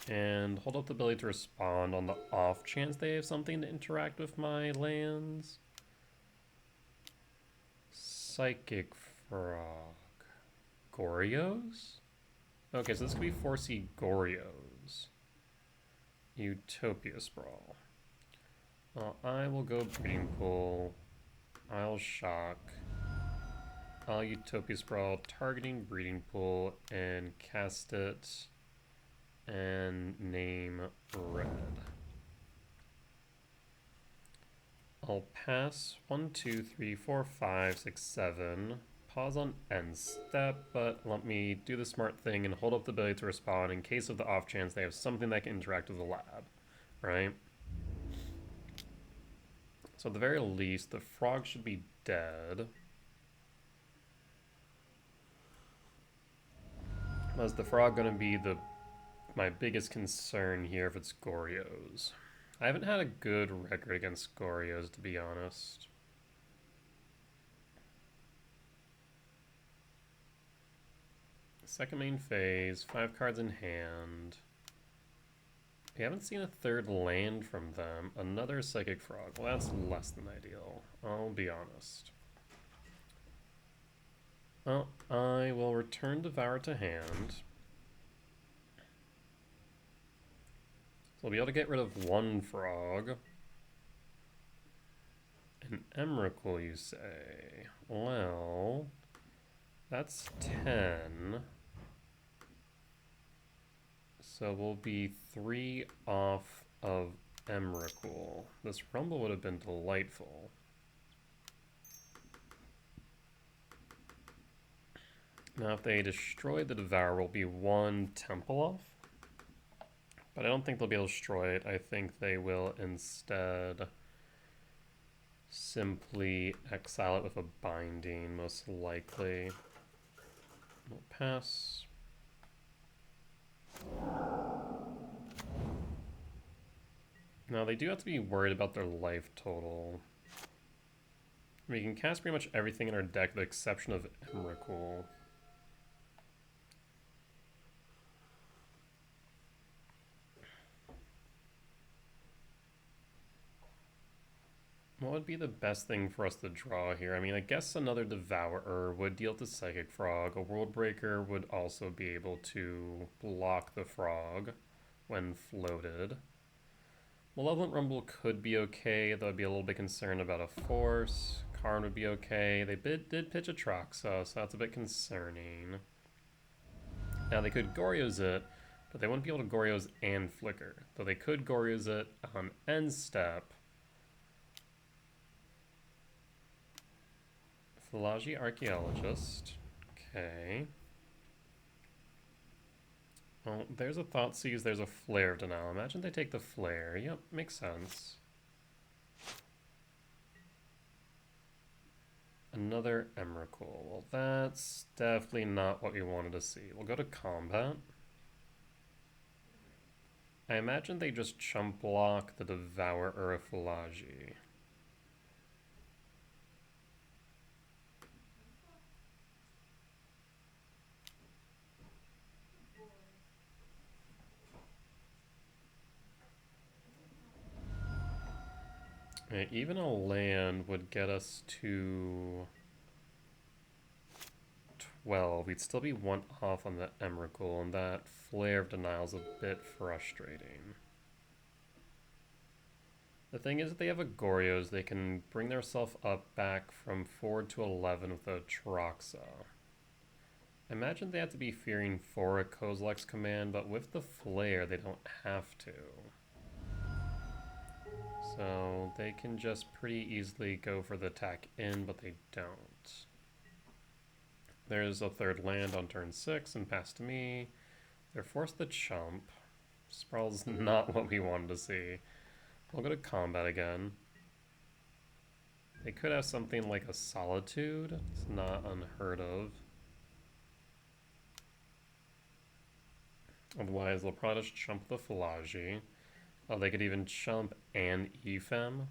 And hold up the ability to respond on the off chance they have something to interact with my lands. Psychic Frog. Goryos? Okay, so this could be 4C Goryos. Utopia Sprawl. Well, I will go Breeding Pool. I'll Shock. I'll Utopia Sprawl, targeting Breeding Pool, and cast it, and name Red. I'll pass 1, 2, 3, 4, 5, 6, 7. Pause on end step, but let me do the smart thing and hold up the ability to respond in case of the off chance they have something that can interact with the lab, right? So at the very least, the frog should be dead. Is the frog going to be my biggest concern here if it's Goryos? I haven't had a good record against Goryos, to be honest. Second main phase, 5 cards in hand. We haven't seen a third land from them. Another Psychic Frog. Well, that's less than ideal, I'll be honest. Well, I will return Devour to hand. So we'll be able to get rid of 1 frog. An Emrakul, you say? Well, that's 10. So we'll be 3 off of Emrakul. This Rumble would have been delightful. Now if they destroy the Devour, we'll be 1 Temple off. But I don't think they'll be able to destroy it. I think they will instead simply exile it with a Binding, most likely. We'll pass. Now they do have to be worried about their life total. We can cast pretty much everything in our deck with the exception of Emrakul. What would be the best thing for us to draw here? I mean, I guess another Devourer would deal to Psychic Frog. A World Breaker would also be able to block the Frog when floated. Malevolent Rumble could be okay, though I'd be a little bit concerned about a Force. Karn would be okay. They did pitch a Troxa, so that's a bit concerning. Now they could Goryo's it, but they wouldn't be able to Goryo's and Flicker. Though they could Goryo's it on end step. Philology Archaeologist. Okay. Well, there's a Thoughtseize, there's a Flare of Denial. Imagine they take the Flare. Yep, makes sense. Another Emrakul. Well, that's definitely not what we wanted to see. We'll go to Combat. I imagine they just chump block the Devourer of Philology. Even a land would get us to 12. We'd still be one off on the Emrakul, and that Flare of Denial is a bit frustrating. The thing is, if they have a Goryo's, they can bring themselves up back from 4 to 11 with a Troxa. I imagine they have to be fearing for a Kozilek's command, but with the Flare, they don't have to. So they can just pretty easily go for the attack in, but they don't. There's a third land on turn 6 and pass to me. They're forced to chump. Sprawl's not what we wanted to see. We'll go to combat again. They could have something like a Solitude. It's not unheard of. Otherwise, they'll probably just chump the Philology. Oh, they could even chump and Efem.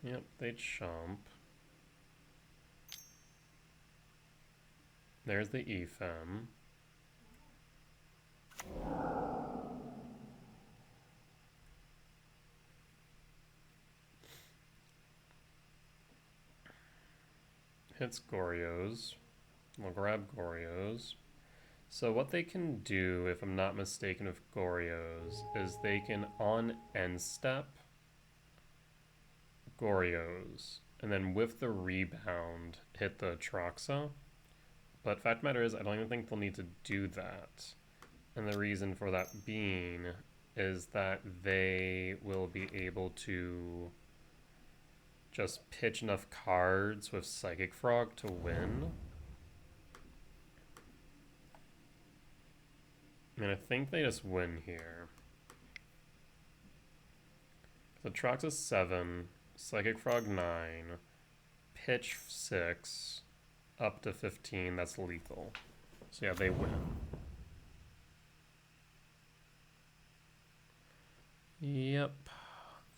Yep, they chump. There's the Efem. Hits Goryo's. We'll grab Goryo's. So what they can do, if I'm not mistaken with Goryo's, is they can on end step Goryo's, and then with the rebound hit the Troxa. But fact of the matter is, I don't even think they'll need to do that. And the reason for that being is that they will be able to just pitch enough cards with Psychic Frog to win. And I think they just win here. The Troxa 7, Psychic Frog 9, pitch 6, up to 15, that's lethal. So yeah, they win. Yep,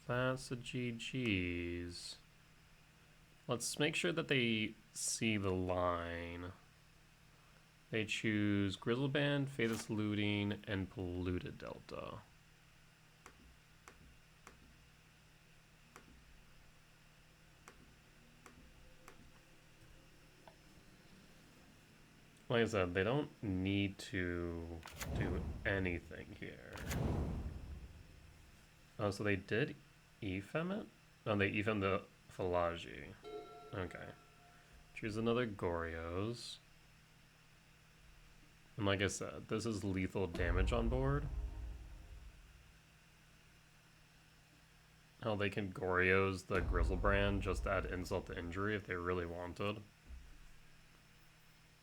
that's a GG's. Let's make sure that they see the line. They choose Grizzleband, Faithless Looting, and Polluted Delta. Like I said, they don't need to do anything here. Oh, so they did Efem it? Oh, they Efem the Philology. Okay. Choose another Goryo's. And like I said, this is lethal damage on board. How they can Goryo's the Grizzlebrand just to add insult to injury if they really wanted.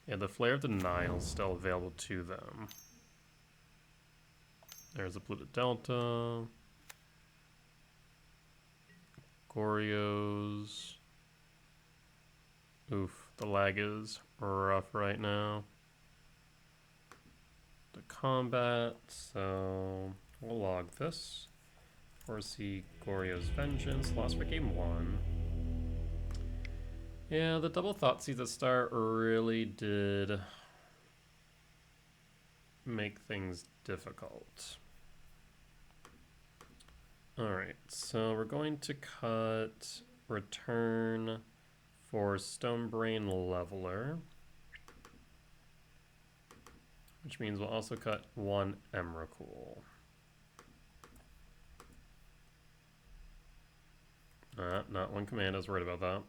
Yeah, the Flare of Denial is still available to them. There's a Polluted Delta. Goryo's. Oof, the lag is rough right now. The combat, so we'll log this. Foresee Goryo's Vengeance, lost for game 1. Yeah, the double Thoughtseize at start really did make things difficult. Alright, so we're going to cut return for Stonebrain Leveler, which means we'll also cut one Emrakul. Not one command, I was worried about that.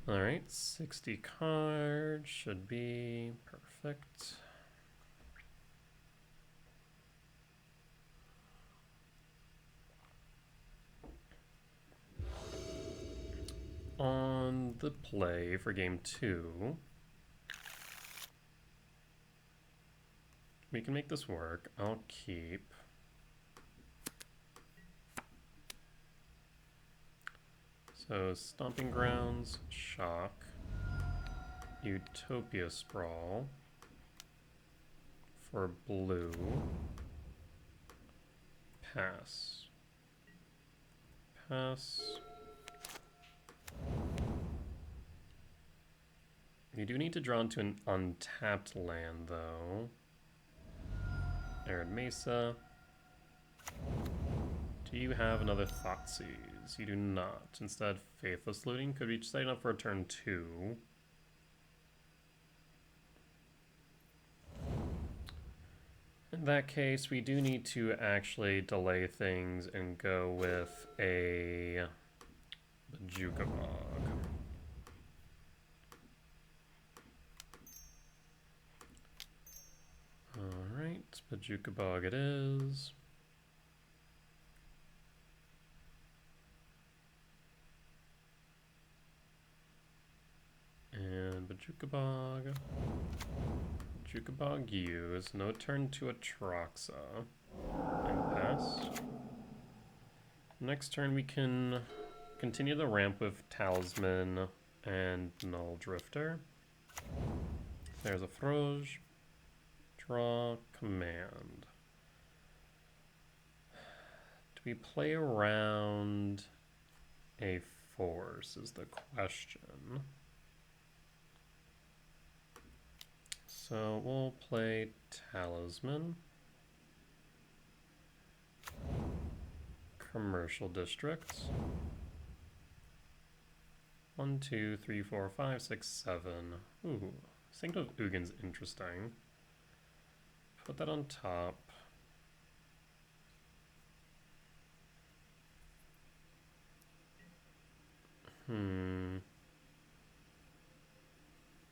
Alright, 60 cards should be perfect. On the play for game 2, we can make this work. I'll keep. So Stomping Grounds, Shock, Utopia Sprawl for blue, pass, pass. You do need to draw into an untapped land though. Arid Mesa. Do you have another Thoughtseize? You do not. Instead, Faithless Looting could be setting up for a turn 2. In that case, we do need to actually delay things and go with a Jukabog. Alright, Bajukabog it is. And Bajukabog. Jukabog use. No turn to Atraxa. And pass. Next turn we can continue the ramp with Talisman and Null Drifter. There's a Froge. Draw command. Do we play around a force is the question. So we'll play Talisman. Commercial District. 1, 2, 3, 4, 5, 6, 7. Ooh, Sanctum of Ugin's interesting. Put that on top.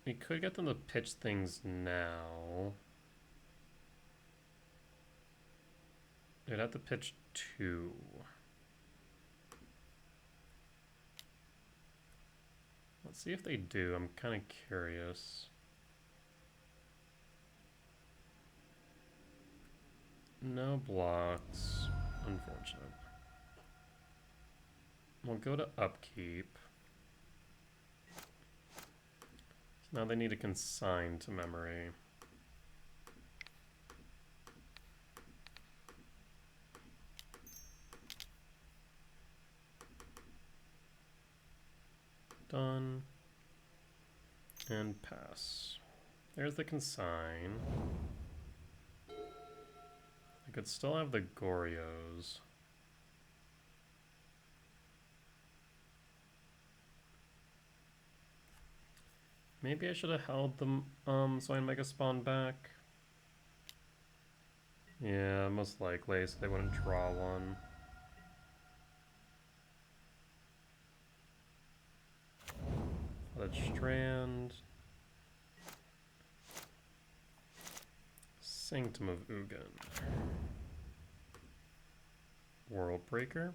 We could get them to pitch things now. They'd have to pitch 2. Let's see if they do. I'm kind of curious. No blocks. Unfortunate. We'll go to upkeep. So now they need to consign to memory. Done. And pass. There's the consign. I could still have the Goryos. Maybe I should have held them so I can make a spawn back. Yeah, most likely, so they wouldn't draw one. Flooded Strand. Sanctum of Ugin. World Breaker.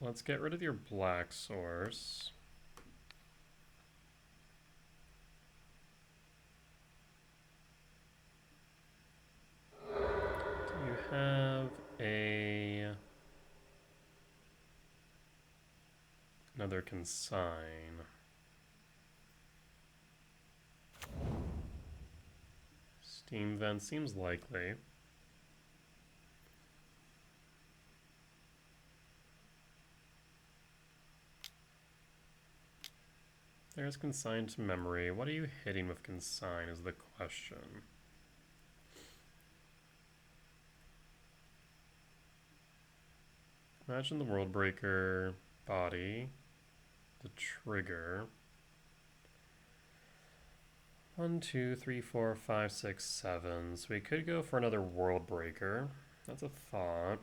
Let's get rid of your black source. Do you have another consign? Steam vent seems likely. There's consign to memory. What are you hitting with consign is the question. Imagine the World Breaker body, the trigger. 1, 2, 3, 4, 5, 6, 7. So we could go for another World Breaker. That's a thought.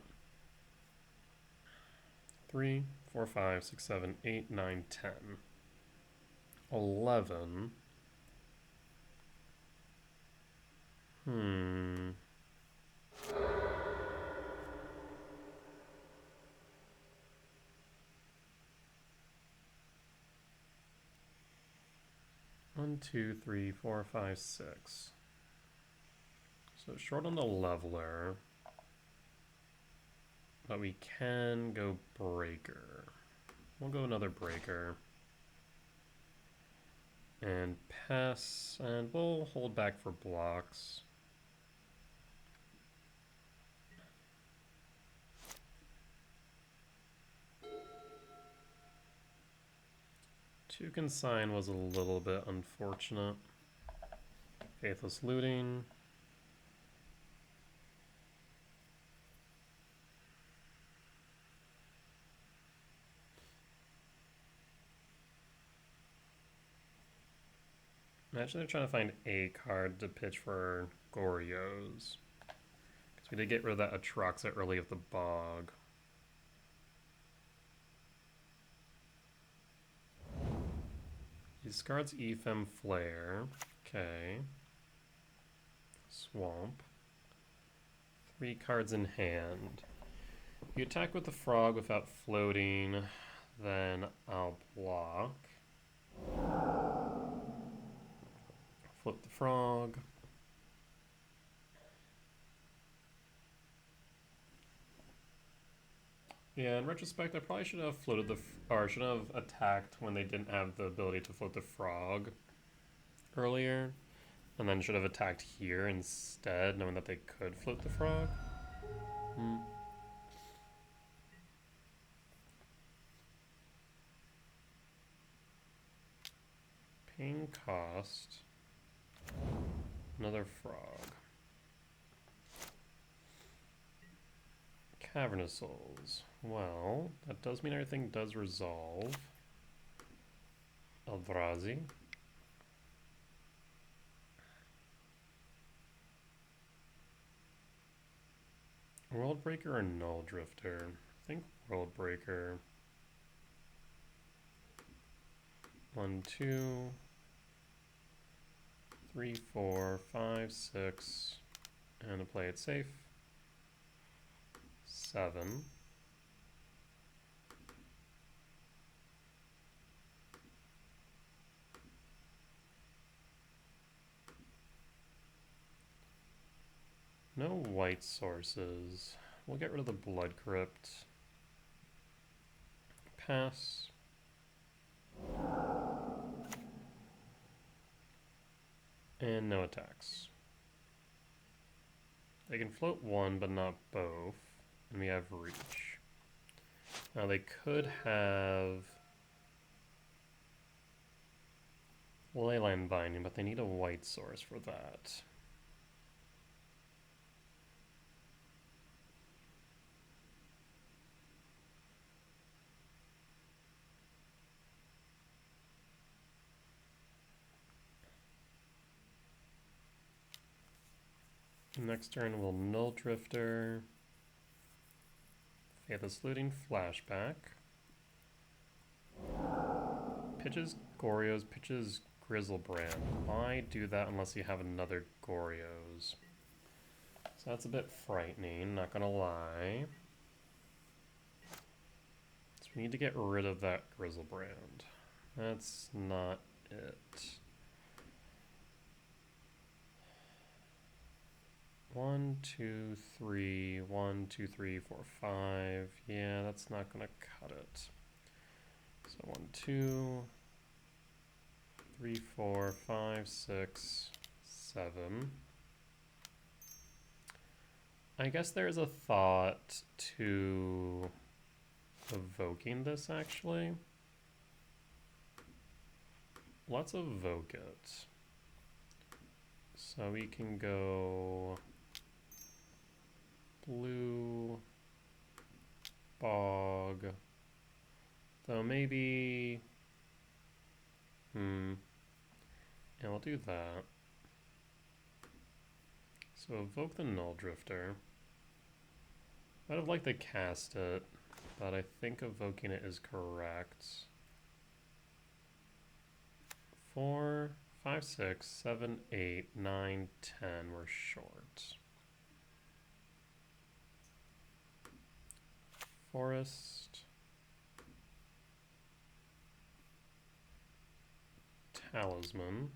3, 4, 5, 6, 7, 8, 9, 10. 11. 1, 2, 3, 4, 5, 6. So short on the leveler. But we can go breaker. We'll go another breaker. And pass, and we'll hold back for blocks. Two consign was a little bit unfortunate. Faithless looting. Imagine they're trying to find a card to pitch for Goryos. Because we did get rid of that Atraxa early of the bog. He discards Ephem Flare. Okay. Swamp. 3 cards in hand. You attack with the frog without floating, then I'll block. Flip the frog. Yeah, in retrospect, I probably should have floated or should have attacked when they didn't have the ability to float the frog earlier, and then should have attacked here instead, knowing that they could float the frog. Paying cost. Another frog. Cavernous Souls. Well, that does mean everything does resolve. Eldrazi. World Breaker or Null Drifter? I think World Breaker. 1, 2, 3, 4, 5, 6, and to play it safe. 7. No white sources. We'll get rid of the Blood Crypt. Pass. And no attacks. They can float one, but not both. And we have reach. Now they could have Leyline Binding, but they need a white source for that. Next turn we'll Null Drifter. Faithless Looting, Flashback. Pitches Goryos, pitches Grizzlebrand. Why do that unless you have another Goryos? So that's a bit frightening, not gonna lie. So we need to get rid of that Grizzlebrand. That's not it. 1, 2, 3, 1, 2, 3, 4, 5. Yeah, that's not gonna cut it. So 1, 2, 3, 4, 5, 6, 7. I guess there's a thought to evoking this, actually. Let's evoke it. So we can go blue, bog, though maybe, yeah, we'll do that. So evoke the Null Drifter. I'd have liked to cast it, but I think evoking it is correct. 4, 5, 6, 7, 8, 9, 10. We're short. Forest. Talisman.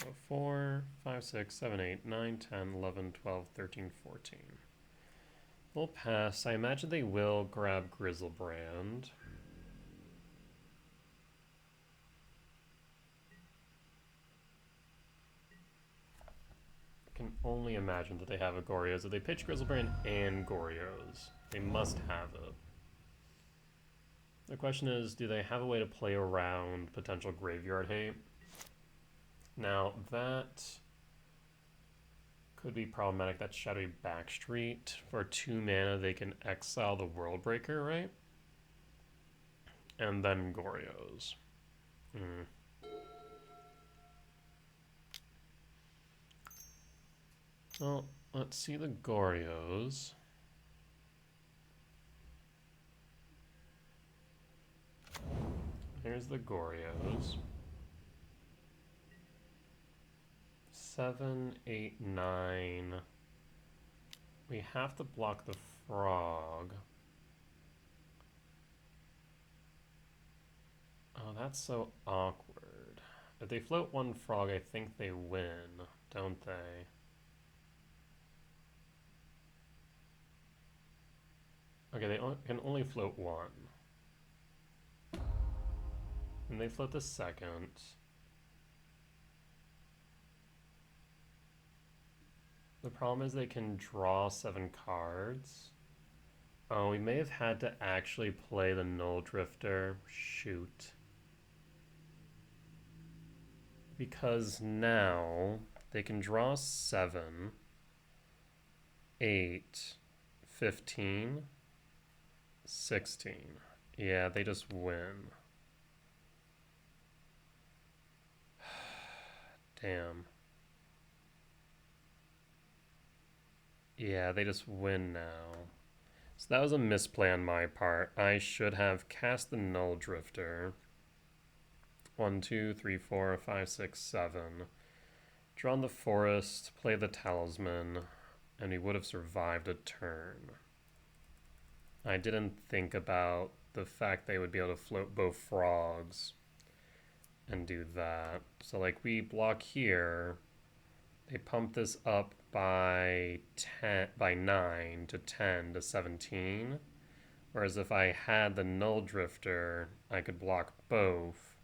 So 4, 5, 6, 7, 8, 9, 10, 11, 12, 13, 14. We'll pass. I imagine they will grab Grizzlebrand. I can only imagine that they have a Goryo. So they pitch Grizzlebrand and Goryos. They must have it. The question is, do they have a way to play around potential graveyard hate? Now, that could be problematic. That's Shadowy Backstreet. For 2 mana, they can exile the Worldbreaker, right? And then Goryos. Well, let's see the Goryos. Here's the Goryos. 7, 8, 9. We have to block the frog. Oh, that's so awkward. If they float 1 frog, I think they win, don't they? Okay, they can only float 1. And they float the second. The problem is they can draw 7 cards. Oh, we may have had to actually play the Null Drifter. Shoot. Because now they can draw 7, 8, 15, 16. Yeah, they just win. Damn. Yeah, they just win now. So that was a misplay on my part. I should have cast the Null Drifter. 1, 2, 3, 4, 5, 6, 7. Drawn the Forest, play the Talisman, and we would have survived a turn. I didn't think about the fact they would be able to float both frogs and do that. So like we block here, they pump this up by 9 to 10 to 17. Whereas if I had the Null Drifter, I could block both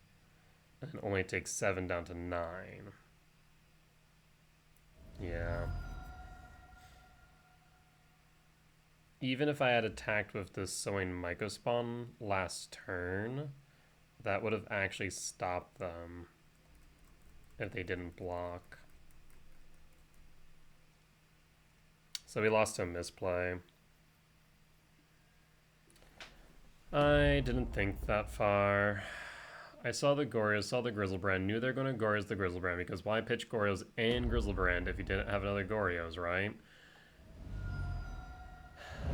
and only take 7 down to 9. Yeah. Even if I had attacked with the Sowing Mycospawn last turn, that would have actually stopped them if they didn't block. So we lost to a misplay. I didn't think that far. I saw the Goryos, saw the Grizzlebrand, knew they're going to Goryos the Grizzlebrand, because why pitch Goryos and Grizzlebrand if you didn't have another Goryos, right?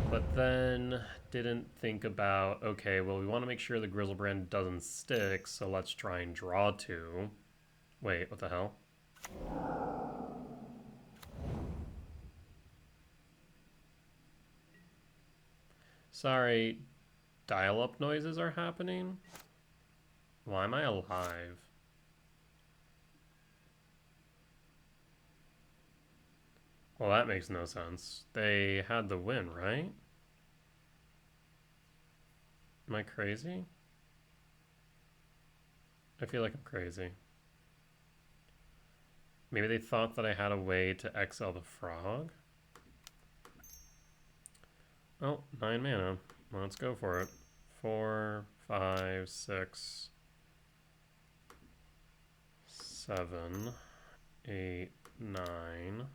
But then didn't think about, okay, well, we want to make sure the Grizzlebrand doesn't stick, so let's try and draw 2. Wait, what the hell? Sorry, dial-up noises are happening? Why am I alive? Well, that makes no sense. They had the win, right? Am I crazy? I feel like I'm crazy. Maybe they thought that I had a way to exile the frog. Oh, 9 mana. Let's go for it. 4, 5, 6, 7, 8, 9.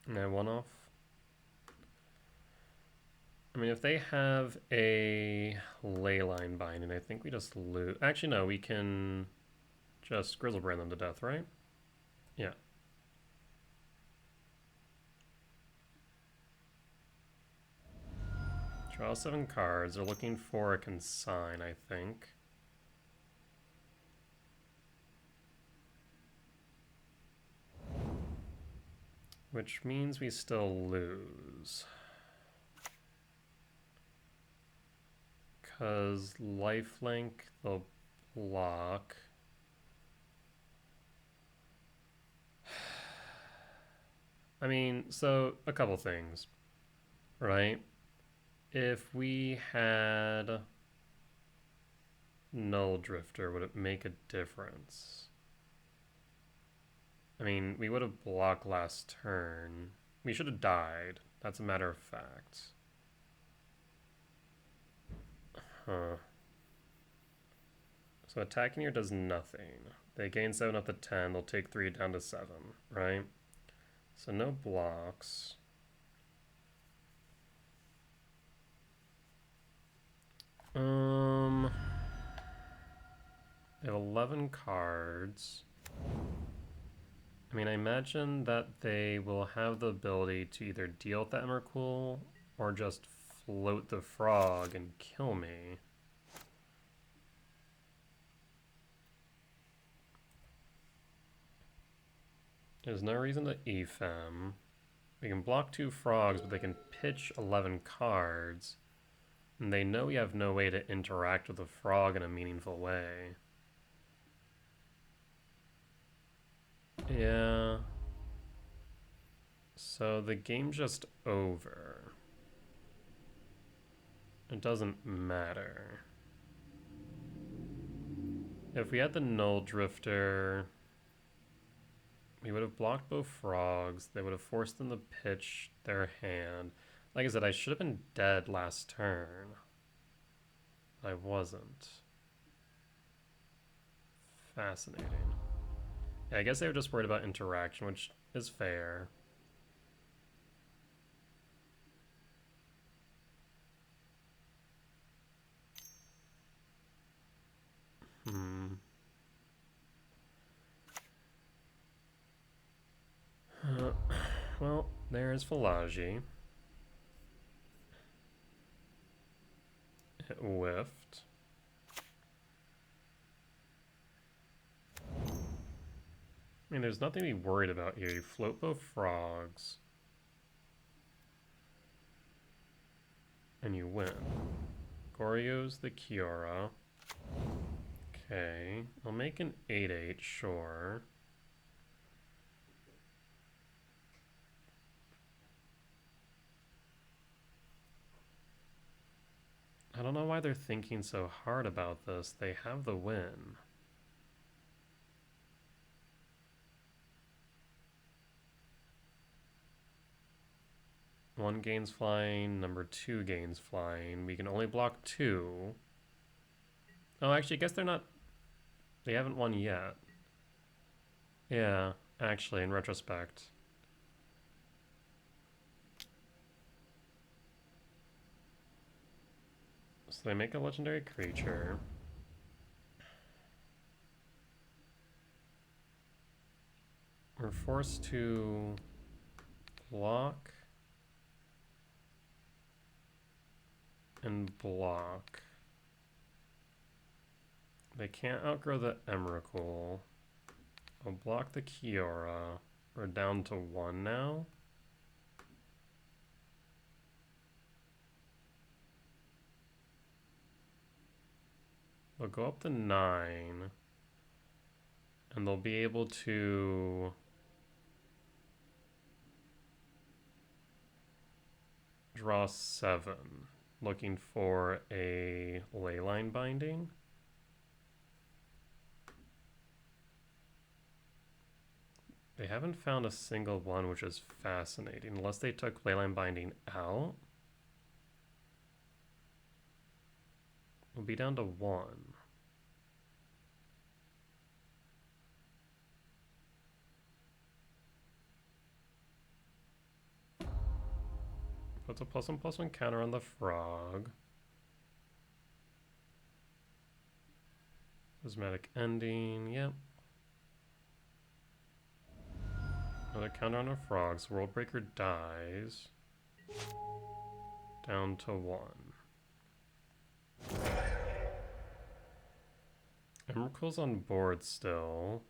And I one off. I mean, if they have a Leyline Binding, I think we just lose. Actually, no, we can just Grizzlebrand them to death, right? Yeah. Draw 7 cards. They're looking for a consign, I think. Which means we still lose. Because lifelink, they'll block. I mean, so a couple things, right? If we had Null Drifter, would it make a difference? I mean, we would have blocked last turn. We should have died. That's a matter of fact. Huh. So attacking here does nothing. They gain 7 up to 10. They'll take 3 down to 7, right? So no blocks. They have 11 cards. I mean, I imagine that they will have the ability to either deal with the Emrakul or just float the frog and kill me. There's no reason to EFM. We can block 2 frogs, but they can pitch 11 cards. And they know we have no way to interact with the frog in a meaningful way. Yeah. So the game's just over. It doesn't matter. If we had the Null Drifter, we would have blocked both frogs. They would have forced them to pitch their hand. Like I said, I should have been dead last turn. But I wasn't. Fascinating. Yeah, I guess they were just worried about interaction, which is fair. Well, there's Philagi. It whiffed. I mean, there's nothing to be worried about here. You float both frogs. And you win. Goryo's the Kiora. Okay. I'll make an 8/8, sure. I don't know why they're thinking so hard about this. They have the win. One gains flying, number 2 gains flying. We can only block 2. Oh, actually, I guess they're not... They haven't won yet. Yeah, actually, in retrospect. So they make a legendary creature. We're forced to block and block. They can't outgrow the Emrakul. I'll block the Kiora. We're down to 1 now. They'll go up to 9. And they'll be able to draw 7. Looking for a Leyline Binding. They haven't found a single one, which is fascinating, unless they took Leyline Binding out. We'll be down to 1. Puts a +1/+1 counter on the frog. Prismatic Ending, yep. Another counter on our frogs. Worldbreaker dies. Down to 1. Emrakul's on board still.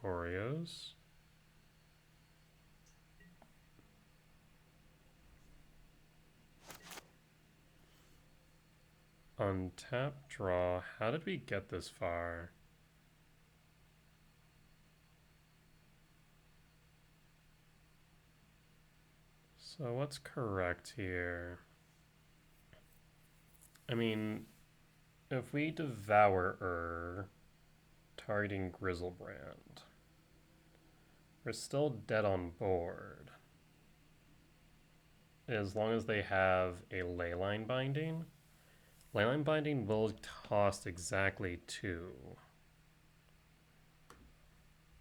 Goryos. Untap, draw. How did we get this far? So what's correct here? I mean, if we Devourer targeting Grizzlebrand, we're still dead on board. As long as they have a Leyline Binding. Leyline Binding will cost exactly 2.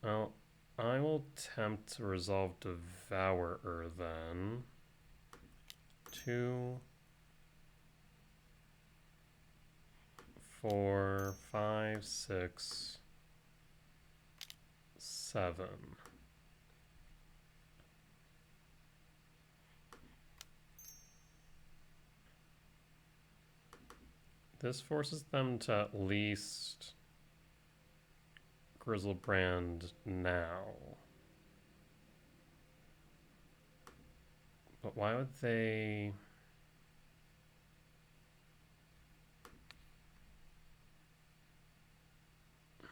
Well, I will attempt to resolve Devourer then. 2, 4, 5, 6, 7. This forces them to at least Grizzlebrand now. But why would they... I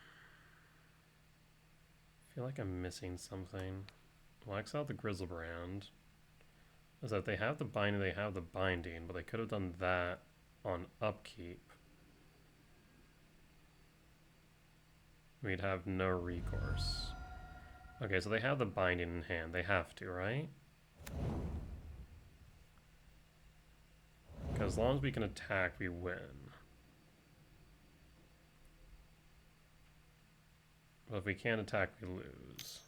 feel like I'm missing something. Well, X out the Grizzlebrand. Is that they have the binding, but they could have done that on upkeep. We'd have no recourse. Okay, so they have the binding in hand. They have to, right? Because as long as we can attack, we win. But if we can't attack, we lose.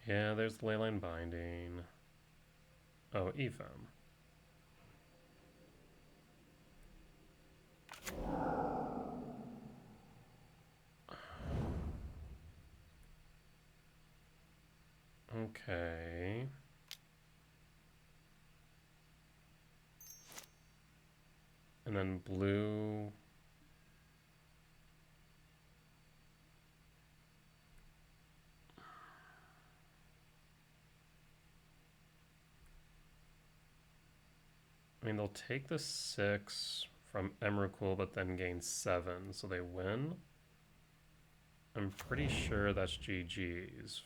Yeah, there's the Leyline Binding. Oh, Ephem. Okay. And then blue. I mean, they'll take the 6 from Emrakul, but then gain 7, so they win. I'm pretty sure that's GG's.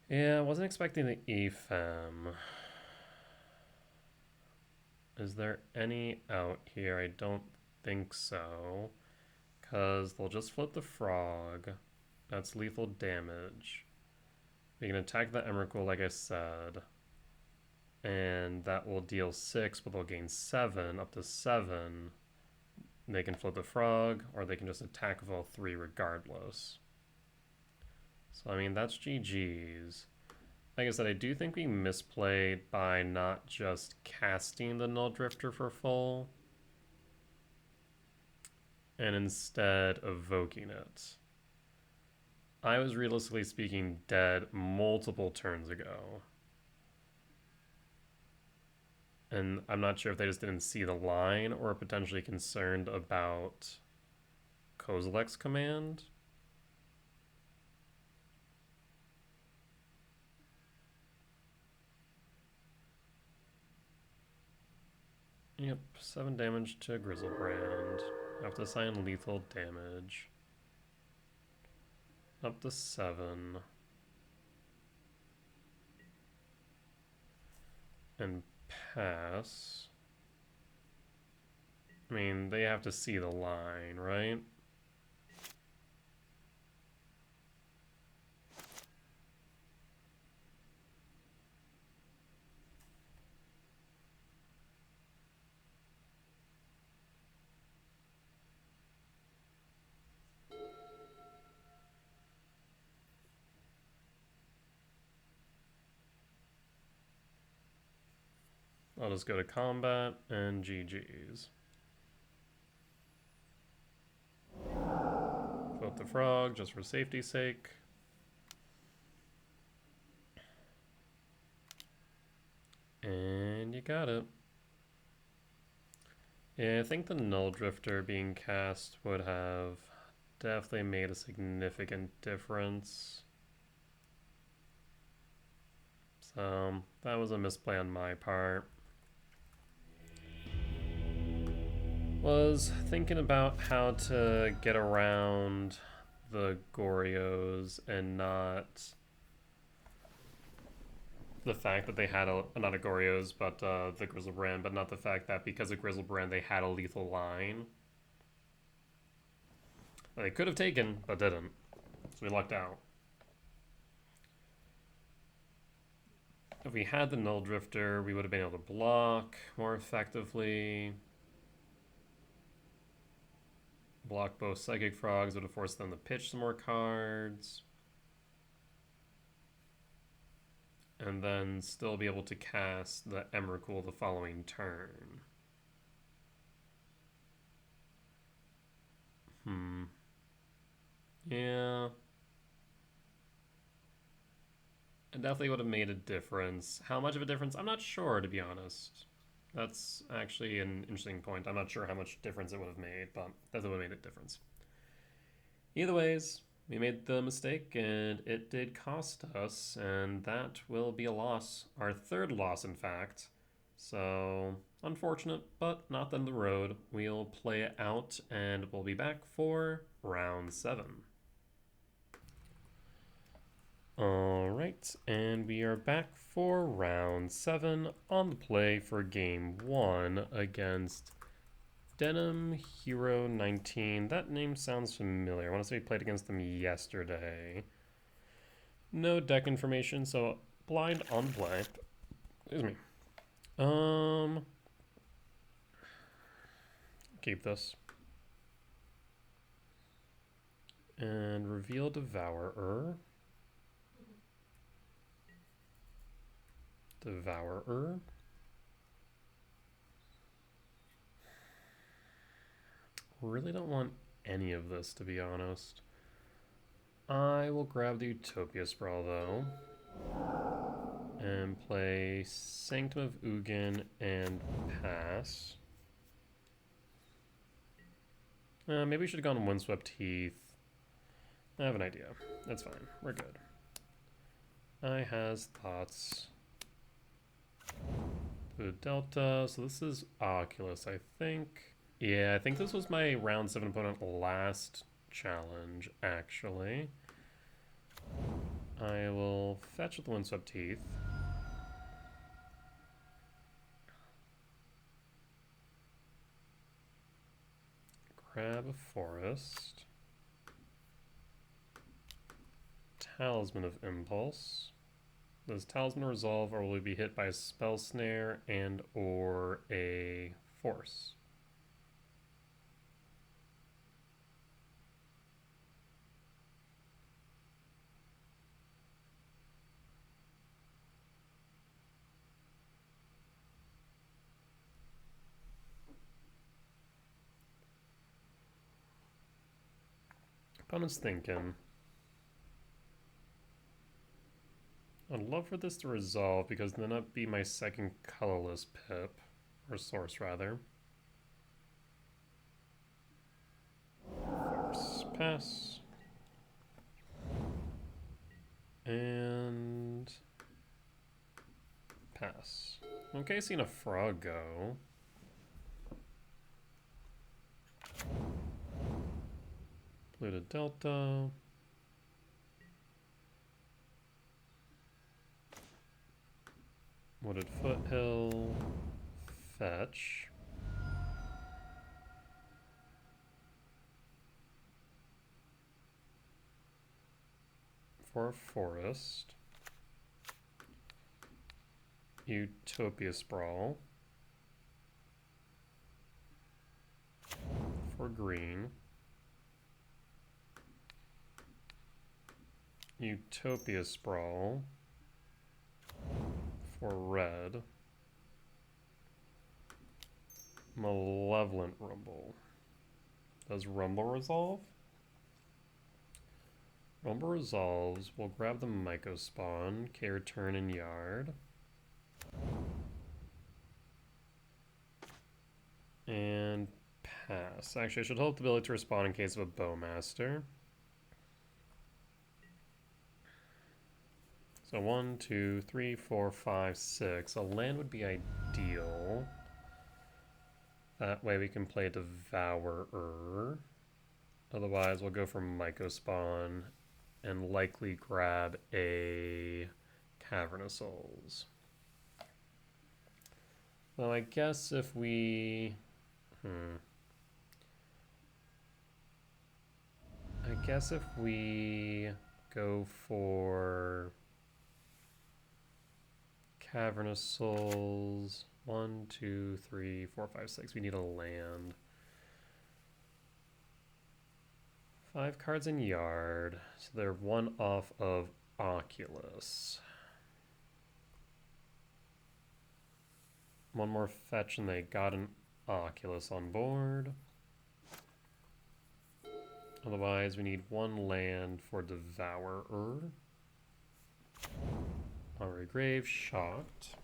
Yeah, I wasn't expecting the Ephem. Is there any out here? I don't think so. Because they'll just flip the frog. That's lethal damage. We can attack the Emrakul, like I said. And that will deal 6, but they'll gain 7, up to 7. They can flip the frog, or they can just attack with all 3 regardless. So, I mean, that's GG's. Like I said, I do think we misplayed by not just casting the Null Drifter for full, and instead evoking it. I was realistically speaking dead multiple turns ago. And I'm not sure if they just didn't see the line or are potentially concerned about Kozilek's command. Yep, 7 damage to Grizzlebrand. I have to assign lethal damage. Up to 7. And pass. I mean, they have to see the line, right? I'll just go to combat and GG's. Vote the frog just for safety's sake. And you got it. Yeah, I think the Null Drifter being cast would have definitely made a significant difference. So that was a misplay on my part. Was thinking about how to get around the Goryos and not the fact that they had not a Goryos, but the Grizzlebrand, but not the fact that because of Grizzlebrand they had a lethal line. They could have taken, but didn't. So we lucked out. If we had the Null Drifter, we would have been able to block more effectively. Block both Psychic Frogs, would have forced them to pitch some more cards. And then still be able to cast the Emrakul the following turn. Yeah. It definitely would have made a difference. How much of a difference? I'm not sure, to be honest. That's actually an interesting point. I'm not sure how much difference it would have made, but that would have made a difference. Either ways, we made the mistake, and it did cost us, and that will be a loss. Our third loss, in fact. So, unfortunate, but not the end of the road. We'll play it out, and we'll be back for round 7. Alright, and we are back for round 7 on the play for game 1 against Denim Hero 19. That name sounds familiar. I want to say we played against them yesterday. No deck information, so blind on play. Excuse me. Keep this. And reveal Devourer. Devourer. Really don't want any of this, to be honest. I will grab the Utopia Sprawl, though, and play Sanctum of Ugin and pass. Maybe we should have gone Windswept Heath. I have an idea. That's fine. We're good. I has thoughts. The Delta. So this is Oculus, I think. Yeah, I think this was my round 7 opponent last challenge, actually. I will fetch with the Windswept Heath. Grab a Forest. Talisman of Impulse. Does Talisman resolve, or will we be hit by a Spell Snare and or a Force? Opponent's thinking. I'd love for this to resolve because then that'd be my second colorless pip, or source rather. Force, pass. And pass. Okay, seeing a frog go. Polluted Delta. Wooded Foothill. Fetch. For a forest. Utopia Sprawl. For green. Utopia Sprawl. For red. Malevolent Rumble. Does Rumble resolve? Rumble resolves. We'll grab the Myco spawn. Care turn and yard. And pass. Actually, I should hold the ability to respond in case of a Bowmaster. So 1, 2, 3, 4, 5, 6. A land would be ideal. That way we can play Devourer. Otherwise, we'll go for Myco spawn and likely grab a Cavern of Souls. Well, I guess if we... I guess if we go for Cavern of Souls, 1, 2, 3, 4, 5, 6. We need a land. 5 cards in yard, so they're 1 off of Oculus. 1 more fetch and they got an Oculus on board. Otherwise, we need 1 land for Devourer. Already Grave, Shocked.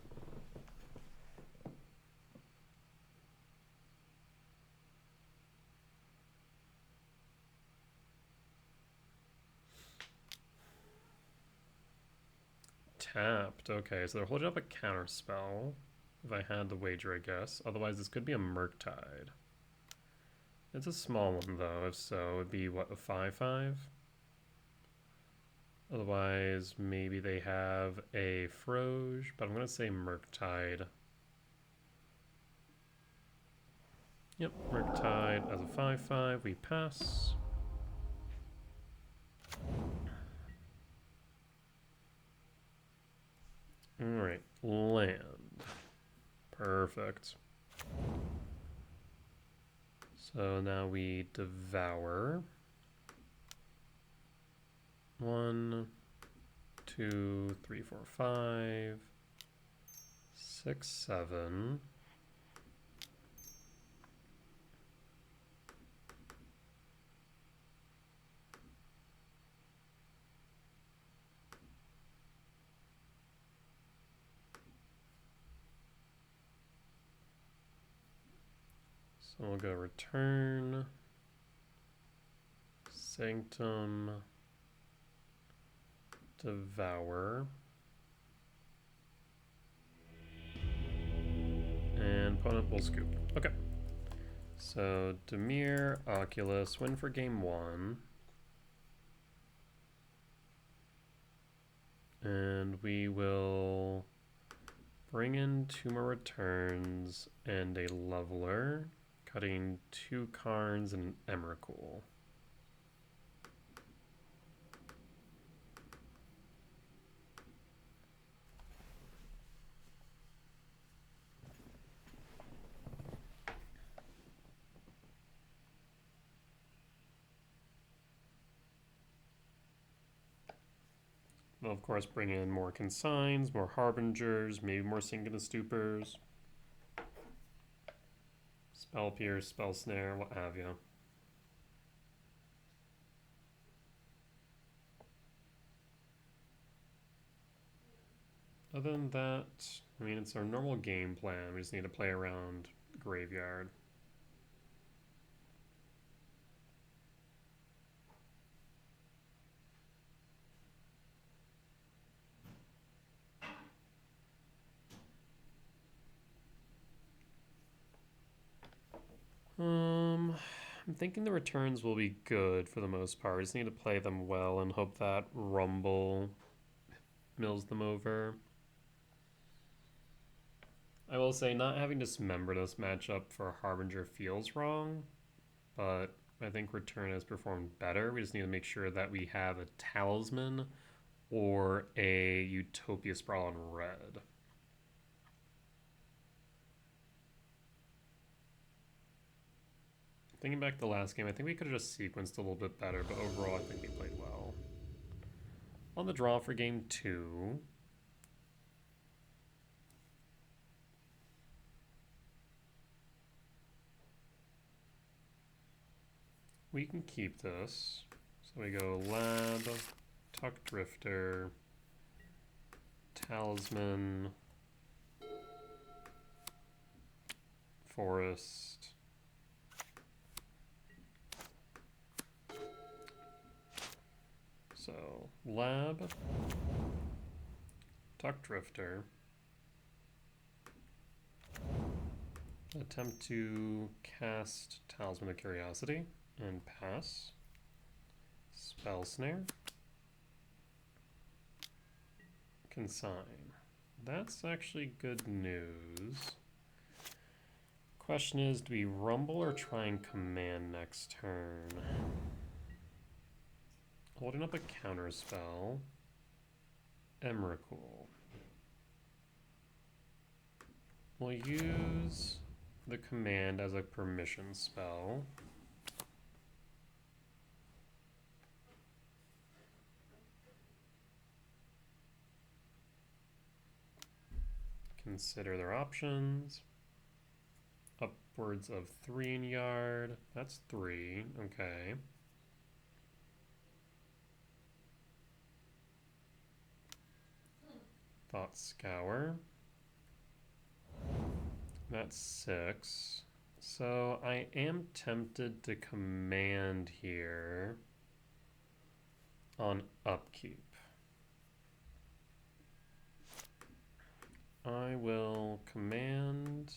Tapped. Okay, so they're holding up a counter spell. If I had the wager, I guess. Otherwise, this could be a Murktide. It's a small one, though. If so, it'd be, what, a 5/5? Otherwise, maybe they have a Froge, but I'm going to say Murktide. Yep, Murktide as a 5/5. We pass. Alright, land. Perfect. So now we devour. 1, 2, 3, 4, 5, 6, 7. So we'll go return, Sanctum, Devour, and opponent will scoop. Okay. So Dimir Oculus, win for game 1. And we will bring in 2 more returns and a leveler, cutting 2 Karns and an Emrakul. We'll of course bring in more Consigns, more Harbingers, maybe more Synchronous Stupors. Spell Pierce, Spell Snare, what have you. Other than that, I mean, it's our normal game plan. We just need to play around Graveyard. I'm thinking the returns will be good for the most part. We just need to play them well and hope that Rumble mills them over. I will say not having Dismember this matchup for Harbinger feels wrong, but I think Return has performed better. We just need to make sure that we have a Talisman or a Utopia Sprawl in red. Thinking back to the last game, I think we could have just sequenced a little bit better, but overall I think we played well. On the draw for game 2. We can keep this. So we go Lab, Tuck Drifter, Talisman, Forest. So Lab, Tuck Drifter, attempt to cast Talisman of Curiosity and pass. Spell Snare. Consign. That's actually good news. Question is, do we Rumble or try and command next turn? Holding up a counter spell. Emrakul. We'll use the command as a permission spell. Consider their options. Upwards of 3 in yard. That's 3. Okay. Thought Scour. That's 6. So I am tempted to command here on upkeep. I will command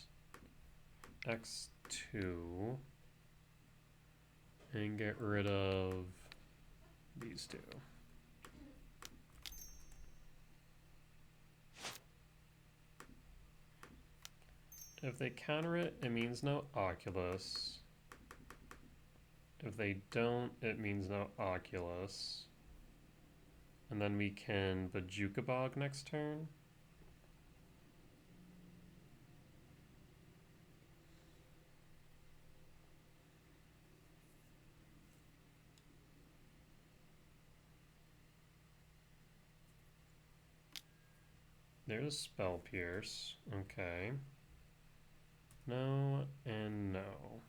X2 and get rid of these two. If they counter it, it means no Oculus. If they don't, it means no Oculus. And then we can Bajuka Bog next turn. There's Spell Pierce. Okay. No and no.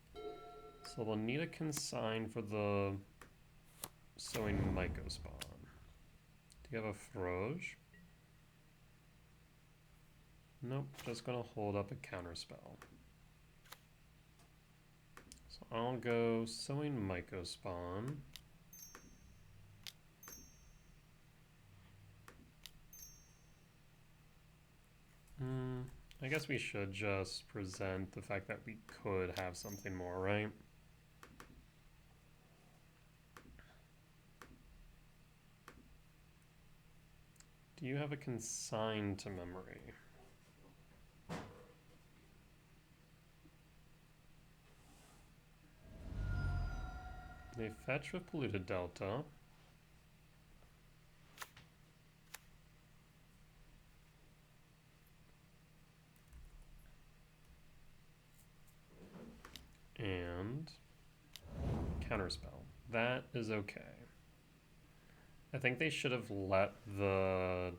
So we'll need a consign for the Sowing Myco spawn. Do you have a Froge? Nope, just gonna hold up a counter spell. So I'll go Sowing Myco spawn. I guess we should just present the fact that we could have something more, right? Do you have a consign to memory? They fetch with Polluted Delta. And counterspell. That is okay. I think they should have let the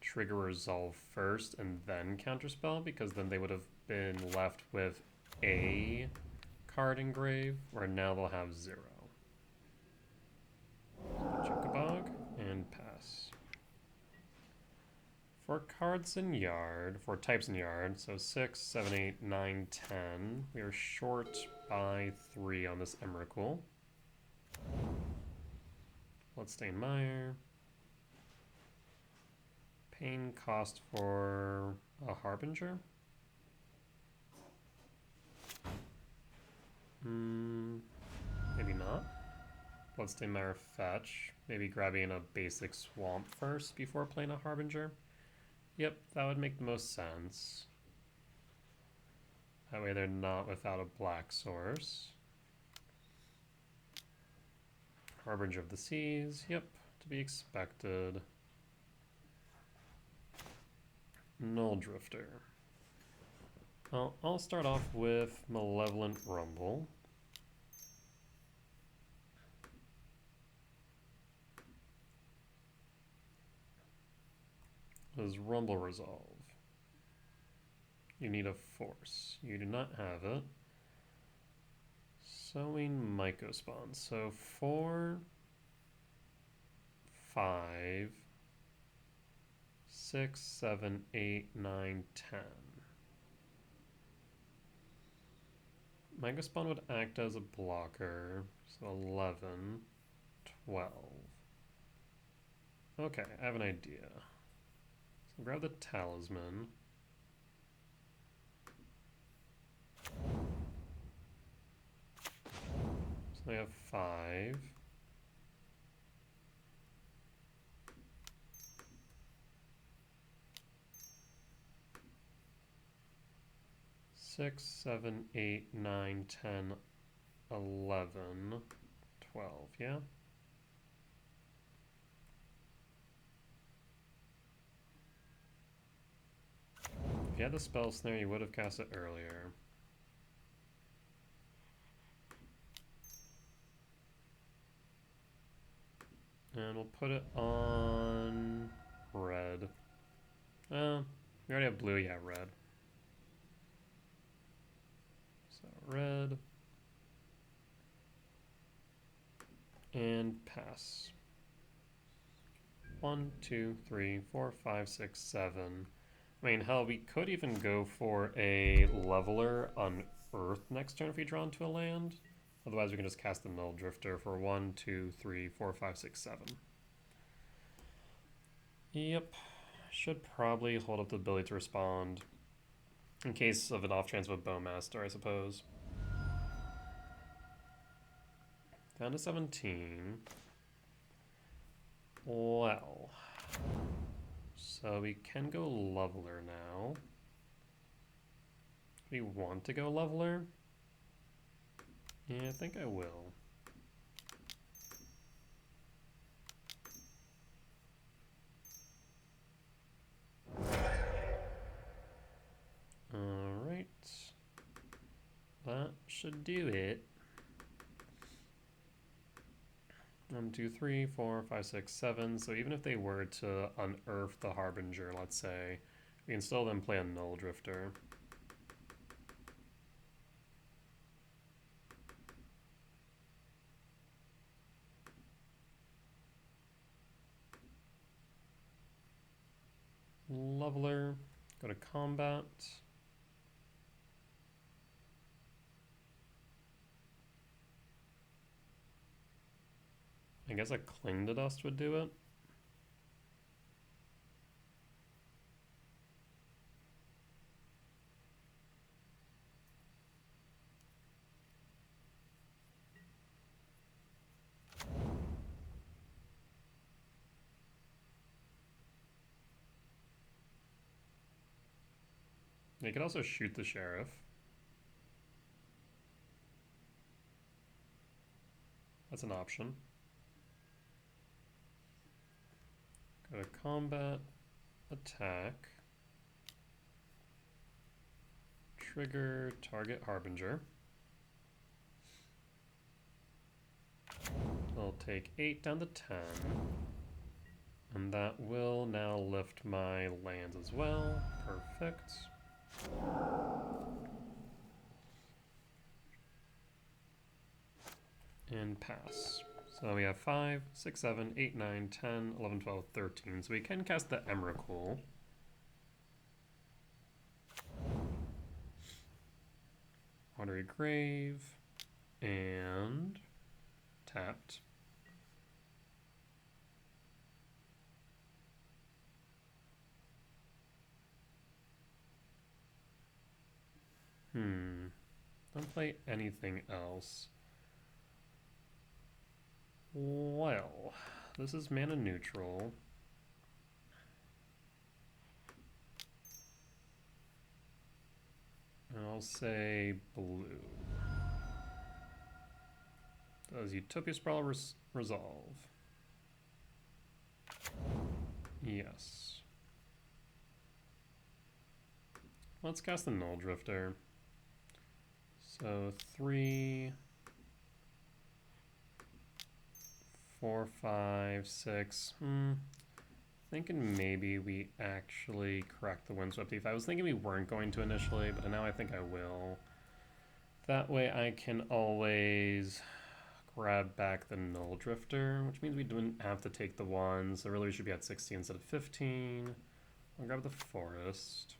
trigger resolve first and then counterspell, because then they would have been left with a card engraved, where now they'll have 0. Chukabog and pass. For cards in yard, for types in yard, so 6, 7, 8, 9, 10, we are short by 3 on this Emrakul. Bloodstained Mire. Pain cost for a Harbinger. let's Dimir fetch. Maybe grabbing a basic swamp first before playing a Harbinger. Yep, that would make the most sense. That way they're not without a black source. Harbinger of the Seas, yep, to be expected. Null Drifter. Well, I'll start off with Malevolent Rumble. Does Rumble resolve? You need a force. You do not have it. Sowing Mycospawn. So 4, 5, 6, 7, 8, 9, 10. Mycospawn would act as a blocker. So 11, 12. Okay, I have an idea. So grab the Talisman. So I have 5. Six, 7, 8, 9, 10, 11, 12, yeah? If you had the spell snare, you would have cast it earlier. And we'll put it on red. We already have blue, yeah, red. So red. And pass. 1, 2, 3, 4, 5, 6, 7. I mean, hell, we could even go for a leveler on Earth next turn if we draw into a land. Otherwise, we can just cast the Null Drifter for 1, 2, 3, 4, 5, 6, 7. Yep. Should probably hold up the ability to respond. In case of an off chance of a Bowmaster, I suppose. Down to 17. Well. So we can go leveler now. We want to go leveler? Yeah, I think I will. Alright. That should do it. 1, 2, 3, 4, 5, 6, 7. So even if they were to unearth the Harbinger, let's say, we can still then play a Null Drifter. Leveler, go to combat. I guess a Cling to Dust would do it. You could also shoot the Sheriff. That's an option. Go to combat, attack, trigger target Harbinger. I'll take 8 down to 10. And that will now lift my lands as well. Perfect. And pass. So we have 5, 6, 7, 8, 9, 10, 11, 12, 13. So we can cast the Emrakul. Watery Grave. And tapped. Don't play anything else. Well, this is mana neutral. And I'll say blue. Does Utopia Sprawl resolve? Yes. Let's cast the Null Drifter. So 3, 4, 5, 6. Thinking maybe we actually crack the Windswept Thief. I was thinking we weren't going to initially, but now I think I will. That way I can always grab back the Null Drifter, which means we don't have to take the 1, so really we should be at 16 instead of 15. I'll grab the Forest.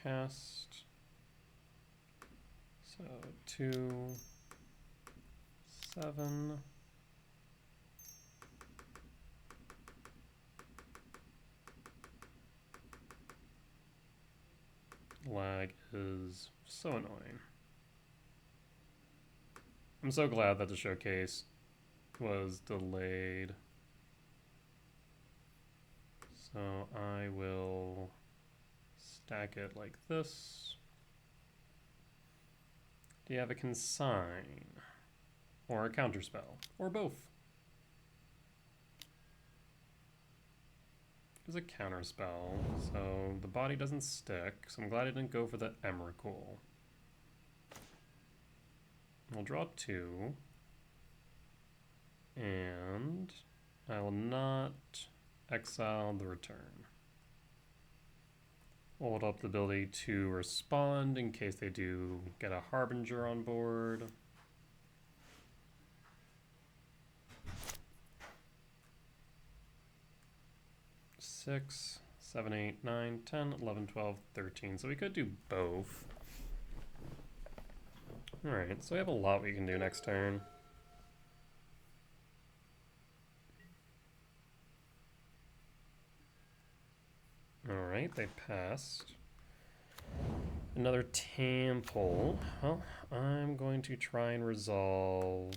Cast. So 2, 7. Lag is so annoying. I'm so glad that the showcase was delayed. So I will stack it like this. Do you have a consign? Or a counterspell? Or both? There's a counterspell, so the body doesn't stick, so I'm glad I didn't go for the Emrakul. We'll draw 2. And I will not exile the return. Hold up the ability to respond in case they do get a Harbinger on board. Six, 7, 8, 9, 10, 11, 12, 13. So we could do both. Alright, so we have a lot we can do next turn. Alright, they passed. Another Temple. Well, I'm going to try and resolve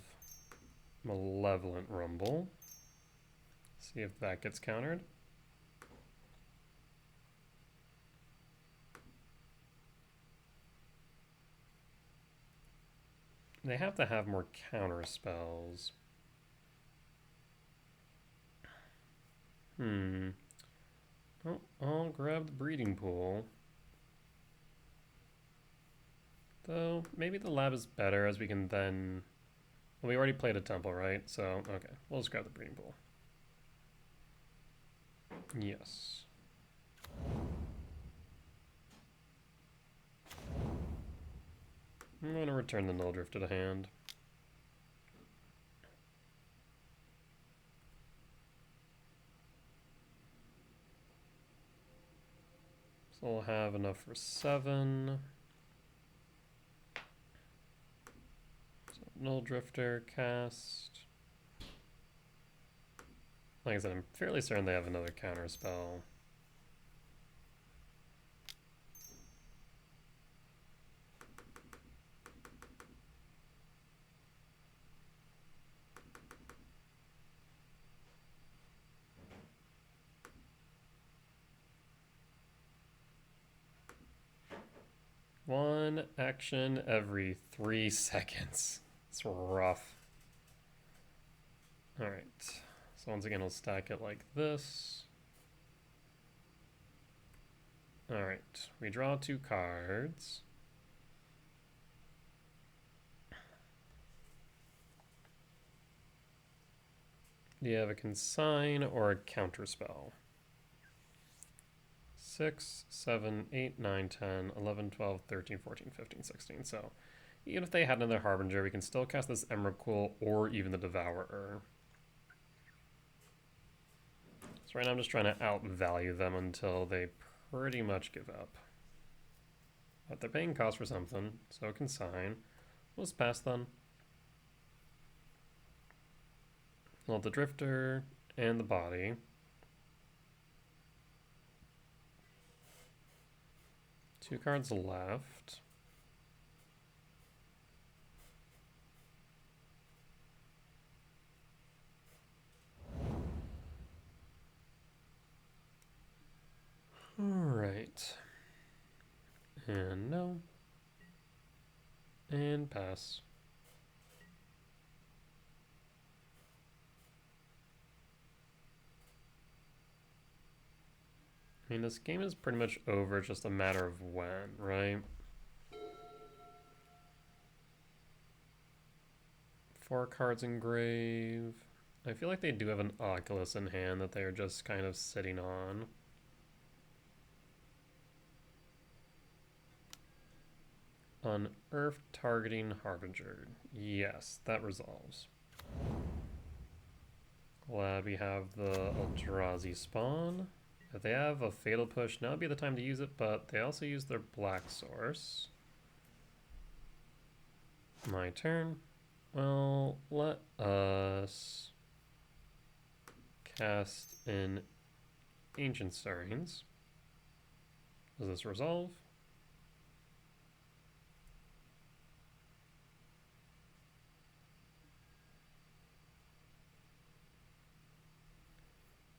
Malevolent Rumble. See if that gets countered. They have to have more counter spells. Oh, I'll grab the Breeding Pool. Though, maybe the lab is better as we can then... Well, we already played a temple, right? So, okay. We'll just grab the Breeding Pool. Yes. I'm going to return the Null Drift to the hand. So we'll have enough for 7. So Null Drifter cast. Like I said, I'm fairly certain they have another counter spell. One action every 3 seconds. It's rough. Alright. So once again, we'll stack it like this. Alright. We draw 2 cards. Do you have a consign or a counterspell? 6, 7, 8, 9, 10, 11, 12, 13, 14, 15, 16. So even if they had another Harbinger, we can still cast this Emrakul or even the Devourer. So right now I'm just trying to outvalue them until they pretty much give up. But they're paying cost for something, so consign. We'll just pass them. Well, the Drifter and the body. Two cards left. And no. And pass. I mean, this game is pretty much over, it's just a matter of when, right? 4 cards in grave. I feel like they do have an Oculus in hand that they're just kind of sitting on. Unearth targeting Harbinger. Yes, that resolves. Glad we have the Eldrazi spawn. If they have a Fatal Push, now would be the time to use it, but they also use their Black Source. My turn. Well, let us cast an Ancient Stirrings. Does this resolve?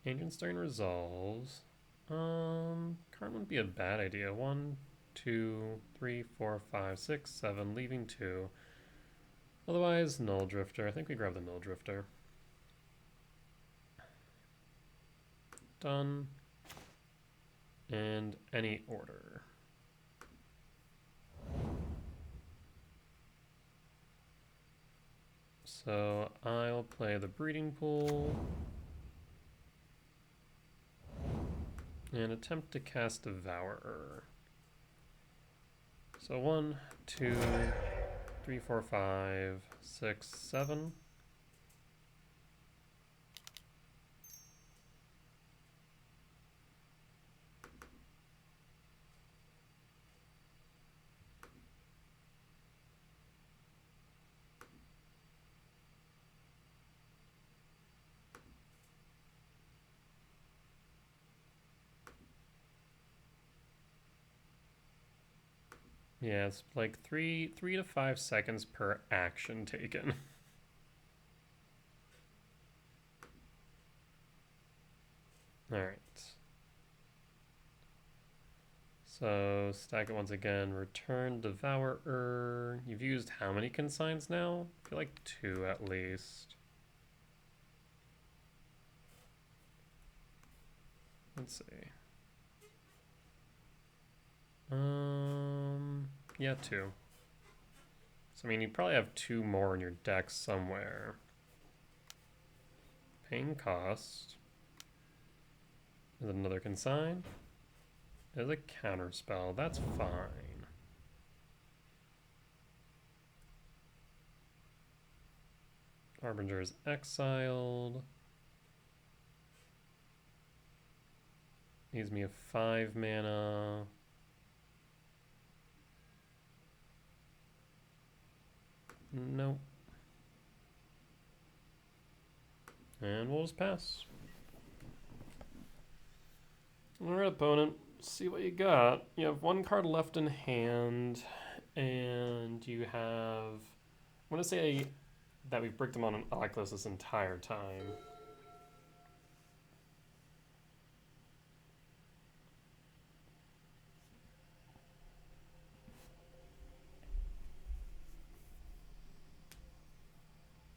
Ancient Stirring resolves. Card wouldn't be a bad idea. 1, 2, 3, 4, 5, 6, 7, leaving 2. Otherwise, Null Drifter. I think we grab the Null Drifter. Done. And any order. So I'll play the Breeding Pool. And attempt to cast Devourer. So 1, 2, 3, 4, 5, 6, 7. Yeah, it's like 3 to 5 seconds per action taken. Alright. So, stack it once again. Return Devourer. You've used how many consigns now? I feel like 2 at least. Let's see. Yeah, 2. So, I mean, you probably have 2 more in your deck somewhere. Paying cost. Is it another consign? There's a counter spell. That's fine. Harbinger is exiled. Leaves me a 5 mana. Nope. And we'll just pass. Alright, opponent. See what you got. You have 1 card left in hand, and you have... I'm going to say that we've bricked them on an Oculus this entire time.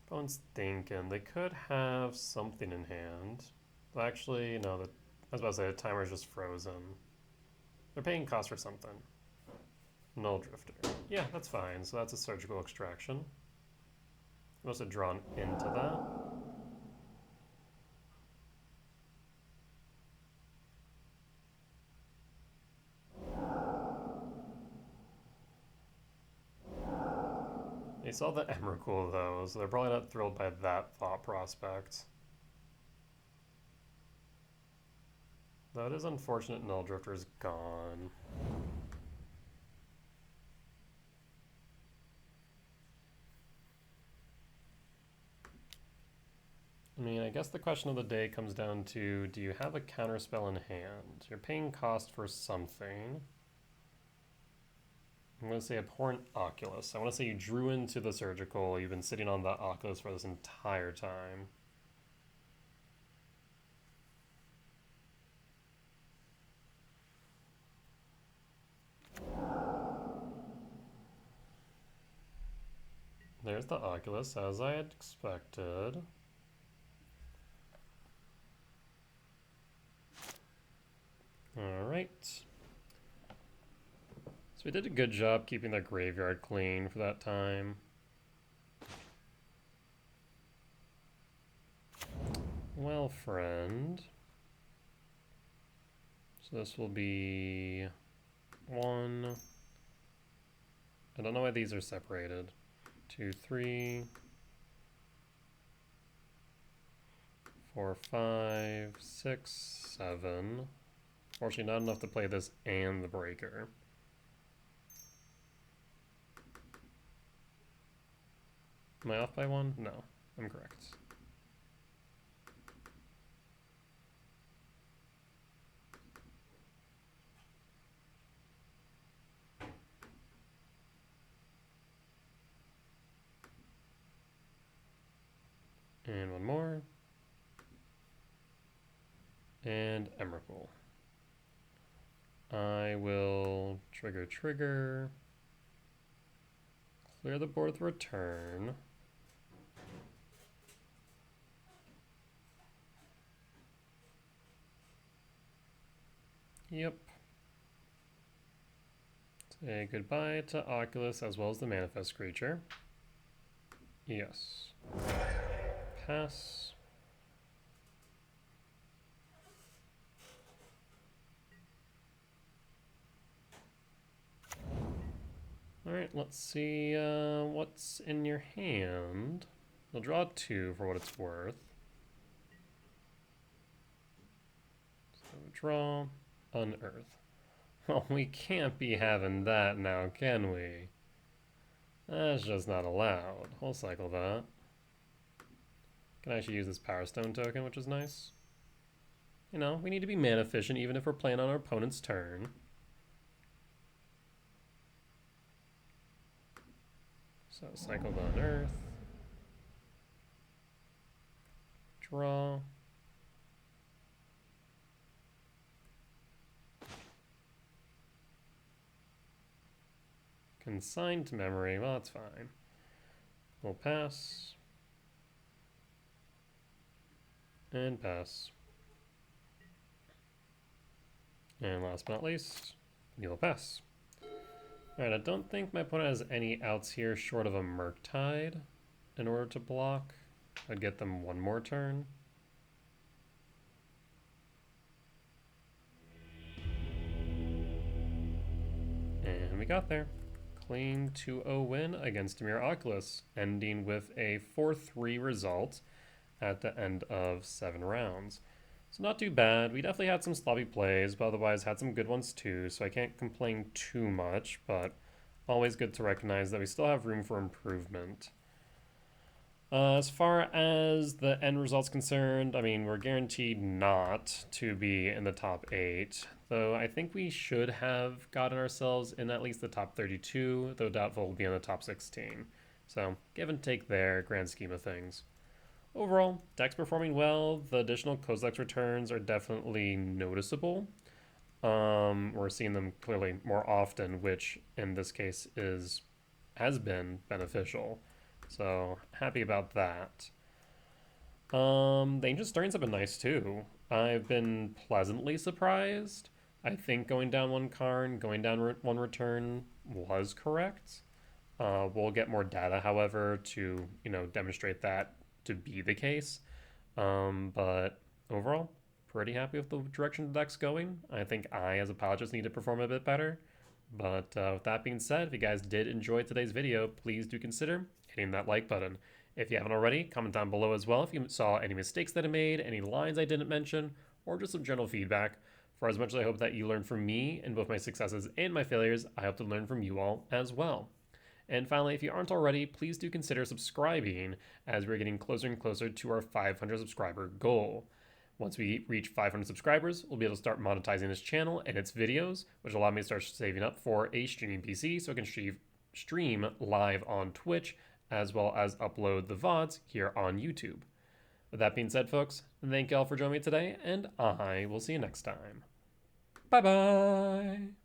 Opponent's thinking they could have something in hand. But actually, no, I was about to say the timer's just frozen. They're paying cost for something. Null Drifter. Yeah, that's fine. So that's a surgical extraction. You must have drawn into that. They saw the Emrakul though, so they're probably not thrilled by that thought prospect. Though it is unfortunate Null Drifter is gone. I mean, I guess the question of the day comes down to, do you have a counterspell in hand? You're paying cost for something. I'm going to say Abhorrent Oculus. I want to say you drew into the surgical. You've been sitting on the Oculus for this entire time. There's the Oculus, as I had expected. Alright. So we did a good job keeping the graveyard clean for that time. Well, friend. So this will be 1. I don't know why these are separated. 2, 3, 4, 5, 6, 7. Fortunately, not enough to play this and the breaker. Am I off by 1? No, I'm correct. And 1 more. And Emrakul. I will trigger. Clear the board with return. Yep. Say goodbye to Oculus as well as the manifest creature. Yes. Pass. Alright, let's see what's in your hand. You'll draw 2 for what it's worth. So draw, unearth. Well, we can't be having that now, can we? That's just not allowed. We'll cycle that. Can actually use this Power Stone token, which is nice. You know, we need to be mana efficient even if we're playing on our opponent's turn. So cycle the unearth. Draw. Consigned to memory, well, that's fine. We'll pass. And pass. And last but not least, you'll pass. Alright, I don't think my opponent has any outs here short of a Murktide in order to block. I'd get them 1 more turn. And we got there. Clean 2-0 win against Dimir Oculus, ending with a 4-3 result at the end of 7 rounds. So not too bad. We definitely had some sloppy plays, but otherwise had some good ones too, so I can't complain too much, but always good to recognize that we still have room for improvement. As far as the end result's concerned, I mean, we're guaranteed not to be in the top 8, though I think we should have gotten ourselves in at least the top 32, though doubtful we'll be in the top 16. So, give and take there, grand scheme of things. Overall, deck's performing well. The additional Kozilek's returns are definitely noticeable. We're seeing them clearly more often, which in this case has been beneficial. So happy about that. The Ancient Stirrings have been nice too. I've been pleasantly surprised. I think going down 1 Karn, going down 1 return was correct. We'll get more data, however, to demonstrate that to be the case. But overall, pretty happy with the direction the deck's going. I think I, as a pilot, just need to perform a bit better. But with that being said, if you guys did enjoy today's video, please do consider hitting that like button. If you haven't already, comment down below as well if you saw any mistakes that I made, any lines I didn't mention, or just some general feedback. For as much as I hope that you learn from me in both my successes and my failures, I hope to learn from you all as well. And finally, if you aren't already, please do consider subscribing as we're getting closer and closer to our 500 subscriber goal. Once we reach 500 subscribers, we'll be able to start monetizing this channel and its videos, which will allow me to start saving up for a streaming PC so I can stream live on Twitch, as well as upload the VODs here on YouTube. With that being said, folks, thank you all for joining me today, and I will see you next time. Bye-bye!